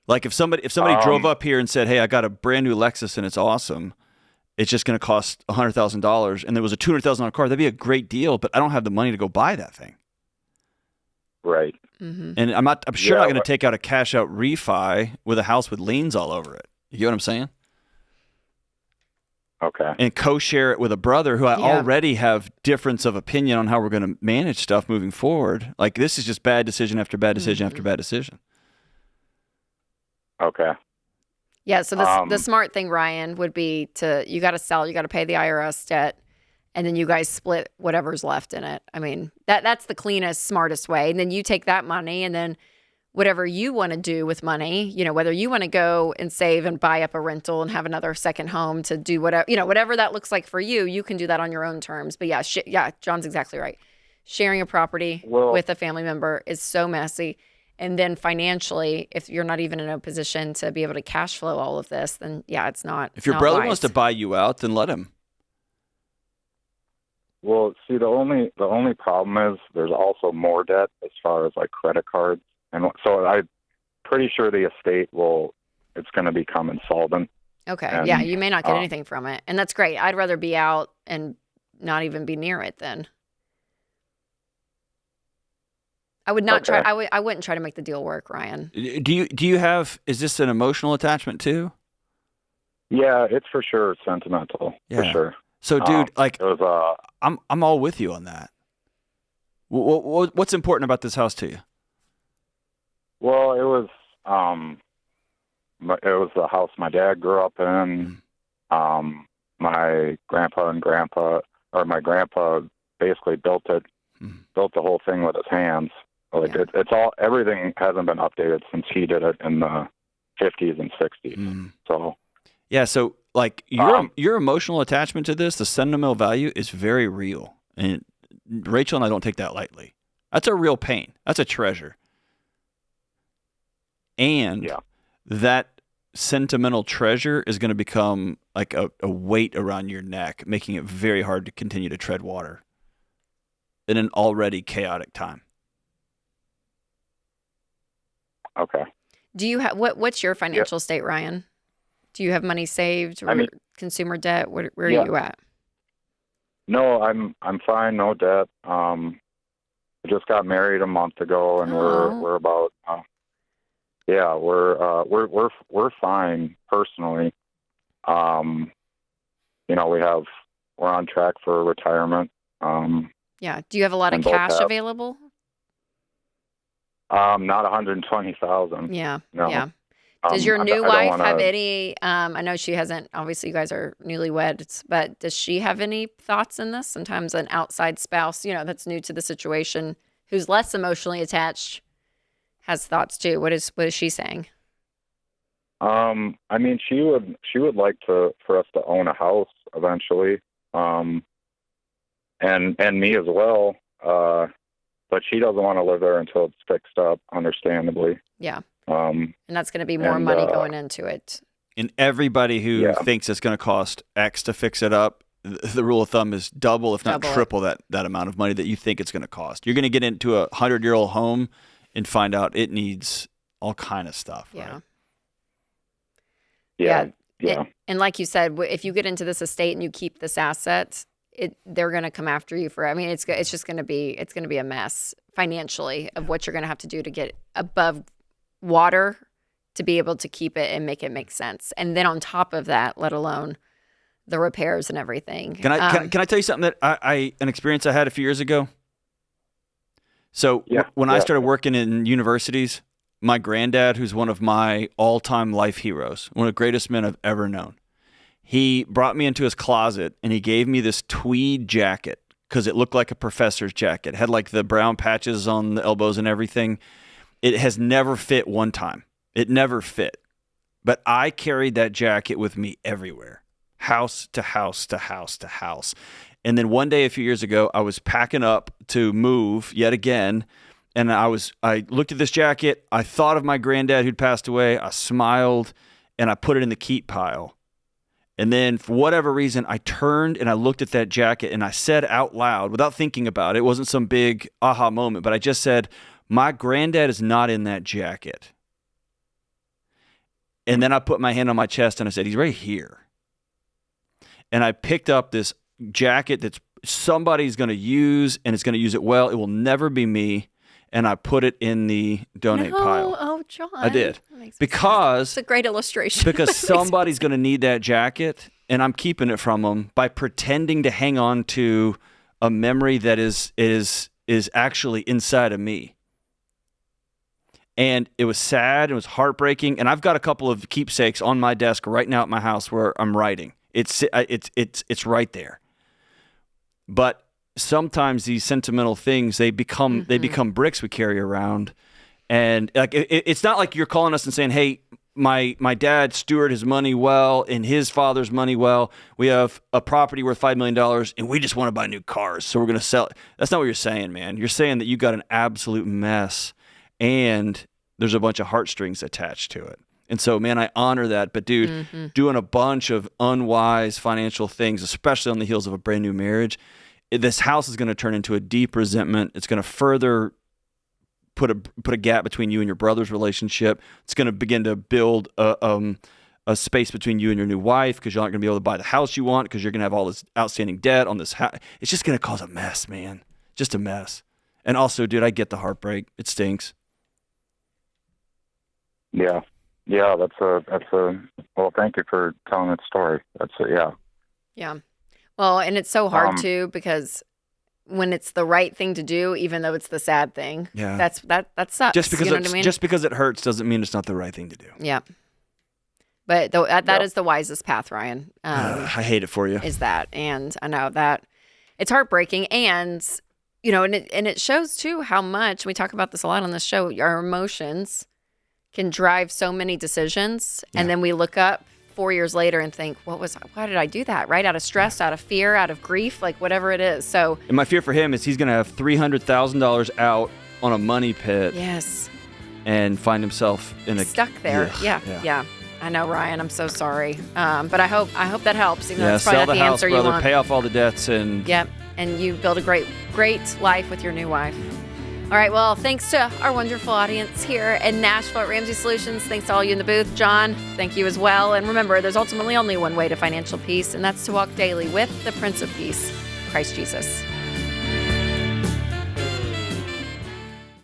Like if somebody drove up here and said, "Hey, I got a brand new Lexus and it's awesome. It's just going to cost $100,000," and there was a $200,000 car, that'd be a great deal, but I don't have the money to go buy that thing. Right. Mm-hmm. And I'm sure not going to take out a cash out refi with a house with liens all over it. You get what I'm saying? Okay. And co-share it with a brother who I already have difference of opinion on how we're going to manage stuff moving forward. Like this is just bad decision after bad decision after bad decision. Okay. Yeah, so the smart thing, Ryan, would be you got to sell, you got to pay the IRS debt, and then you guys split whatever's left in it. I mean, that's the cleanest, smartest way. And then you take that money, and then whatever you want to do with money, whether you want to go and save and buy up a rental and have another second home to do whatever, whatever that looks like for you, you can do that on your own terms. But yeah, John's exactly right. Sharing a property with a family member is so messy. And then financially, if you're not even in a position to be able to cash flow all of this, then yeah, it's not. If your brother wants to buy you out, then let him. Well, see, the only problem is there's also more debt as far as like credit cards, and so pretty sure the estate it's going to become insolvent. Okay. And, yeah, you may not get anything from it. And that's great. I'd rather be out and not even be near it then. I would not try. I wouldn't try to make the deal work, Ryan. Do you have? Is this an emotional attachment too? Yeah, it's for sure sentimental. Yeah. For sure. So, dude, it was, I'm all with you on that. What's important about this house to you? Well, it was the house my dad grew up in. My grandpa my grandpa basically built the whole thing with his hands. Like it's all, everything hasn't been updated since he did it in the 50s and 60s. So yeah, so like your emotional attachment to this, the sentimental value is very real, and Rachel and I don't take that lightly. That's a real pain. That's a treasure, and that sentimental treasure is going to become like a weight around your neck, making it very hard to continue to tread water in an already chaotic time. Okay. Do you have what's your financial state, Ryan? Do you have money saved or consumer debt? Where are you at? No, I'm fine. No debt. I just got married a month ago, and we're about we're fine personally. We're on track for retirement. Yeah. Do you have a lot of cash available? Not 120,000. Yeah. No. Yeah. Does your new wife have any, I know she hasn't, obviously you guys are newlyweds, but does she have any thoughts in this? Sometimes an outside spouse, that's new to the situation, who's less emotionally attached, has thoughts too. What is she saying? I mean, she would like for us to own a house eventually. And me as well. But she doesn't want to live there until it's fixed up, understandably. Yeah. And that's going to be more money going into it. And everybody who thinks it's going to cost X to fix it up, the rule of thumb is double, if not triple that amount of money that you think it's going to cost. You're going to get into a 100-year-old home and find out it needs all kind of stuff. Yeah. Right? Yeah. And like you said, if you get into this estate and you keep this asset, they're going to come after you for. I mean, it's just going to be a mess financially of what you're going to have to do to get above water to be able to keep it and make it make sense. And then on top of that, let alone the repairs and everything. Can I tell you something that an experience I had a few years ago? So when I started working in universities, my granddad, who's one of my all-time life heroes, one of the greatest men I've ever known, he brought me into his closet and he gave me this tweed jacket because it looked like a professor's jacket. It had like the brown patches on the elbows and everything. It has never fit one time. It never fit. But I carried that jacket with me everywhere, house to house to house to house. And then one day a few years ago, I was packing up to move yet again. And I looked at this jacket. I thought of my granddad who'd passed away. I smiled and I put it in the keep pile. And then for whatever reason, I turned and I looked at that jacket and I said out loud, without thinking about it, it wasn't some big aha moment, but I just said, my granddad is not in that jacket. And then I put my hand on my chest and I said, he's right here. And I picked up this jacket that somebody's going to use and it's going to use it well. It will never be me. And I put it in the donate pile. Oh, John. I did. Because it's a great illustration. Because somebody's going to need that jacket, and I'm keeping it from them by pretending to hang on to a memory that is actually inside of me. And it was sad. It was heartbreaking. And I've got a couple of keepsakes on my desk right now at my house where I'm writing. It's right there. But sometimes these sentimental things, they become bricks we carry around. And like it's not like you're calling us and saying, hey, my dad stewarded his money well and his father's money well. We have a property worth $5 million and we just want to buy new cars, so we're going to sell it. That's not what you're saying, man. You're saying that you got an absolute mess and there's a bunch of heartstrings attached to it. And so, man, I honor that. But, dude, doing a bunch of unwise financial things, especially on the heels of a brand new marriage, this house is going to turn into a deep resentment. It's going to further put a gap between you and your brother's relationship. It's going to begin to build a space between you and your new wife because you're not going to be able to buy the house you want because you're going to have all this outstanding debt on this house. It's just going to cause a mess, man. Just a mess. And also, dude, I get the heartbreak. It stinks. Yeah. Yeah, that's a well, thank you for telling that story. Yeah. Yeah. Well, and it's so hard too because when it's the right thing to do, even though it's the sad thing, that sucks. Just because you know what I mean? Just because it hurts doesn't mean it's not the right thing to do. Yeah. But that is the wisest path, Ryan. I hate it for you. Is that, and I know that it's heartbreaking, and you know, and it shows too how much we talk about this a lot on this show. Our emotions can drive so many decisions, and then we look up 4 years later and think, why did I do that? Right? Out of stress, out of fear, out of grief, like whatever it is. So, and my fear for him is he's going to have $300,000 out on a money pit. Yes. And find himself in stuck there. Yeah. I know, Ryan. I'm so sorry. But I hope that helps. Even though it's probably sell not the the house, answer brother. you want. Pay off all the debts and. Yep. And you build a great life with your new wife. All right. Well, thanks to our wonderful audience here in Nashville at Ramsey Solutions. Thanks to all you in the booth. John, thank you as well. And remember, there's ultimately only one way to financial peace, and that's to walk daily with the Prince of Peace, Christ Jesus.